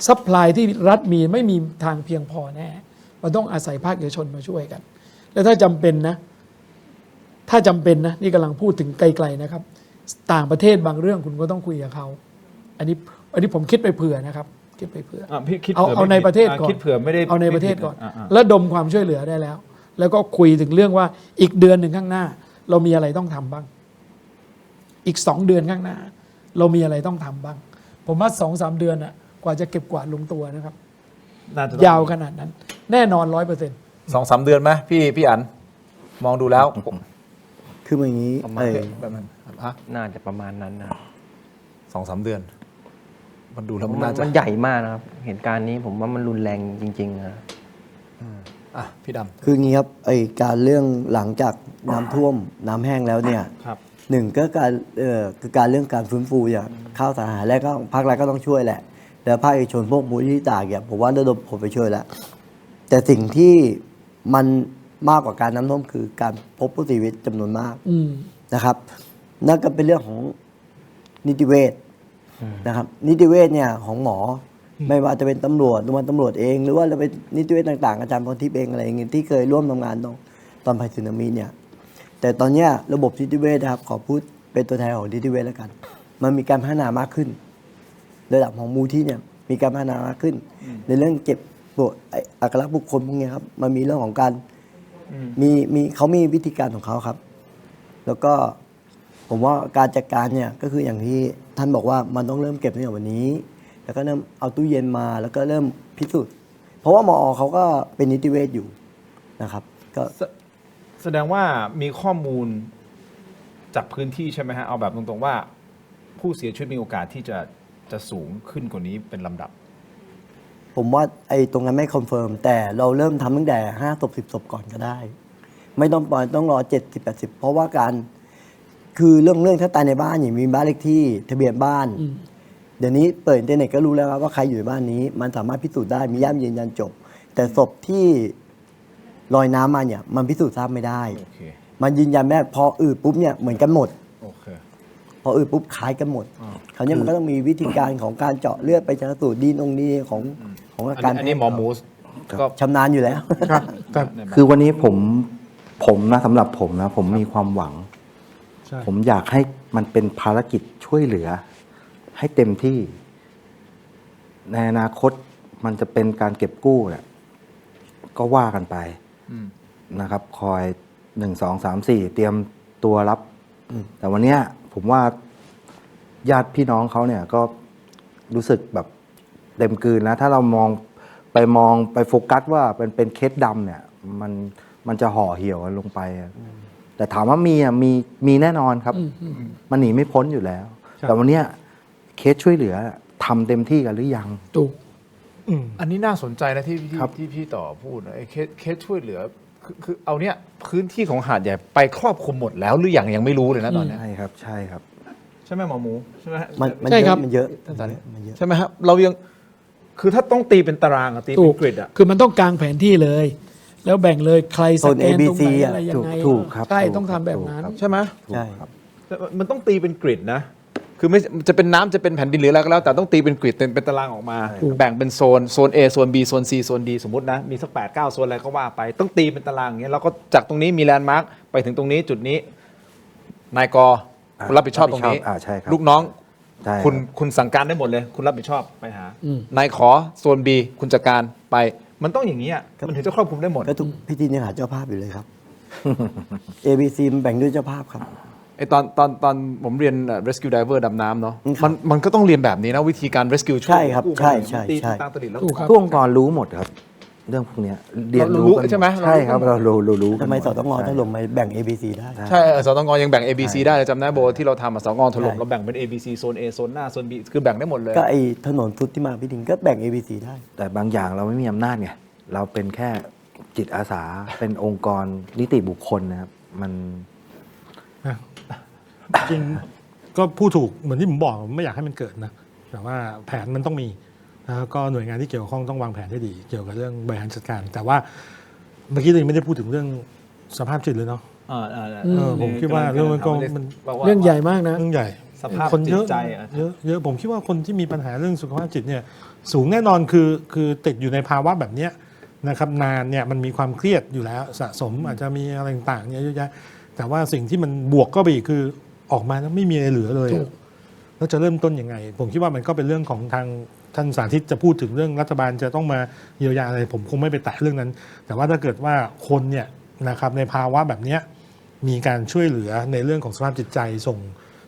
ซัพพลายที่รัฐมีไม่มีทางเพียงพอแน่มันต้องอาศัยภาคเอกชนมาช่วยกันแล้วถ้าจำเป็นนะนี่กำลังพูดถึงไกลๆนะครับต่างประเทศบางเรื่องคุณก็ต้องคุยกับเขาอันนี้ผมคิดไปเผื่อนะครับคิดไปเผื่อเอาในประเทศก่อนคิดเผื่อไม่ได้เอาในประเทศก่อนแล้วดมความช่วยเหลือได้แล้วก็คุยถึงเรื่องว่าอีกเดือนหนึ่งข้างหน้าเรามีอะไรต้องทำบ้าง อีก2 เดือนข้างหน้า เรามีอะไรต้องทำบ้าง ผมว่า2-3 เดือนอ่ะกว่าจะเก็บกวาดลงตัวนะครับ น่าจะ ยาวขนาดนั้น แน่นอน 100% 2-3 เดือนไหมพี่อันมองดูแล้ว คืออย่างนี้ ประมาณแบบนั้นฮะ น่าจะประมาณนั้นนะ 2-3 เดือน มันดูแล้วมัน มั น่าน จะ ใหญ่มากนะครับเหตุการณ์นี้ผมว่ามันรุนแรงจริงๆนะ พี่ดำ คืออย่างนี้ครับการเรื่องหลังจากน้ำท่วมน้ำแห้งแล้วเนี่ย ครับ หนึ่งก็การคือการเรื่องการฟื้นฟูอย่างข้าวสารอาหารแล้วก็ภาครัฐก็ต้องช่วยแหละแล้วภาคเอกชนพวกมูลนิธิต่างเนี่ยผมว่าระดมผมไปช่วยแล้วแต่สิ่งที่มันมากกว่าการน้ำท่วมคือการพบผู้เสียชีวิตจำนวนมากนะครับ นั่นก็เป็นเรื่องของนิติเวชนะครับ นิติเวชเนี่ยของหมอไม่ว่าจะเป็นตำรวจหรือว่าตำรวจเอง หรือว่าเราเป็นนิติเวชต่างๆอาจารย์พรทิพย์เองอะไรอย่างเงี้ยที่เคยร่วมทำงานตอนภัยสึนามิเนี่ยแต่ตอนเนี้ยระบบนิติเวชนะครับขอพูดเป็นตัวแทนของนิติเวชแล้วกันมันมีการพัฒนามากขึ้นระดับของมูลที่เนี่ยมีการพัฒนามากขึ้น ในเรื่องเก็บตัวอักลักษณ์บุคคลพวกนี้ครับมันมีเรื่องของการเขามีวิธีการของเขาครับ แล้วก็ผมว่าการจัดการเนี่ยก็คืออย่างที่ท่านบอกว่ามันต้องเริ่มเก็บตั้งแต่วันนี้ แล้วก็เริ่มเอาตู้เย็นมาแล้วก็เริ่มพิสูจน์เพราะว่ามอเขาก็เป็นนิติเวชอยู่นะครับก็แสดงว่ามีข้อมูลจากพื้นที่ใช่ไหมฮะเอาแบบตรงๆว่าผู้เสียชีวิตมีโอกาสที่จะสูงขึ้นกว่านี้เป็นลำดับ ผมว่าตรงนั้นไม่คอนเฟิร์มแต่เราเริ่มทำตั้งแต่5 ศพ 10 ศพก่อนก็ได้ ไม่ต้องปล่อยต้องรอ70 80เพราะว่าการคือเรื่องถ้าตายในบ้านอย่างมีบ้านเลขที่ทะเบียนบ้านเดี๋ยวนี้เปิดอินเทอร์เน็ตก็รู้แล้วครับว่าใครอยู่ในบ้านนี้มันสามารถพิสูจน์ได้มีย่ามยืนยันจบแต่ศพที่ลอยน้ำมาเนี่ยมันพิสูจน์ทราบไม่ได้มันยืนยันแม่พออืดปุ๊บเนี่ยเหมือนกันหมดพออืดปุ๊บคล้ายกันหมดคราวนี้มันก็ต้องมีวิธีการของการเจาะเลือดไปชันสูตรดีตรงนี้ของอาการ อันนี้หมอหมูก็ ชำนาญอยู่แล้ว คือวันนี้ผมนะสำหรับผมนะผมมีความหวัง ผมอยากให้มันเป็นภารกิจช่วยเหลือ ให้เต็มที่ ในอนาคตมันจะเป็นการเก็บกู้เนี่ยก็ว่ากันไปนะครับ คอย1 2 3 4เตรียมตัวรับแต่วันเนี้ยผมว่าญาติพี่น้องเขาเนี่ยก็รู้สึกแบบเต็มกลืนแล้วถ้าเรามองไปโฟกัสว่าเป็นเคสดำเนี่ยมันจะห่อเหี่ยวลงไปแต่ถามว่ามีแน่นอนครับมันหนีไม่พ้นอยู่แล้ว แต่วันเนี้ยเคสช่วยเหลือทำเต็มที่กันหรือยังถูกอันนี้น่าสนใจนะที่พี่ต่อพูดไอ้เคสช่วยเหลือคือเอาเนี้ยพื้นที่ของหาดใหญ่ไปครอบคลุมหมดแล้วหรือยังไม่รู้เลยนะตอนนี้ใช่ครับใช่ครับใช่ไหมหมอหมูใช่ไหม ใช่ครับมันเยอะ ใช่ไหมครับเรายังคือถ้าต้องตีเป็นตารางอะตีเป็นกริดอะคือมันต้องกางแผนที่เลย แล้วแบ่งเลยใครสแกนตรงไหนอะไรยังไง ถูกครับ ใช่ต้องทำแบบนั้น ใช่ไหม ใช่ มันต้องตีเป็นกริดนะคือไม่จะเป็นน้ำจะเป็นแผ่นดินหรืออะไรก็แล้วแต่ต้องตีเป็นกริดเป็นตารางออกมาแบ่งเป็นโซน A โซน B โซน C โซน D สมมตินะมีสัก8-9โซนอะไรก็ว่าไปต้องตีเป็นตารางอย่างเงี้ยแล้วก็จากตรงนี้มีแลนด์มาร์คไปถึงตรงนี้จุดนี้นายกคุณรับผิดชอบตรงนี้ ใช่ครับ ลูกน้อง ใช่ คุณสั่งการได้หมดเลยคุณรับผิดชอบไปหานายขอโซน B คุณจัดการไปมันต้องอย่างนี้อ่ะมันถึงจะครอบคลุมได้หมดก็ทุกพิธียังหาเจ้าภาพอยู่เลยครับ ABC มันแบ่งด้วยเจ้าภาพครับไอตอนผมเรียน rescue diver ดำน้ำเนาะมันก็ต้องเรียนแบบนี้นะวิธีการ rescue ช่วย ใช่ครับใช่ตีตั้งตลิดแล้ว ทุกองค์กรรู้หมดครับ เรื่องพวกเนี้ยเรียนรู้ใช่ไหมใช่ครับเรารู้ ทำไมสตงถล่มมาแบ่ง ABC ได้ใช่สตงยังแบ่ง ABC ได้จำได้โบที่เราทำสตงถล่มเราแบ่งเป็น ABC โซน A โซนหน้าโซน B คือแบ่งได้หมดเลยก็ไอถนนสุดที่มาพิดิงก็แบ่ง ABC ได้แต่บางอย่างเราไม่มีอำนาจไงเราเป็นแค่จิตอาสาเป็นองค์กรนิติบุคคลนะครับมันจริงก็พูดถูกเหมือนที่ผมบอกไม่อยากให้มันเกิดนะแต่ว่าแผนมันต้องมีแล้วก็หน่วยงานที่เกี่ยวข้องต้องวางแผนให้ดีเกี่ยวกับเรื่องบริหารจัดการแต่ว่าเมื่อกี้เรายังไม่ได้พูดถึงเรื่องสภาพจิตเลยเนาะผมคิดว่าเรื่องมันก็เรื่องใหญ่มากนะเรื่องใหญ่สภาพจิตใจเยอะผมคิดว่าคนที่มีปัญหาเรื่องสุขภาพจิตเนี่ยสูงแน่นอนคือติดอยู่ในภาวะแบบนี้นะครับนานเนี่ยมันมีความเครียดอยู่แล้วสะสมอาจจะมีอะไรต่างๆเยอะแยะแต่ว่าสิ่งที่มันบวกก็ไปอีกคือออกมาแล้วไม่มีอะไรเหลือเลยแล้วจะเริ่มต้นยังไงผมคิดว่ามันก็เป็นเรื่องของทางท่านสาธิตจะพูดถึงเรื่องรัฐบาลจะต้องมาเยียวยาอะไรผมคงไม่ไปแตะเรื่องนั้นแต่ว่าถ้าเกิดว่าคนเนี่ยนะครับในภาวะแบบนี้มีการช่วยเหลือในเรื่องของสภาพจิตใจ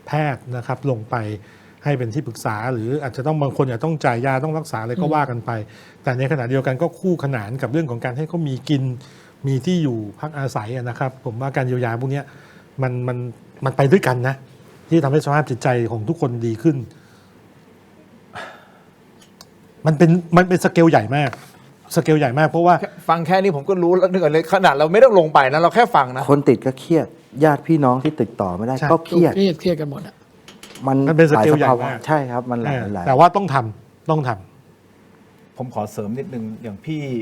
แพทย์นะครับลงไปให้เป็นที่ปรึกษาหรืออาจจะต้องบางคนอาจต้องจ่ายยาต้องรักษาอะไรก็ว่ากันไป แต่ในขณะเดียวกันก็คู่ขนานกับเรื่องของการให้เขามีกินมีที่อยู่พักอาศัยนะครับผมว่าการเยียวยาพวกนี้มันไปด้วยกันนะที่ทำให้สภาพจิตใจของทุกคนดีขึ้นมันเป็นสเกลใหญ่มากเพราะว่าฟังแค่นี้ผมก็รู้แล้วนึกเลยขนาดเราไม่ต้องลงไปนะเราแค่ฟังนะคนติดก็เครียดญาติพี่น้องที่ติดต่อไม่ได้ก็เครียดกันหมดอ่ะมันเป็นสเกลใหญ่มากใช่ครับมันหลายแต่ว่าต้องทำผมขอเสริมนิดนึงอย่าง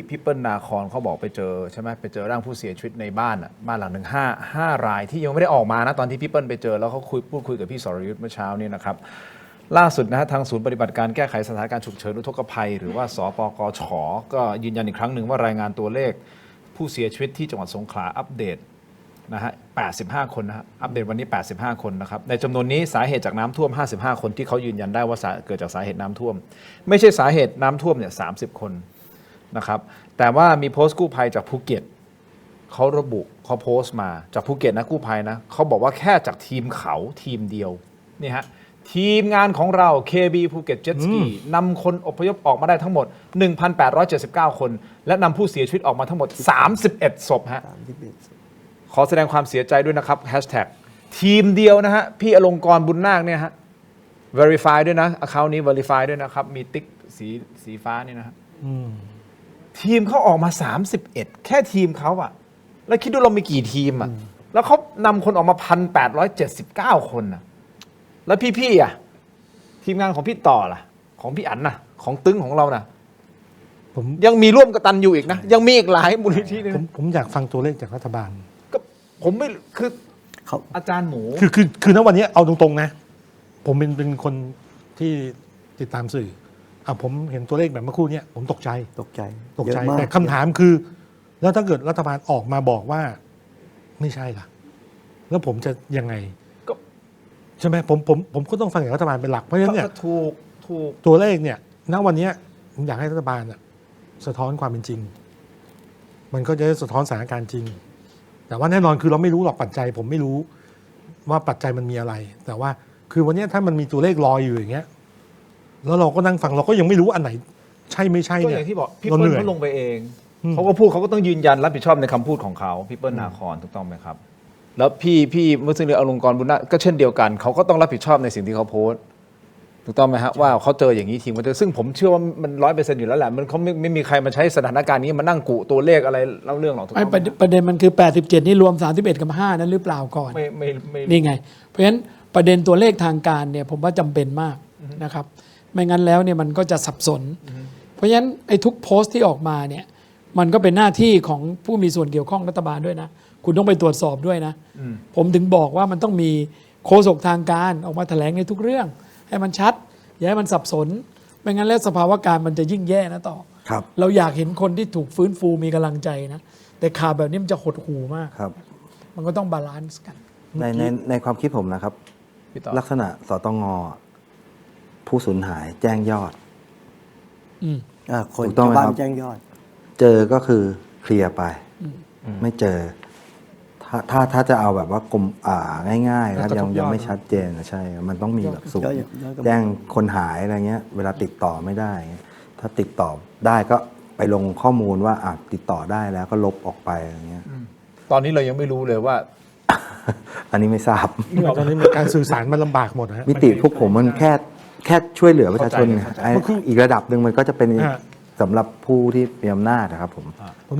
พี่เปิ้ลนาคอนเขาบอกไปเจอใช่ไหมไปเจอร่างผู้เสียชีวิตในบ้านหลังหนึ่งห้ารายที่ยังไม่ได้ออกมานะตอนที่พี่เปิ้ลไปเจอแล้วเขาพูดคุยกับพี่สรยุทธ์เมื่อเช้านี้นะครับล่าสุดนะฮะทางศูนย์ปฏิบัติการแก้ไขสถานการณ์ฉุกเฉินอุทกภัยหรือว่าสปกฉ.ก็ยืนยันอีกครั้งหนึ่งว่ารายงานตัวเลขผู้เสียชีวิตที่จังหวัดสงขลาอัปเดตนะฮะ85 คนนะฮะอัปเดตวันนี้85 คนนะครับในจำนวนนี้สาเหตุจากน้ำท่วม55 คนที่เขายืนยันได้ว่าเกิดจากสาเหตุน้ำท่วมไม่ใช่สาเหตุน้ำท่วมเนี่ย30 คนนะครับแต่ว่ามีโพสต์กู้ภัยจากภูเก็ตเขาระบุเขาโพสต์มาจากภูเก็ตนะกู้ภัยนะเขาบอกว่าแค่จากทีมเขาทีมเดียวนี่ฮะทีมงานของเรา KB ภูเก็ตเจ็ตสกีนำคนอพยพออกมาได้ทั้งหมด 1,879 คนและนำผู้เสียชีวิตออกมาทั้งหมด31ศพฮะขอแสดงความเสียใจด้วยนะครับแฮชแท็กทีมเดียวนะฮะพี่อลงกรณ์บุญนาคเนี่ยฮะ verify ด้วยนะ account นี้ verify ด้วยนะครับมีติ๊กสีฟ้านี่นะฮะทีมเขาออกมา31แค่ทีมเขาอะแล้วคิดดูเรามีกี่ทีมอะแล้วเขานำคนออกมา 1,879 คนอะแล้วพี่ๆอะทีมงานของพี่ต่อล่ะของพี่อั๋นน่ะของตึ้งของเราน่ะผมยังมีร่วมกตัญญูอีกนะยังมีอีกหลายมูลนิธิเลยผมอยากฟังตัวเลขจากรัฐบาลก็ผมไม่คืออาจารย์หมูคือณวันนี้เอาตรงๆนะผมเป็นคนที่ติดตามสื่อผมเห็นตัวเลขแบบเมื่อครู่นี้ผมตกใจแต่คำถามคือแล้วถ้าเกิดรัฐบาลออกมาบอกว่าไม่ใช่ล่ะแล้วผมจะยังไงใช่ไหมผมก็ต้องฟังจากรัฐบาลเป็นหลักเพราะฉะนั้นเนี่ยถูกตัวเลขเนี่ยณวันนี้ผมอยากให้รัฐบาลสะท้อนความเป็นจริงมันก็จะสะท้อนสถานการณ์จริงแต่ว่าแน่นอนคือเราไม่รู้หรอกปัจจัยผมไม่รู้ว่าปัจจัยมันมีอะไรแต่ว่าคือวันนี้ถ้ามันมีตัวเลขลอยอยู่อย่างเงี้ยแล้วเราก็นั่งฟังเราก็ยังไม่รู้อันไหนใช่ไม่ใช่เนี่ยก็อย่างที่บอกพี่เปิ้ลเขาลงไปเองเขาก็พูดเขาก็ต้องยืนยันรับผิดชอบในคำพูดของเขาพี่เปิ้ลนาคอนถูกต้องไหมครับแล้วพี่เมื่อซึ่งเรียกอลงกรณ์บุญนาคก็เช่นเดียวกันเขาก็ต้องรับผิดชอบในสิ่งที่เขาโพสต์ถูกต้องไหมฮะว่าเขาเจออย่างนี้ทีมเขาเจอซึ่งผมเชื่อว่ามัน100%อยู่แล้วแหละมันเขาไม่มีใครมาใช้สถานการณ์นี้มานั่งกุตัวเลขอะไรเล่าเรื่องหรอกถูกต้องประเด็นมันคือ87นี่รวม31กับ5นั้นหรือเปล่าก่อนไม่นี่ไงเพราะฉะนั้นประเด็นตัวเลขทางการเนี่ยผมว่าจำเป็นมากนะครับไม่งั้นแล้วเนี่ยมันก็จะสับสนเพราะฉะนั้นไอ้ทุกโพสต์ที่ออกมาเนี่ยมันก็เป็นหน้าที่ของผู้มีส่วนเกี่ยวข้องรัฐบาลด้วยนะคุณต้องไปตรวจสอบด้วยนะผมถึงบอกว่ามันต้องมีโฆษกทางการออกมาแถลงในทุกเรื่องให้มันชัดอย่าให้มันสับสนไม่งั้นแล้วสภาวะการมันจะยิ่งแย่นะต่อเราอยากเห็นคนที่ถูกฟื้นฟูมีกำลังใจนะแต่ข่าวแบบนี้มันจะหดหู่มากมันก็ต้องบาลานซ์กันในความคิดผมนะครับลักษณะสตง.ผู้สูญหายแจ้งยอดคนชาวบ้านแจ้งยอดเจอก็คือเคลียร์ไปไม่เจอถ้าจะเอาแบบว่ากลมง่ายๆครับยังไม่ชัดเจนใช่มันต้องมีแบบสูตรแจ้งคนหายอะไรเงี้ยเวลาติดต่อไม่ได้ถ้าติดต่อได้ก็ไปลงข้อมูลว่าติดต่อได้แล้วก็ลบออกไปอะไรเงี้ยตอนนี้เรายังไม่รู้เลยว่า อันนี้ไม่ทราบตอนนี้การสื่อสารมันลำบากหมดนะมิติพวกผมมันแค่ช่วยเหลือประชาชนอีกระดับหนึ่งมันก็จะเป็นสำหรับผู้ที่มีอำนาจนะครับผม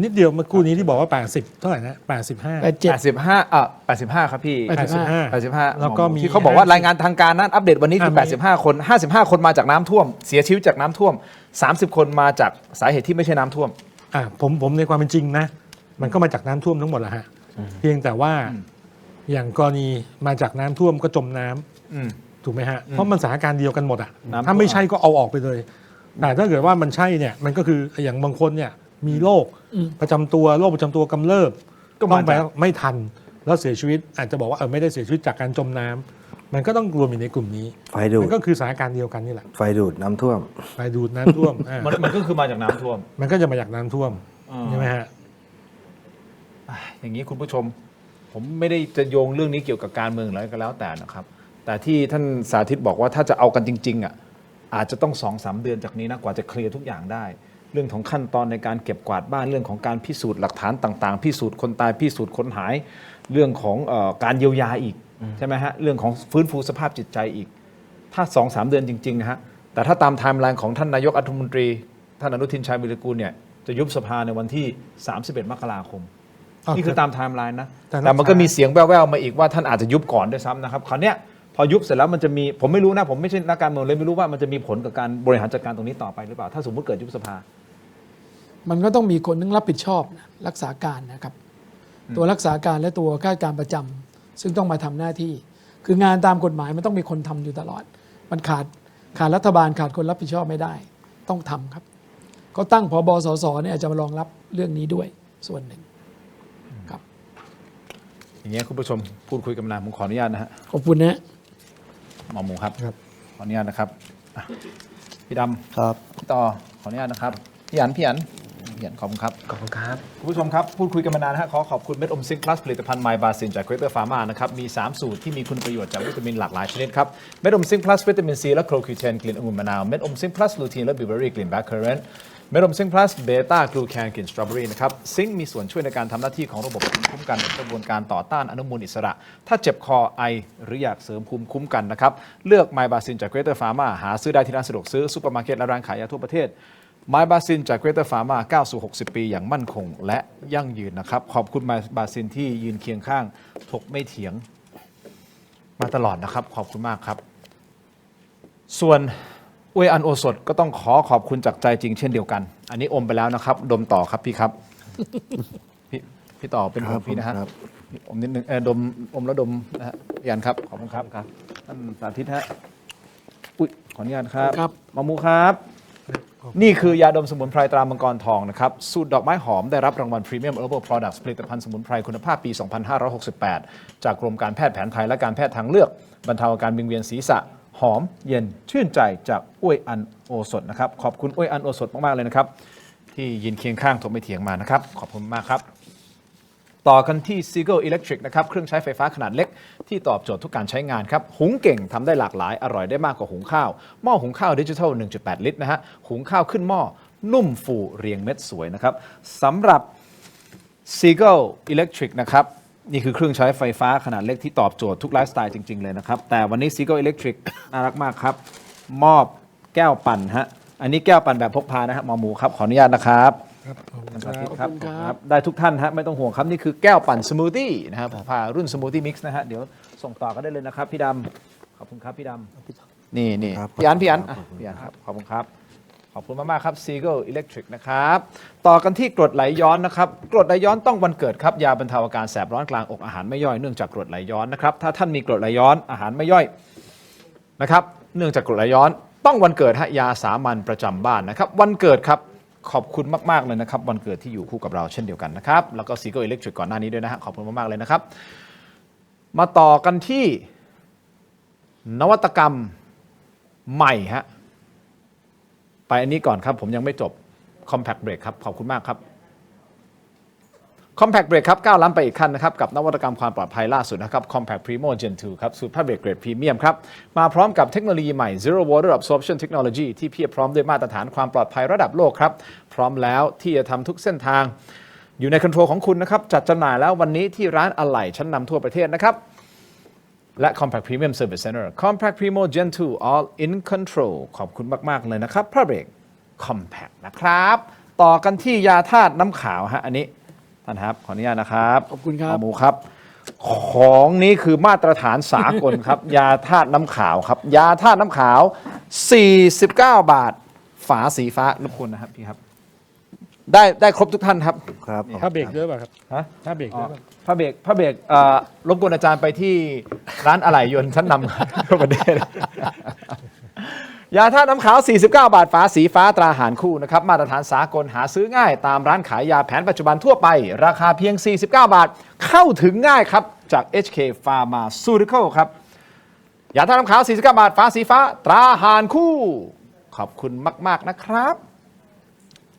นิดเดียวเมื่อกู้นี้ที่บอกว่า80เท่าไหร่นะ85ครับพี่85แล้วก็มีที่เขาบอกว่ารายงานทางการนั้นอัปเดตวันนี้คือ85คน55คนมาจากน้ำท่วมเสียชีวิตจากน้ำท่วม30คนมาจากสาเหตุที่ไม่ใช่น้ำท่วมผมในความเป็นจริงนะมันก็มาจากน้ำท่วมทั้งหมดแหละฮะเพียงแต่ว่าอย่างกรณีมาจากน้ำท่วมก็จมน้ำถูกไหมฮะเพราะมันสถานการณ์เดียวกันหมดถ้าไม่ใช่ก็เอาออกไปเลยแต่ถ้าเกิดว่ามันใช่เนี่ยมันก็คืออย่างบางคนเนี่ยมีโรคประจำตัวโรคประจำตัวกำเริบก็ต้องไปไม่ทันแล้วเสียชีวิตอาจจะบอกว่าไม่ได้เสียชีวิตจากการจมน้ำมันก็ต้องรวมอยู่ในกลุ่มนี้ไฟดูดมันก็คือสถานการณ์เดียวกันนี่แหละไฟดูดน้ำท่วมไฟดูดน้ำท่วมมันก็คือมาจากน้ำท่วมมันก็จะมาจากน้ำท่วมใช่ไหมฮะอย่างนี้คุณผู้ชมผมไม่ได้จะโยงเรื่องนี้เกี่ยวกับการเมืองอะไรก็แล้วแต่นะครับ แต่ที่ท่านสาธิตบอกว่าถ้าจะเอากันจริงๆอ่ะอาจจะต้อง 2-3 เดือนจากนี้นะกว่าจะเคลียร์ทุกอย่างได้ เรื่องของขั้นตอนในการเก็บกวาดบ้านเรื่องของการพิสูจน์หลักฐานต่างๆพิสูจน์คนตายพิสูจน์คนหายเรื่องของการเยียวยาอีกใช่ไหมฮะเรื่องของฟื้นฟูสภาพจิตใจอีกถ้า 2-3 เดือนจริงๆนะฮะแต่ถ้าตามไทม์ไลน์ของท่านนายกรัฐมนตรีท่านอนุทินชาญวิรกูลเนี่ยจะยุบสภาในวันที่31 มกราคมนี่คือตามไทม์ไลน์นะแต่มันก็มีเสียงแว่วๆมาอีกว่าท่านอาจจะยุบก่อนด้วยซ้ำนะครับคราวเนี้ยพอยุบเสร็จแล้วมันจะมีผมไม่รู้นะผมไม่ใช่นักการเมืองเลยไม่รู้ว่ามันจะมีผลกับการบริหารจัดการตรงนี้ต่อไปหรือเปล่าถ้าสมมติเกิดยุบสภามันก็ต้องมีคนนึงรับผิดชอบนะรักษาการนะครับตัวรักษาการและตัวข้าราชการประจำซึ่งต้องมาทำหน้าที่คืองานตามกฎหมายมันต้องมีคนทำอยู่ตลอดมันขาดรัฐบาลขาดคนรับผิดชอบไม่ได้ต้องทำครับก็ตั้งผบ.สสเนี่ยจะมารองรับเรื่องนี้ด้วยส่วนหนึ่งครับอย่างเงี้ยคุณผู้ชมพูดคุยกันมานานผมขออนุญาตนะฮะขอบคุณนะหมอหมูครับขออนุญาตนะครับพี่ดำครับพี่ต่อขออนุญาตนะครับพี่อันขอบคุณครับขอบคุณครับคุณผู้ชมครับพูดคุยกันมานานนะฮะขอขอบคุณเม็ดอมซิงค์พลัสผลิตภัณฑ์ไมบาซินจากเกรเตอร์ฟาร์มานะครับมี3สูตรที่มีคุณประโยชน์จากวิตามินหลากหลายชนิดครับเม็ดอมซิงค์พลัสวิตามินซีและโครคิวเทนกลิ่นองุ่นมะนาวเม็ดอมซิงค์พลัสลูทีนและบิวเบอรี่กลิ่นแบล็คเคอร์เรนต์เม็ดอมซิงค์พลัสเบต้ากลูแคนกลิ่นสตรอเบอรี่นะครับซิงค์มีส่วนช่วยในการทำหน้าที่ของระบบภูมิคุ้มกันกระบวนการต่อต้านอนุมูลอิสระถ้าเจ็บคอไอหรืออยากเสริมภูมิคุ้มกันนะครับเลือกไมบาซินจากเกรเตอร์ฟาร์มาหาซื้อได้ที่ร้านสะดวกซื้อซุปเปอร์มาร์เก็ตและร้านขายยาทั่วประเทศไมบาซินจากเกรเตอร์ฟาร์มาก้าวสู่60 ปีอย่างมั่นคงและยั่งยืนนะครับขอบคุณไมบาซินที่ยืนเคียงข้างถกไม่เถียงมาตลอดนะครับขอบคุณมากครับส่วนอวยอันโอสถก็ต้องขอบคุณจากใจจริงเช่นเดียวกันอันนี้อมไปแล้วนะครับดมต่อครับพี่ครับ พี่ต่อเป็นผมพี่นะฮะอมนิดนึงอมแล้วดมนะฮะพี่อันครับขอบคุณครับท่านสาธิตฮะอุ้ยขออนุญาตครับหมอหมูครับนี่คือยาดมสมุนไพรตรามังกรทองนะครับสูตรดอกไม้หอมได้รับรางวัล Premium Herbal Products ผลิตภัณฑ์สมุนไพรคุณภาพปี 2568 จากกรมการแพทย์แผนไทยและการแพทย์ทางเลือกบรรเทาอาการวิงเวียนศีรษะหอมเย็นชื่นใจจากอ้วยอันโอสถนะครับขอบคุณอ้วยอันโอสถมากๆเลยนะครับที่ยืนเคียงข้างถกไม่เถียงมานะครับขอบคุณมากครับต่อกันที่ Seagull Electric นะครับเครื่องใช้ไฟฟ้าขนาดเล็กที่ตอบโจทย์ทุกการใช้งานครับหุงเก่งทำได้หลากหลายอร่อยได้มากกว่าหุงข้าวหม้อหุงข้าวดิจิทัล 1.8 ลิตรนะฮะหุงข้าวขึ้นหม้อนุ่มฟูเรียงเม็ดสวยนะครับสำหรับ Seagull Electric นะครับนี่คือเครื่องใช้ไฟฟ้าขนาดเล็กที่ตอบโจทย์ทุกไลฟ์สไตล์จริงๆเลยนะครับแต่วันนี้ Seagull Electric น่ารักมากครับมอบแก้วปั่นฮะอันนี้แก้วปั่นแบบพกพานะฮะหมอหมูครับขออนุญาตนะครับครับได้ทุกท่านฮะไม่ต้องห่วงครับนี่คือแก้วปั่นสมูทตี้นะครับพารุ่นสมูทตี้มิกซ์นะฮะเดี๋ยวส่งต่อกันได้เลยนะครับพี่ดำขอบคุณครับพี่ดำนี่พี่อันครับขอบคุณครับขอบคุณมากๆครับ Seagull Electric นะครับต่อกันที่กรดไหลย้อนนะครับกรดไหลย้อนต้องวันเกิดครับยาบรรเทาอาการแสบร้อนกลางอกอาหารไม่ย่อยเนื่องจากกรดไหลย้อนนะครับถ้าท่านมีกรดไหลย้อนอาหารไม่ย่อยนะครับเนื่องจากกรดไหลย้อนต้องวันเกิดฮะยาสามัญประจำบ้านนะครับวันเกิดครับขอบคุณมากๆเลยนะครับวันเกิดที่อยู่คู่กับเราเช่นเดียวกันนะครับแล้วก็ Seagull Electric ก่อนหน้านี้ด้วยนะฮะขอบคุณมากๆเลยนะครับมาต่อกันที่นวัตกรรมใหม่ฮะไปอันนี้ก่อนครับผมยังไม่จบ Compact Brake ครับขอบคุณมากครับ Compact Brake ครับก้าวล้ำไปอีกขั้นนะครับกับนวัตกรรมความปลอดภัยล่าสุดนะครับ Compact Primo Gen 2ครับสูตรผ้าเบรกเกรดพรีเมียมครับมาพร้อมกับเทคโนโลยีใหม่ Zero Water Absorption Technology ที่เพียบพร้อมด้วยมาตรฐานความปลอดภัยระดับโลกครับพร้อมแล้วที่จะทำทุกเส้นทางอยู่ในคอนโทรลของคุณนะครับจัดจำหน่ายแล้ววันนี้ที่ร้านอะไหล่ชั้นนำทั่วประเทศนะครับและ Compact Premium Service Center Compact Primo Gen 2 All in Control ขอบคุณมากๆเลยนะครับผ้าเบรก Compact นะครับต่อกันที่ยาธาตุน้ำขาวฮะอันนี้ท่านครับขออนุญาตนะครับขอบคุณครับหมูครับของนี้คือมาตรฐานสากลครับ ยาธาตุน้ำขาวครับยาธาตุน้ำขาว49 บาทฝาสีฟ้ารบกวนนะครับพี่ครับได้ครบทุกท่านครับครับผ้าเบรกด้วยป่ะครับฮะผ้าเบรกด้วยป่ะผ้าเบรกรบกวนอาจารย์ไปที่ร้านอะไหล่ยนต์ชั้นนำทั่วประเทศยาธาตุน้ำขาว49 บาทฝาสีฟ้าตราหารคู่นะครับมาตรฐานสากลหาซื้อง่ายตามร้านขายยาแผนปัจจุบันทั่วไปราคาเพียง49 บาทเข้าถึงง่ายครับจาก HK Pharmaceutical ครับยาธาตุน้ำขาว49 บาทฝาสีฟ้าตราหารคู่ขอบคุณมากๆนะครับ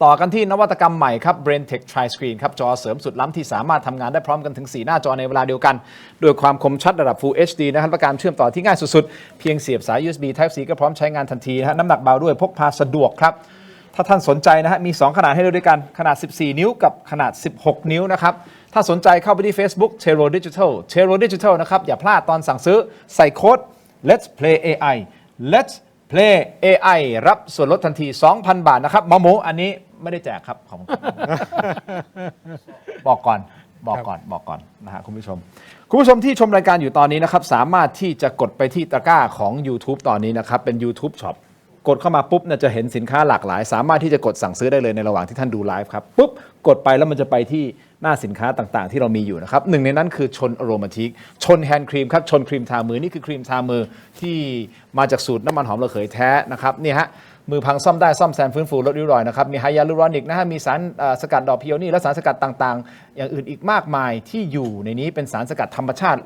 ต่อกันที่นวัตกรรมใหม่ครับ BrainTech Tri-Screen ครับจอเสริมสุดล้ำที่สามารถทำงานได้พร้อมกันถึง 4 หน้าจอในเวลาเดียวกันด้วยความคมชัดระดับ Full HD นะครับและการเชื่อมต่อที่ง่ายสุดๆเพียงเสียบสาย USB Type C ก็พร้อมใช้งานทันทีนะฮะน้ำหนักเบาด้วยพกพาสะดวกครับถ้าท่านสนใจนะฮะมี 2 ขนาดให้เลือกด้วยกันขนาด 14 นิ้วกับขนาด 16 นิ้วนะครับถ้าสนใจเข้าไปที่ Facebook Tero Digital นะครับอย่าพลาดตอนสั่งซื้อใส่โค้ด Let's Play AI Let's Play AI รับส่วนลดทันที 2,000 บาทนะครับหมอหมูอันนี้ไม่ได้แจกครับของ บอกก่อนนะฮะคุณผู้ชมที่ชมรายการอยู่ตอนนี้นะครับสามารถที่จะกดไปที่ตะกร้าของ YouTube ตอนนี้นะครับเป็น YouTube Shop กดเข้ามาปุ๊บเนี่ยจะเห็นสินค้าหลากหลายสามารถที่จะกดสั่งซื้อได้เลยในระหว่างที่ท่านดูไลฟ์ครับปุ๊บกดไปแล้วมันจะไปที่หน้าสินค้าต่างๆที่เรามีอยู่นะครับหนึ่งในนั้นคือชนอโรมาทิกชนแฮนด์ครีมครับชนครีมทามือนี่คือครีมทามือที่มาจากสูตรน้ำมันหอมระเหยแท้นะครับนี่ฮะมือพังซ่อมได้ซ่อมแซมฟื้นฟูลดริ้วรอยนะครับมีไฮยาลูรอนิกนะฮะมีสารสกัดดอกพิโอนี่และสารสกัดต่างๆอย่างอื่นอีกมากมายที่อยู่ในนี้เป็นสารสกัดธรรมชาติ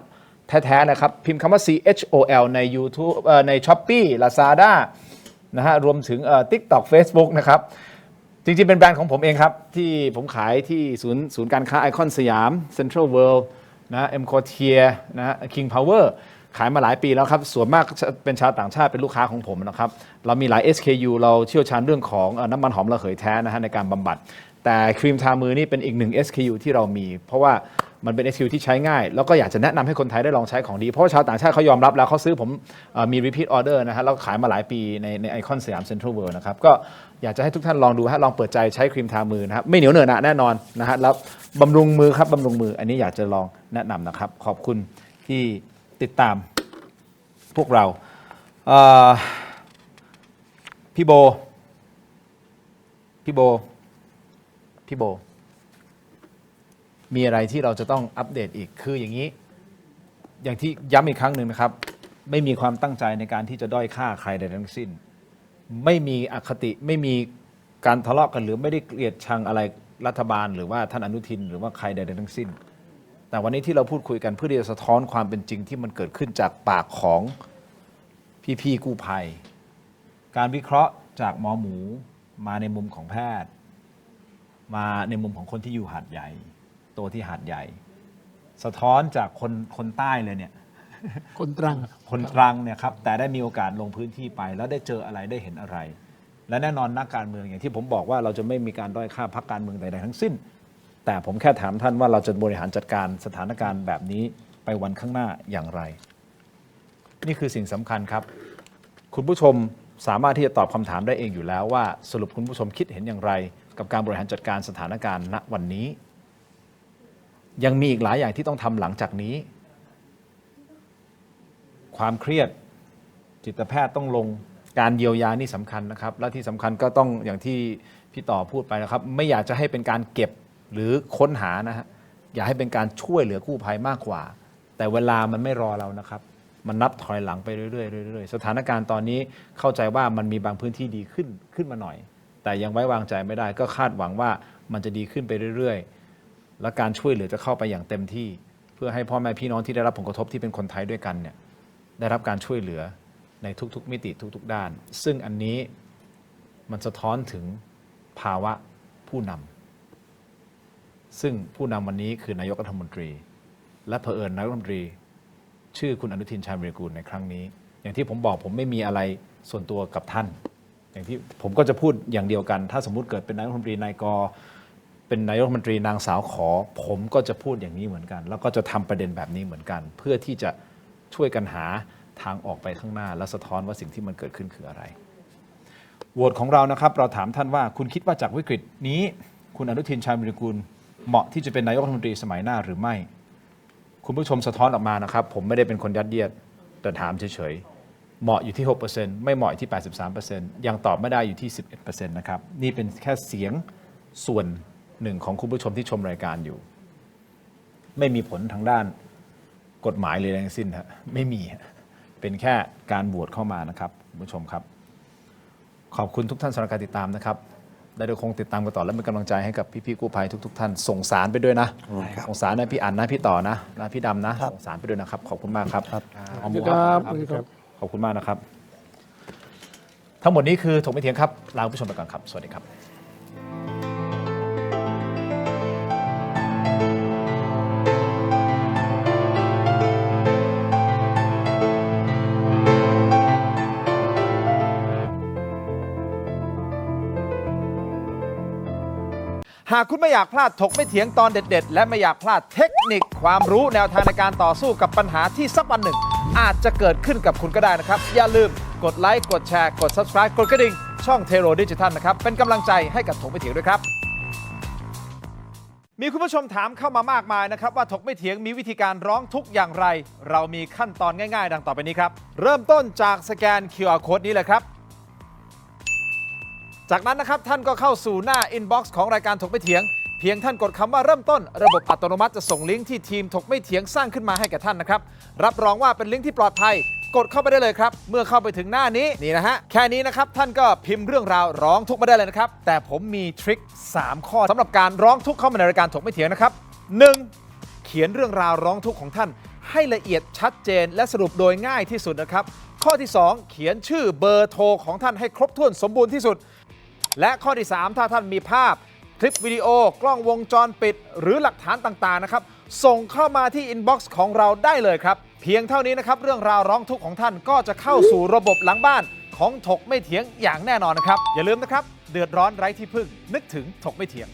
แท้ๆนะครับพิมพ์คำว่า CHOL ใน YouTube ใน Shopee Lazada นะฮะรวมถึงTikTok Facebook นะครับจริงๆเป็นแบรนด์ของผมเองครับที่ผมขายที่ศูนย์การค้าไอคอนสยาม Central World นะเอ็มโคเทียนะฮะ King Power ขายมาหลายปีแล้วครับส่วนมากเป็นชาวต่างชาติเป็นลูกค้าของผมนะครับเรามีหลาย SKU เราเชี่ยวชาญเรื่องของน้ำมันหอมระเหยแท้นะฮะในการบำบัดแต่ครีมทามือนี่เป็นอีกหนึ่ง SKU ที่เรามีเพราะว่ามันเป็น SKU ที่ใช้ง่ายแล้วก็อยากจะแนะนำให้คนไทยได้ลองใช้ของดีเพราะว่าชาวต่างชาติเขายอมรับแล้วเขาซื้อผมมี repeat order นะฮะแล้วขายมาหลายปีในไอคอนสยาม Central World นะครับก็อยากจะให้ทุกท่านลองดูฮะลองเปิดใจใช้ครีมทามือนะครับไม่เหนียวเหนอะหนะแน่นอนนะฮะแล้วบำรุงมือครับบำรุงมืออันนี้อยากจะลองแนะนำนะครับขอบคุณที่ติดตามพวกเราพี่โบมีอะไรที่เราจะต้องอัปเดตอีกคืออย่างนี้อย่างที่ย้ำอีกครั้งหนึ่งนะครับไม่มีความตั้งใจในการที่จะด้อยค่าใครใดทั้งสิ้นไม่มีอคติไม่มีการทะเลาะกันหรือไม่ได้เกลียดชังอะไรรัฐบาลหรือว่าท่านอนุทินหรือว่าใครใดทั้งสิ้นแต่วันนี้ที่เราพูดคุยกันเพื่อที่จะสะท้อนความเป็นจริงที่มันเกิดขึ้นจากปากของพี่กู้ภัยการวิเคราะห์จากหมอหมูมาในมุมของแพทย์มาในมุมของคนที่อยู่หาดใหญ่ตัวที่หาดใหญ่สะท้อนจากคนใต้เลยเนี่ยคนตรังเนี่ยครับแต่ได้มีโอกาสลงพื้นที่ไปแล้วได้เจออะไรได้เห็นอะไรและแน่นอนนักการเมืองอย่างที่ผมบอกว่าเราจะไม่มีการด้อยค่าพรรคการเมืองใดๆทั้งสิ้นแต่ผมแค่ถามท่านว่าเราจะบริหารจัดการสถานการณ์แบบนี้ไปวันข้างหน้าอย่างไรนี่คือสิ่งสำคัญครับคุณผู้ชมสามารถที่จะตอบคำถามได้เองอยู่แล้วว่าสรุปคุณผู้ชมคิดเห็นอย่างไรกับการบริหารจัดการสถานการณ์ณวันนี้ยังมีอีกหลายอย่างที่ต้องทำหลังจากนี้ความเครียดจิตแพทย์ต้องลงการเยียวยานี่สำคัญนะครับและที่สำคัญก็ต้องอย่างที่พี่ต่อพูดไปนะครับไม่อยากจะให้เป็นการเก็บหรือค้นหานะฮะอยากให้เป็นการช่วยเหลือกู้ภัยมากกว่าแต่เวลามันไม่รอเรานะครับมันนับถอยหลังไปเรื่อยๆสถานการณ์ตอนนี้เข้าใจว่ามันมีบางพื้นที่ดีขึ้นมาหน่อยแต่ยังไว้วางใจไม่ได้ก็คาดหวังว่ามันจะดีขึ้นไปเรื่อยๆและการช่วยเหลือจะเข้าไปอย่างเต็มที่เพื่อให้พ่อแม่พี่น้องที่ได้รับผลกระทบที่เป็นคนไทยด้วยกันเนี่ยได้รับการช่วยเหลือในทุกๆมิติทุกๆด้านซึ่งอันนี้มันสะท้อนถึงภาวะผู้นำซึ่งผู้นำวันนี้คือนายกรัฐมนตรีและเผอิญนายกรัฐมนตรีชื่อคุณอนุทินชาญวีรกูลในครั้งนี้อย่างที่ผมบอกผมไม่มีอะไรส่วนตัวกับท่านอย่างที่ผมก็จะพูดอย่างเดียวกันถ้าสมมุติเกิดเป็นนายกรัฐมนตรีนายกเป็นนายกรัฐมนตรีนางสาวขอผมก็จะพูดอย่างนี้เหมือนกันแล้วก็จะทำประเด็นแบบนี้เหมือนกันเพื่อที่จะช่วยกันหาทางออกไปข้างหน้าและสะท้อนว่าสิ่งที่มันเกิดขึ้นคืออะไรโหวตของเรานะครับเราถามท่านว่าคุณคิดว่าจากวิกฤตนี้คุณอนุทินชาญวีรกูลเหมาะที่จะเป็นนายกรัฐมนตรีสมัยหน้าหรือไม่คุณผู้ชมสะท้อนออกมานะครับผมไม่ได้เป็นคนยัดเยียดแต่ถามเฉยๆเหมาะอยู่ที่ 6% ไม่เหมาะที่ 83% ยังตอบไม่ได้อยู่ที่ 11% นะครับนี่เป็นแค่เสียงส่วนหนึ่งของคุณผู้ชมที่ชมรายการอยู่ไม่มีผลทางด้านกฎหมายเลยทั้งสิ้นฮะไม่มีเป็นแค่การโหวตเข้ามานะครับคุณผู้ชมครับขอบคุณทุกท่านสำหรับการติดตามนะครับได้คงติดตามกันต่อและเป็นกำลังใจให้กับพี่ๆกู้ภัยทุกๆท่านส่งสารไปด้วยนะส่งสารนะพี่อั๋นนะพี่ต่อนะพี่ดำนะส่งสารไปด้วยนะครับขอบคุณมากครับขอบคุณมากนะครับทั้งหมดนี้คือถกไม่เถียงครับลาคุณผู้ชมไปก่อนครับสวัสดีครับ หากคุณไม่อยากพลาดถกไม่เถียงตอนเด็ดๆและไม่อยากพลาดเทคนิคความรู้แนวทางในการต่อสู้กับปัญหาที่สักวันหนึ่งอาจจะเกิดขึ้นกับคุณก็ได้นะครับอย่าลืมกดไลค์กดแชร์กด Subscribe กดกระดิ่งช่องเทโรดิจิทัลนะครับเป็นกำลังใจให้กับถกไม่เถียงด้วยครับมีคุณผู้ชมถามเข้ามามากมายนะครับว่าถกไม่เถียงมีวิธีการร้องทุกข์อย่างไรเรามีขั้นตอนง่ายๆดังต่อไปนี้ครับเริ่มต้นจากสแกน QR Code นี้เลยครับจากนั้นนะครับท่านก็เข้าสู่หน้า Inbox ของรายการถกไม่เถียงเพียงท่านกดคำว่าเริ่มต้นระบบอัตโนมัติจะส่งลิงก์ที่ทีมถกไม่เถียงสร้างขึ้นมาให้แก่ท่านนะครับรับรองว่าเป็นลิงก์ที่ปลอดภัยกดเข้าไปได้เลยครับเมื่อเข้าไปถึงหน้านี้นี่นะฮะแค่นี้นะครับท่านก็พิมพ์เรื่องราวร้องทุกข์มาได้เลยนะครับแต่ผมมีทริค3 ข้อสำหรับการร้องทุกข์เข้ามาในรายการถกไม่เถียงนะครับ 1. เขียนเรื่องราวร้องทุกข์ของท่านให้ละเอียดชัดเจนและสรุปโดยง่ายที่สุดนะครับข้อที่ 2 เขียนชื่อเบอร์โทรของท่านให้ครบถ้วนสมบูรณ์ที่สุดและข้อที่ 3 ถ้าท่านมีภาพคลิปวิดีโอกล้องวงจรปิดหรือหลักฐานต่างๆนะครับส่งเข้ามาที่ inbox ของเราได้เลยครับเพียงเท่านี้นะครับเรื่องราวร้องทุกข์ของท่านก็จะเข้าสู่ระบบหลังบ้านของถกไม่เถียงอย่างแน่นอนนะครับอย่าลืมนะครับเดือดร้อนไร้ที่พึ่งนึกถึงถกไม่เถียง